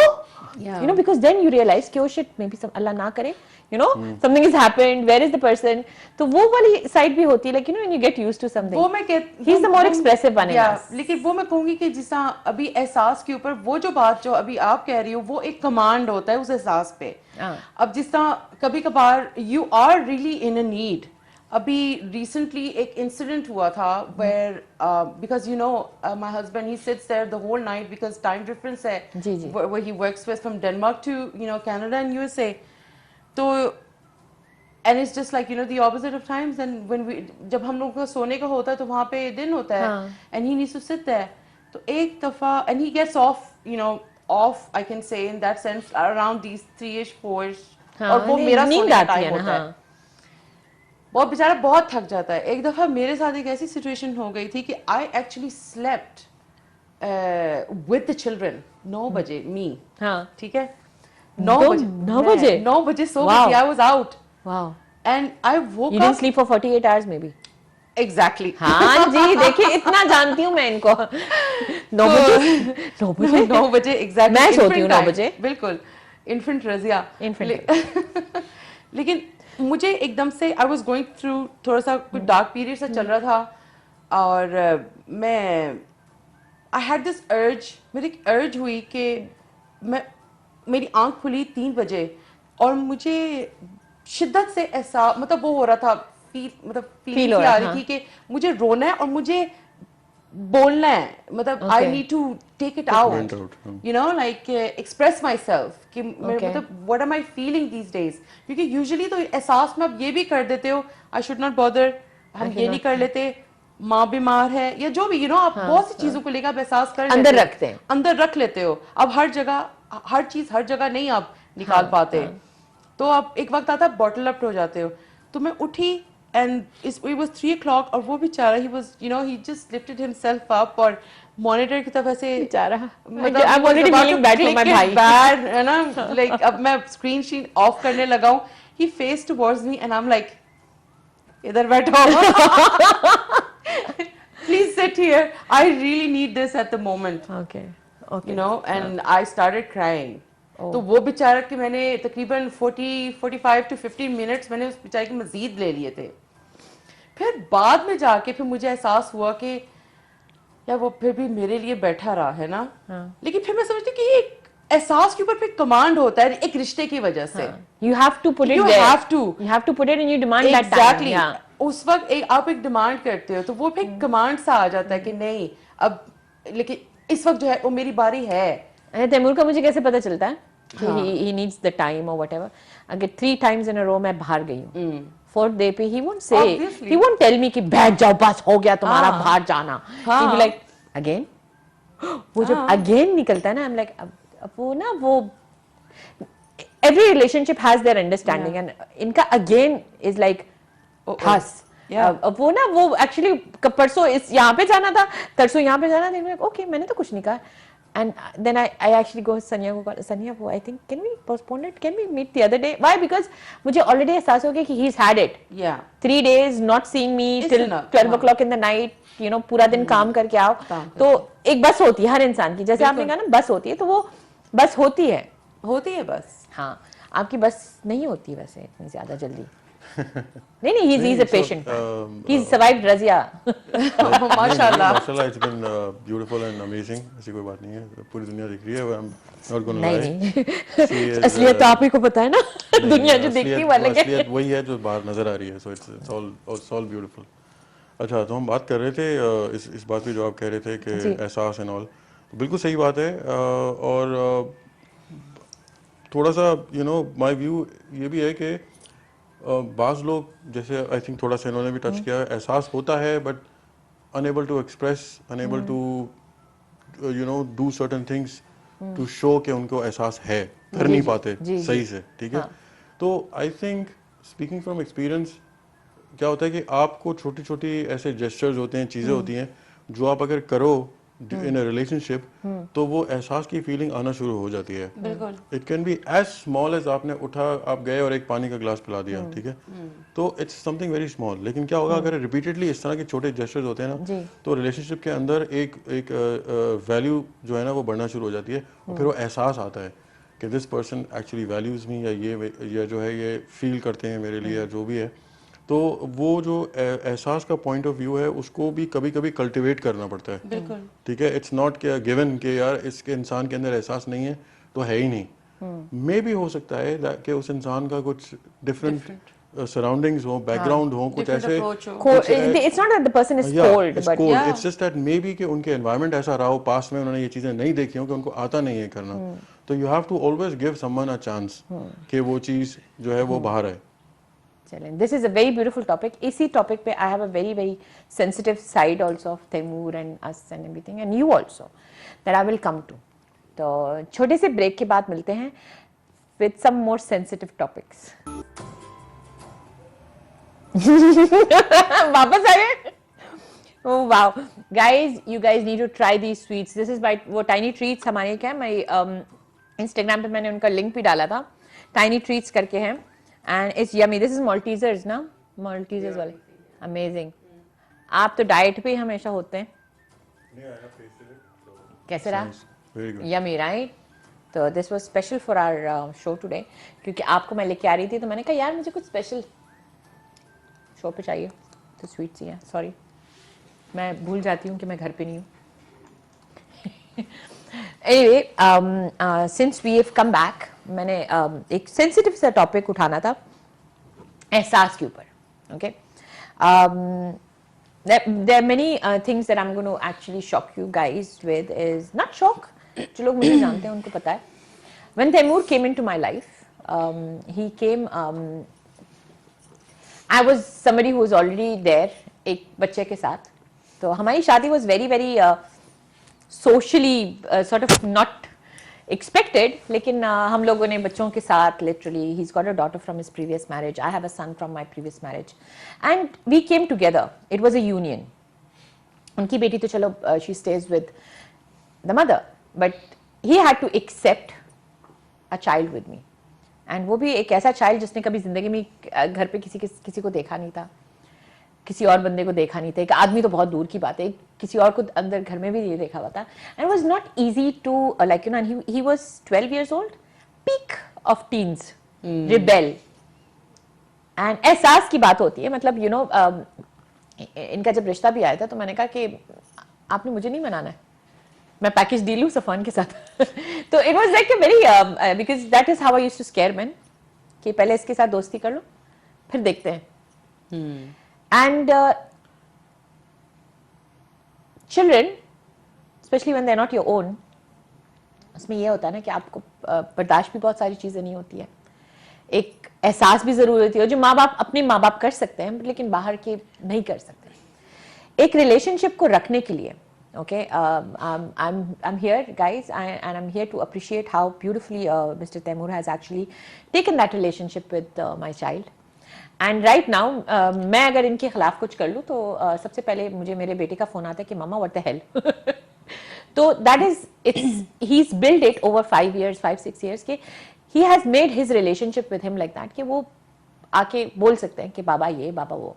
Speaker 1: because then you realize कि oh shit, maybe some अल्लाह ना करे, something has happened, where is the person, तो वो वाली साइड भी होती है, like when you get used to something,
Speaker 4: वो मैं
Speaker 1: he's the more expressive one in us.
Speaker 4: लेकिन वो मैं कहूंगी कि जिस तरह अभी एहसास के ऊपर वो जो बात जो अभी आप कह रही हो, वो एक कमांड होता है उस एहसास पे। अब जिस तरह कभी कभार you are really in a need. अभी रिसेंटली एक इंसिडेंट हुआ था where because my husband, he sits there the whole night because time difference है, where he works with from Denmark to Canada and USA, तो and it's just like the opposite of times, and when we जब हम लोग का सोने का होता है तो वहाँ पे दिन होता है, and he needs to sit there, तो एक दफा and he gets off I can say in that sense around these 3ish 4ish, और वो मेरा सोने का टाइम होता है, वो बेचारा बहुत थक जाता है। एक दफा मेरे साथ एक ऐसी सिचुएशन हो गई थी कि I actually slept with the children 9 बजे मी, ठीक है, 9 बजे सो गई, I was out, wow, and I woke up,
Speaker 1: you didn't sleep for 48 hours maybe.
Speaker 4: Exactly.
Speaker 1: हाँ जी, देखिए इतना जानती हूँ मैं इनको। 9 बजे
Speaker 4: exactly.
Speaker 1: मैं सोती हूँ 9 बजे,
Speaker 4: बिल्कुल, इन्फेंट रजिया, लेकिन मुझे एकदम से आई वॉज गोइंग थ्रू थोड़ा सा कुछ डार्क पीरियड सा चल रहा था, और मैं आई हैड दिस अर्ज, मेरी एक अर्ज हुई कि मेरी आंख खुली 3 बजे, और मुझे शिद्दत से ऐसा वो हो रहा था, फील आ रही थी कि मुझे रोना है और मुझे बोलना है, I need to take it out, like express myself कि what am I feeling these days, क्योंकि यूजुअली तो एहसास में आप ये भी कर देते हो, आई शुड नॉट बॉदर, हम ये नहीं कर लेते, माँ बीमार है या जो भी आप बहुत सी चीजों को लेकर आप एहसास कर
Speaker 1: अंदर रखते हैं,
Speaker 4: अंदर रख लेते हो। अब हर जगह नहीं आप निकाल पाते, तो आप एक वक्त आता है बॉटल अप हो जाते हो। तो मैं उठी and it was 3 o'clock, और वो बेचारा he was he just lifted himself up और monitor की तरफ ऐसे
Speaker 1: बेचारा, I'm already feeling bad for my भाई,
Speaker 4: bad है ना, like अब मैं screen off करने लगा हूँ, he faced towards me and I'm like इधर बैठो please sit here, I really need this at the moment,
Speaker 1: okay,
Speaker 4: and I started crying. तो वो बेचारा कि मैंने तकरीबन 45 to 50 मिनट्स मैंने उस बेचारे की मजीद ले लिए थे। फिर बाद में जाके फिर मुझे एहसास हुआ कि यार वो फिर भी मेरे लिए बैठा रहा है ना, लेकिन फिर मैं समझती कि ये एक एहसास के ऊपर फिर कमांड होता है एक रिश्ते की वजह से,
Speaker 1: you have to put it there, you have to put it and you demand that time,
Speaker 4: उस वक्त आप एक डिमांड करते हो, तो वो फिर कमांड सा आ जाता है कि नहीं अब, लेकिन इस वक्त जो है वो मेरी बारी है।
Speaker 1: तैमूर का मुझे कैसे पता चलता है कि he needs the time or whatever, अगर 3 times in a row मैं बाहर गई हूँ, 4th day पे he won't say, he won't tell me कि बैठ जाओ बस हो गया तुम्हारा बाहर जाना, he'll be like again, वो जब again निकलता है ना, I'm like अब वो ना वो every relationship has their understanding and इनका again is like us, अब वो ना वो actually परसों इस यहाँ पे जाना था, तरसों यहाँ पे जाना था, ओके मैंने तो कुछ नहीं कहा, And then I actually go Sanya को call, Sanya वो I think can we postpone it? Can we meet the other day? Why? Because मुझे already एहसास हो गया कि he's had it.
Speaker 4: Yeah.
Speaker 1: 3 days not seeing me
Speaker 4: It's
Speaker 1: till
Speaker 4: enough,
Speaker 1: 12
Speaker 4: हाँ.
Speaker 1: o'clock in the night. You know पूरा दिन काम करके आओ.
Speaker 4: काम
Speaker 1: तो एक बस होती है हर इंसान की. जैसे आपने कहा ना बस होती है तो वो बस होती है.
Speaker 4: होती है बस.
Speaker 1: हाँ आपकी बस नहीं होती वैसे इतनी ज्यादा जल्दी. नहीं he's a patient. He's survived Razia.
Speaker 4: माशाल्लाह.
Speaker 5: माशाल्लाह it's been beautiful and amazing. ऐसी कोई बात नहीं है. पूरी दुनिया दिख रही है. I'm not gonna lie.
Speaker 1: नहीं. असलियत तो आप ही को पता है ना. दुनिया जो देखती है वो अलग है.
Speaker 5: असलियत वही है जो बाहर नजर आ रही है. So it's all beautiful. अच्छा तो हम बात कर रहे थे इस बात पे जो आप कह रहे थे कि एहसास एंड ऑल. बिल्कुल सही बात है. और थोड़ा सा माय व्यू ये भी है कि बाज़ लोग जैसे आई थिंक थोड़ा सा इन्होंने भी टच किया है, एहसास होता है but unable to express, unable to do certain things to show कि उनको एहसास है, कर नहीं पाते सही से. ठीक है. तो I think speaking from experience क्या होता है कि आपको छोटी छोटी ऐसे जेस्चर्स होते हैं, चीज़ें होती हैं जो आप अगर करो इन अ रिलेशनशिप तो वो एहसास की फीलिंग आना शुरू हो जाती है.
Speaker 4: बिल्कुल.
Speaker 5: It can be as small as आपने उठा, आप गए और एक पानी का गिलास पिला दिया. ठीक है. तो इट्स समथिंग वेरी स्मॉल. लेकिन क्या होगा अगर रिपीटेडली इस तरह के छोटे जेस्चर्स होते हैं ना तो रिलेशनशिप के अंदर एक वैल्यू जो है ना वो बढ़ना शुरू हो जाती है. और फिर वो एहसास आता है कि दिस पर्सन एक्चुअली वैल्यूज मी, या जो है ये फील करते हैं मेरे लिए, या जो भी है. तो वो जो एहसास का पॉइंट ऑफ व्यू है उसको भी कभी कभी कल्टिवेट करना पड़ता है.
Speaker 4: बिल्कुल.
Speaker 5: ठीक है. इट्स नॉट कि गिवन कि यार इसके इंसान के अंदर एहसास नहीं है तो है ही नहीं. मे भी हो सकता है कि उस इंसान का कुछ डिफरेंट सराउंडिंग्स हो, बैकग्राउंड हो, कुछ ऐसे.
Speaker 1: It's not that the person is cold, but yeah.
Speaker 5: It's just that maybe कि उनके एनवायरनमेंट ऐसा रहा हो, पास्ट में उन्होंने ये चीजें नहीं देखी हो कि उनको आता नहीं है करना. तो you have to always give someone a chance कि वो चीज जो है वो बाहर है.
Speaker 1: चलें, this is a very beautiful topic. इसी topic पे I have a very very sensitive side also of Taimur and us and everything and you also that I will come to. तो छोटे से ब्रेक के बाद मिलते हैं with some more sensitive topics. वापस आ गए? Oh wow, guys, you guys need to try these sweets. This is by वो Tiny Treats हमारे क्या है, मैं Instagram पे मैंने उनका लिंक भी डाला था. Tiny Treats करके हैं. And it's yummy. This is Maltesers ना, Maltesers वाले. Amazing. आप तो डाइट पे ही हमेशा होते हैं. कैसे रहा?
Speaker 5: Very good.
Speaker 1: Yummy, right? तो this was special for our show today. क्योंकि आपको मैं लेके आ रही थी तो मैंने कहा यार मुझे कुछ स्पेशल शो पे चाहिए. तो स्वीट्स ही है. सॉरी, मैं भूल जाती हूँ कि मैं घर पे नहीं हूँ. Anyway, since we have come back, मैंने एक सेंसिटिव सा टॉपिक उठाना था एहसास के ऊपर. Okay. There are many things that I'm going to actually shock you guys with. Is not shock. जो लोग मुझे जानते हैं उनको पता है. When Taimur came into my life, he came. I was somebody who was already there एक बच्चे के साथ. तो हमारी शादी was very very socially sort of not expected, लेकिन हम लोगों ने बच्चों के साथ literally, he's got a daughter from his previous marriage, I have a son from my previous marriage, and we came together. It was a union. उनकी बेटी तो चलो she stays with the mother, but he had to accept a child with me, and वो भी एक ऐसा child जिसने कभी जिंदगी में घर पे किसी को देखा नहीं था, किसी और बंदे को देखा नहीं था. एक आदमी तो बहुत दूर की बात है, किसी और को अंदर घर में भी नहीं देखा हुआ था. And was not easy to like he was 12 years old, peak of teens, rebel. And एहसास की बात होती है, मतलब इनका जब रिश्ता भी आया था तो मैंने कहा कि आपने मुझे नहीं मनाना है, मैं पैकेज डील लूं सफान के साथ. तो it was like a very, because that is how I used to scare men कि पहले इसके साथ दोस्ती कर लो फिर देखते हैं. And children, especially when they're not your own, उसमें ये होता है ना कि आपको बर्दाश्त भी बहुत सारी चीज़ें नहीं होती है. एक एहसास भी ज़रूर होती है जो माँ बाप अपने माँ बाप कर सकते हैं लेकिन बाहर के नहीं कर सकते. एक रिलेशनशिप को रखने के लिए, okay, I'm here guys, and I'm here to appreciate how beautifully Mr. Taimur has actually taken that relationship with my child. And right now मैं अगर इनके खिलाफ कुछ कर लूँ तो सबसे पहले मुझे मेरे बेटे का फोन आता है कि मामा व्हाट द हेल. तो that is he's built it over 5 years 5-6 years के he has made his relationship with him like that कि वो आके बोल सकते हैं कि बाबा ये बाबा वो,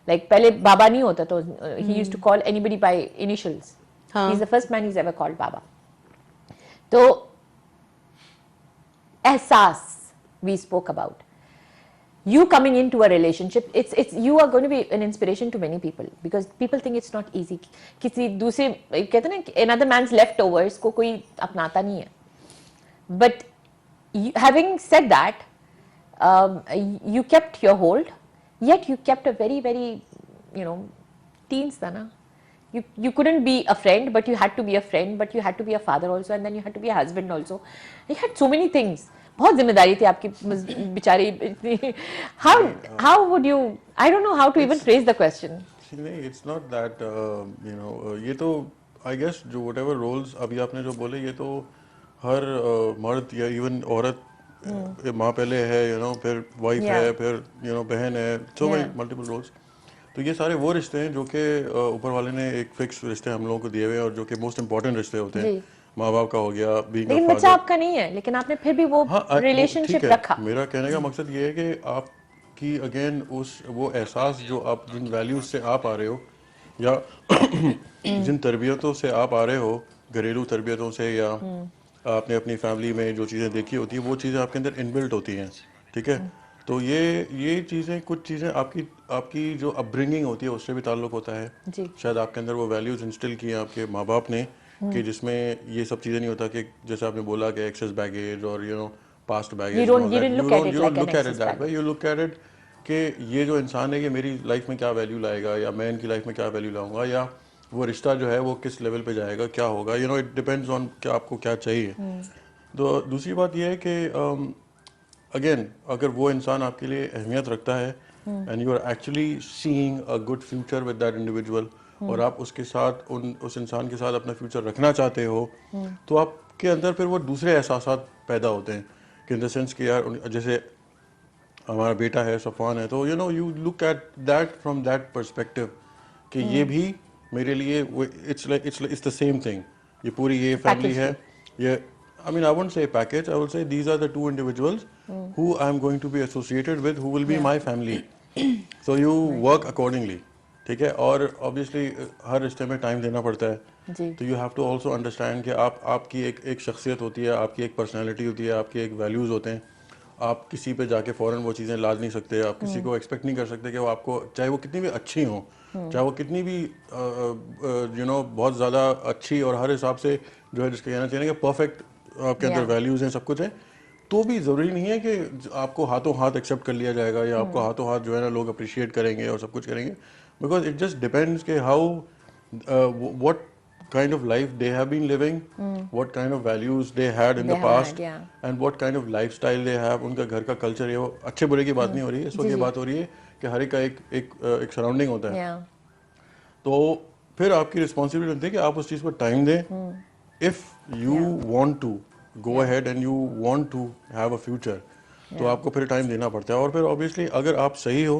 Speaker 1: like पहले बाबा नहीं होता तो he used to call anybody by initials. He's the first man he's ever called बाबा. तो एहसास we spoke about. You coming into a relationship, it's you are going to be an inspiration to many people because people think it's not easy. किसी दूसरे कहते हैं ना another man's leftovers को कोई अपनाता नहीं है. But having said that, you kept your hold, yet you kept a very very teens था ना. You couldn't be a friend, but you had to be a friend, but you had to be a father also, and then you had to be a husband also. You had so many things. बहुत जिम्मेदारी थी आपकी बेचारी. How would you? I don't know how to even phrase the question.
Speaker 5: नहीं, it's not that ये तो I guess जो whatever roles अभी आपने जो बोले ये तो हर मर्द या even औरत माँ पहले है फिर वाइफ है फिर बहन है so many multiple roles. तो ये सारे वो रिश्ते हैं जो कि ऊपर वाले ने एक फिक्स रिश्ते हम लोगों को दिए हुए हैं और जो कि मोस्ट इम्पोर्टेंट रिश्ते होते हैं. माँ बाप का हो गया, बीइंग अ फादर.
Speaker 1: लेकिन बच्चा आपका नहीं है, लेकिन आपने फिर भी वो रिलेशनशिप रखा.
Speaker 5: मेरा कहने का मकसद ये है कि आपकी अगेन वो एहसास जो आप जिन वैल्यूज से आप आ रहे हो या जिन तरबियतों से आप आ रहे हो, घरेलू तरबियतों से या आपने अपनी फैमिली में जो चीज़ें देखी होती हैं वो चीज़ें आपके अंदर इनबिल्ट होती हैं. ठीक है, तो ये चीज़ें कुछ चीज़ें आपकी जो अपब्रिंगिंग होती है उससे भी ताल्लुक होता है. शायद आपके अंदर वो वैल्यूज इंस्टिल किए आपके माँ बाप ने कि जिसमें ये सब चीज़ें नहीं होता कि जैसे आपने बोला कि एक्सेस बैगेज और past baggage.
Speaker 1: You don't look at it like an excess
Speaker 5: baggage. You look at it कि ये जो इंसान है ये मेरी लाइफ में क्या वैल्यू लाएगा या मैं इनकी लाइफ में क्या वैल्यू लाऊंगा या वो रिश्ता जो है वो किस लेवल पे जाएगा, क्या होगा. इट डिपेंड्स ऑन कि आपको क्या चाहिए. तो दूसरी बात ये है कि अगेन अगर वो इंसान आपके लिए अहमियत रखता है and you are actually seeing a good future with that individual और आप उसके साथ उस इंसान के साथ अपना फ्यूचर रखना चाहते हो तो आपके अंदर फिर वो दूसरे एहसासात पैदा होते हैं कि इन द सेंस कि यार जैसे हमारा बेटा है सफ़ान है तो you look at that from that perspective कि ये भी मेरे लिए इट्स द सेम थिंग. ये पूरी ये फैमिली है. ये I mean, I won't say package. I will say these are the two individuals who I am going to be associated with, who will be my family. So you work accordingly. ठीक है. और obviously हर रिश्ते में time देना पड़ता है. तो you have to also understand कि आपकी एक शख्सियत होती है, आपकी एक पर्सनैलिटी होती है, आपके एक वैल्यूज़ होते हैं. आप किसी पे जाके फ़ौरन वो चीज़ें लाद नहीं सकते. आप किसी को एक्सपेक्ट नहीं कर सकते कि वो आपको चाहे वो कितनी भी अच्छी हो, चाहे वो कितनी भी बहुत ज़्यादा अच्छी और हर हिसाब से जो है जिसका कहना चाहिए कि परफेक्ट आपके अंदर वैल्यूज हैं, सब कुछ है, तो भी ज़रूरी नहीं है कि आपको हाथों हाथ एक्सेप्ट कर लिया जाएगा या आपको हाथों हाथ जो है ना लोग अप्रिशिएट करेंगे और सब कुछ करेंगे. बिकॉज इट जस्ट डिपेंड्स के how what kind of life they have been living, what kind of values they had in the past and what kind of lifestyle they have. उनका घर का कल्चर है, वो अच्छे बुरे की बात नहीं हो रही है. इस वक्त ये बात हो रही है कि हर एक का एक सराउंडिंग होता है. तो फिर आपकी रिस्पॉन्सिबिलिटी होती है कि आप उस चीज़ पर टाइम दें. If you want to go ahead and you want to have a future, तो आपको फिर टाइम देना पड़ता है. और फिर ऑब्वियसली अगर आप सही हो,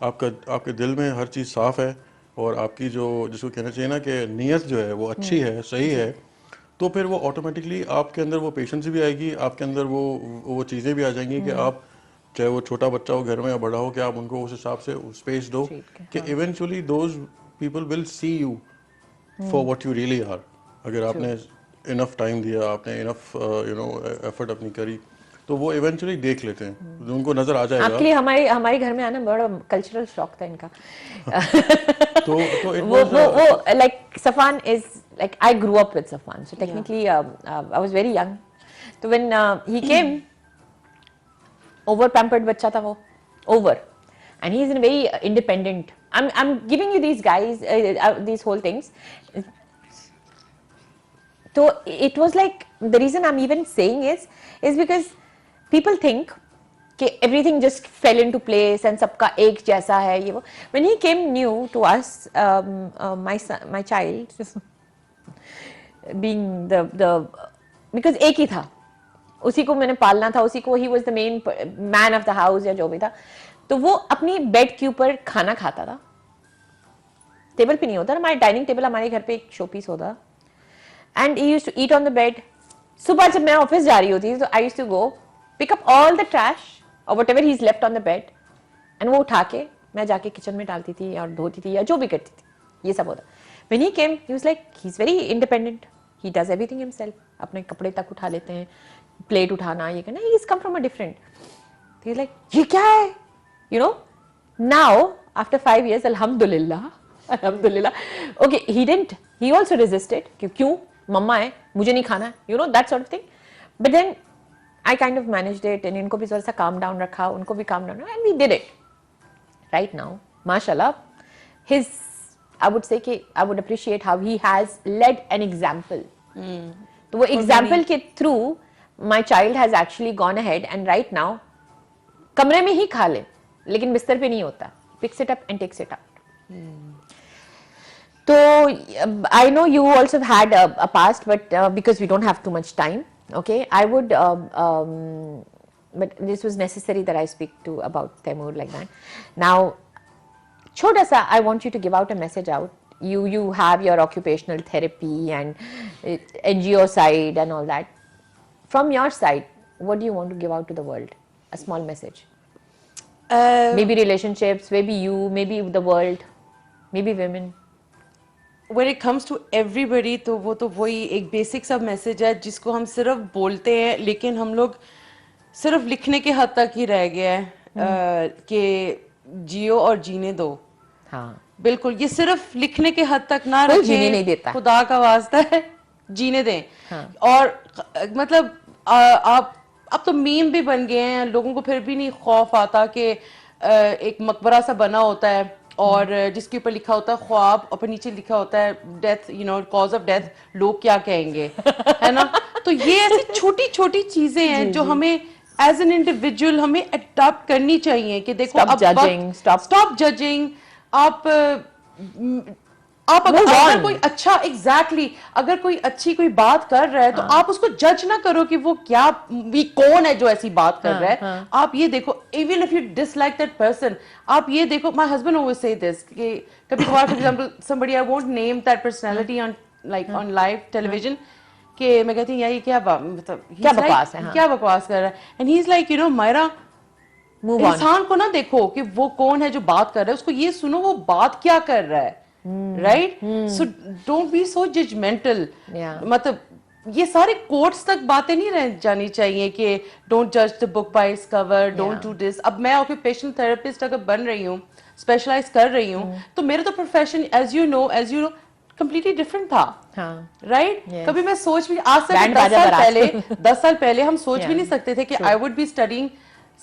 Speaker 5: आपके दिल में हर चीज़ साफ़ है और आपकी जो जिसको कहना चाहिए ना कि नीयत जो है वो अच्छी है, सही है, तो फिर वो ऑटोमेटिकली आपके अंदर वो पेशेंस भी आएगी, आपके अंदर वो चीज़ें भी आ जाएंगी कि आप चाहे वो छोटा बच्चा हो घर में या बड़ा हो कि आप उनको उस हिसाब से स्पेस दो कि eventually those people will see you for what you really are. अगर आपने इनफ टाइम दिया, आपने इनफ एफर्ट अपनी करी, तो वो इवेंचुअली देख लेते हैं, उनको नजर आ जाएगा.
Speaker 1: आपके लिए हमारे घर में आना बड़ा कल्चरल शॉक था इनका.
Speaker 5: तो
Speaker 1: वो like Safwan is like I grew up with Safwan, so technically I was very young. So when he came, over pampered बच्चा था वो, over, and he is a very independent. I'm giving you these guys these whole things. So it was like the reason I'm even saying is because people think कि everything just fell into place and सबका एक जैसा है ये वो. When he came new to us, my child, being the because एक ही था, उसी को मैंने पालना था, उसी को he was the main man of the house या जो भी था. तो वो अपनी बेड के ऊपर खाना खाता था, टेबल पे नहीं होता ना. हमारे डाइनिंग टेबल हमारे घर पे एक शो पीस होता. And he used to eat on the bed. सुबह जब मैं ऑफिस जा रही होती थी तो I used to go pick up all the trash और whatever he is left on the bed, and वो उठा के मैं जाके किचन में डालती थी और धोती थी या जो भी करती थी. ये सब होता. When he came, he was like, he's very independent. He does everything himself. अपने कपड़े तक उठा लेते हैं, प्लेट उठाना ये करना. He's come from a different. He's like, ये क्या है? You know? Now, after 5 years, alhamdulillah, alhamdulillah. Okay, he didn't. He also resisted. क्यों? मम्मा है, मुझे नहीं खाना. You know that sort of thing. But then I kind of managed it, and इनको भी थोड़ा सा calm down रखा, उनको भी calm down रखा, and we did it. Right now, mashallah, his, I would say कि I would appreciate how he has led an example. तो वो example के through my child has actually gone ahead and right now कमरे में ही खा ले, लेकिन बिस्तर पे नहीं होता. Picks it up and takes it out. तो I know you also have had a past, but because we don't have too much time, okay, I would but this was necessary that I speak to about Taimur like that. Now, छोटा सा, I want you to give out a message out. You have your occupational therapy and NGO side and all that. From your side, what do you want to give out to the world? A small message. Maybe relationships, maybe you, maybe the world, maybe women.
Speaker 4: When it comes to everybody, तो वो तो वही एक basic सा message है जिसको हम सिर्फ बोलते हैं, लेकिन हम लोग सिर्फ लिखने के हद तक ही रह गए हैं कि जियो और जीने दो.
Speaker 1: हाँ.
Speaker 4: बिल्कुल, ये सिर्फ लिखने के हद तक ना
Speaker 1: कोई
Speaker 4: रखें.
Speaker 1: जीने नहीं देता.
Speaker 4: खुदा का वास्ता है, जीने दें.
Speaker 1: हाँ.
Speaker 4: और मतलब आप अब तो मीम भी बन गए हैं, लोगों को फिर भी नहीं खौफ आता कि एक मकबरा सा बना होता है और जिसके ऊपर लिखा होता है ख्वाब और फिर नीचे लिखा होता है death, you know, cause of death, लोग क्या कहेंगे, है ना. तो ये ऐसी छोटी छोटी चीजें हैं जो हमें एज एन इंडिविजुअल हमें अडॉप्ट करनी चाहिए कि देखो
Speaker 1: Stop
Speaker 4: अब
Speaker 1: judging,
Speaker 4: स्टॉप जजिंग. आप अगर कोई अच्छा अगर कोई अच्छी कोई बात कर रहा है तो आप उसको जज ना करो कि वो क्या, कौन है जो ऐसी बात कर रहा है. आप ये देखो, even if you dislike that person, आप ये देखो. My husband always say this कि कभी कभार for example somebody, I won't name that personality on like on live television, कि मैं कहती हूँ यार ये क्या मतलब
Speaker 1: क्या बकवास है,
Speaker 4: क्या बकवास कर रहा है. And he is like, you know, Myra, इंसान को ना देखो कि वो कौन है जो बात कर रहा है, उसको ये सुनो वो बात क्या कर रहा है. Right. So don't be so judgmental. मतलब ये सारे कोट्स तक बातें नहीं रह जानी चाहिए कि डोंट जज the book by its cover, don't do this. अब मैं ऑक्यूपेशनल थेरेपिस्ट अगर बन रही हूँ, स्पेशलाइज कर रही हूँ, तो मेरा तो profession as you know completely different था. राइट. कभी मैं सोच भी आज से 10 साल पहले हम सोच भी नहीं सकते थे कि I would be studying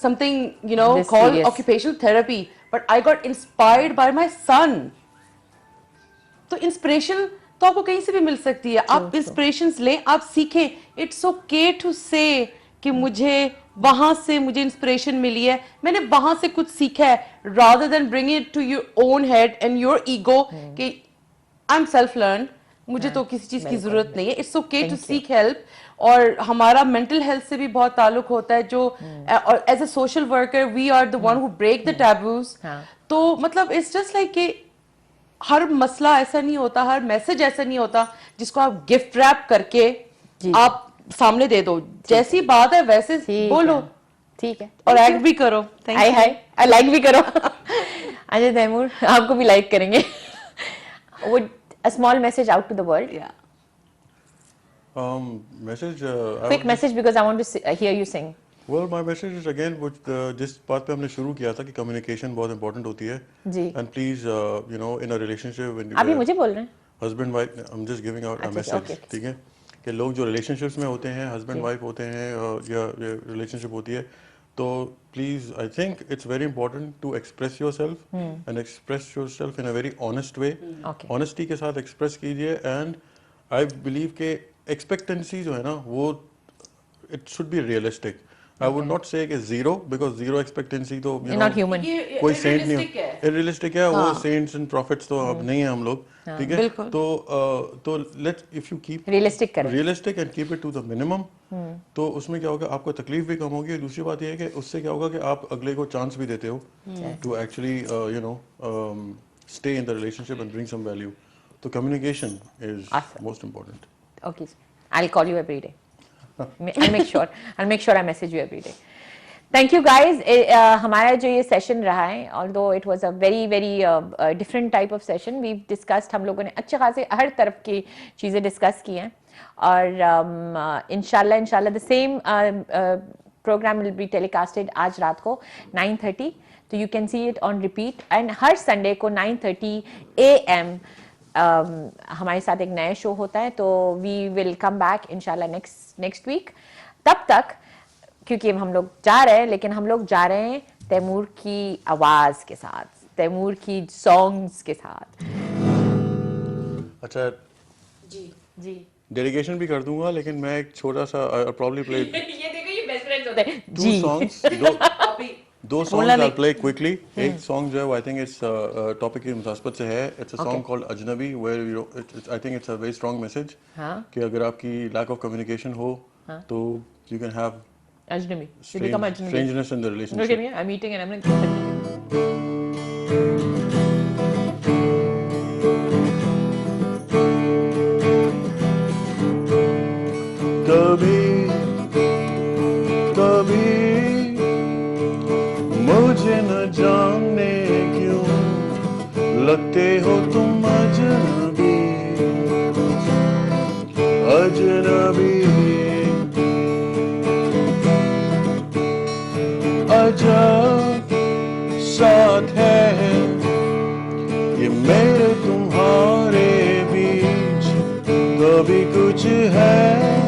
Speaker 4: something, you know, called occupational therapy, but I got inspired by my son. तो इंस्पिरेशन तो आपको कहीं से भी मिल सकती है. आप इंस्पिरेशंस लें, आप सीखें. इट्स ओके टू से कि मुझे वहां से मुझे इंस्पिरेशन मिली है, मैंने वहां से कुछ सीखा है, rather than bring it to your own head and your ego कि I'm self learned, मुझे तो किसी चीज की जरूरत नहीं है. It's okay to seek help. और हमारा मेंटल हेल्थ से भी बहुत ताल्लुक होता है, जो और as a social worker we are the one who break the taboos. तो मतलब इट्स जस्ट लाइक कि हर मसला ऐसा नहीं होता, हर मैसेज ऐसा नहीं होता जिसको आप गिफ्ट रैप करके आप सामने दे दो. जैसी बात है वैसे बोलो. ठीक है. और एक्ट भी करो.
Speaker 1: आई लाइक भी करो. अजय तैमूर, आपको भी लाइक करेंगे. Would a small message out to the world?
Speaker 4: Yeah.
Speaker 5: Message.
Speaker 1: Quick message because I want to hear you sing.
Speaker 5: Well, my message is again जिस बात पे हमने शुरू किया था कि communication बहुत important होती है.
Speaker 1: जी.
Speaker 5: And please, you know, in a relationship when you
Speaker 1: अभी मुझे बोल रहे हैं.
Speaker 5: Husband wife, I'm just giving out a message. ठीक है. कि लोग जो relationships में होते हैं, husband wife होते हैं या relationship होती है, तो please, I think it's very important to express yourself and express yourself in a very honest way. Honesty के साथ express कीजिए. And I believe कि expectancy जो है ना वो it should be realistic. I would not say कि zero because zero expectancy तो you know
Speaker 1: not human.
Speaker 5: कोई saint नहीं है. Irrealistic है. वो saints and prophets तो अब नहीं है हम लोग. ठीक है. तो let if you keep
Speaker 1: realistic करें.
Speaker 5: Realistic and keep it to the minimum. तो उसमें क्या होगा, आपको तकलीफ भी कम होगी. दूसरी बात ये है कि उससे क्या होगा कि आप अगले को चांस भी देते हो to actually you know stay in the relationship and bring some value. तो communication is most important.
Speaker 1: Okay, I'll call you every day. I'll make sure I message you every day. Thank you guys. हमारा जो ये session रहा है, although it was a very different type of session, we've discussed, हम लोगों ने अच्छे खासे हर तरफ की चीज़ें डिस्कस की हैं, और इंशाल्लाह the same program will be telecasted आज रात को 9:30, तो you can see it on repeat, and her Sunday को 9:30 AM हमारे साथ एक नया शो होता है, तो वी विल कम बैक इंशाल्लाह नेक्स्ट वीक. तब तक, क्योंकि हम लोग जा रहे हैं, लेकिन हम लोग जा रहे हैं तैमूर की आवाज के साथ, तैमूर की सॉन्ग्स के साथ.
Speaker 5: अच्छा
Speaker 1: जी
Speaker 5: डेडिकेशन भी कर दूंगा, लेकिन मैं एक छोटा सा प्रॉब्ली प्ले
Speaker 1: ये देखो, ये बेस्ट फ्रेंड्स होते हैं.
Speaker 5: two songs, दो songs I'll play quickly. एक song जो है, I think it's topic की मुनासबत से है. It's a song called Ajnabi, where I think it's a very strong message. कि अगर आपकी lack of communication हो, तो you can have
Speaker 1: Ajnabi. You become Ajnabi.
Speaker 5: strangeness in the relationship.
Speaker 1: Look at me, I'm eating and I'm like.
Speaker 5: कभी कभी मुझे न जाने क्यों लगते हो तुम अजनबी अजनबी अजब साथ है ये मेरे तुम्हारे बीच, कभी कुछ है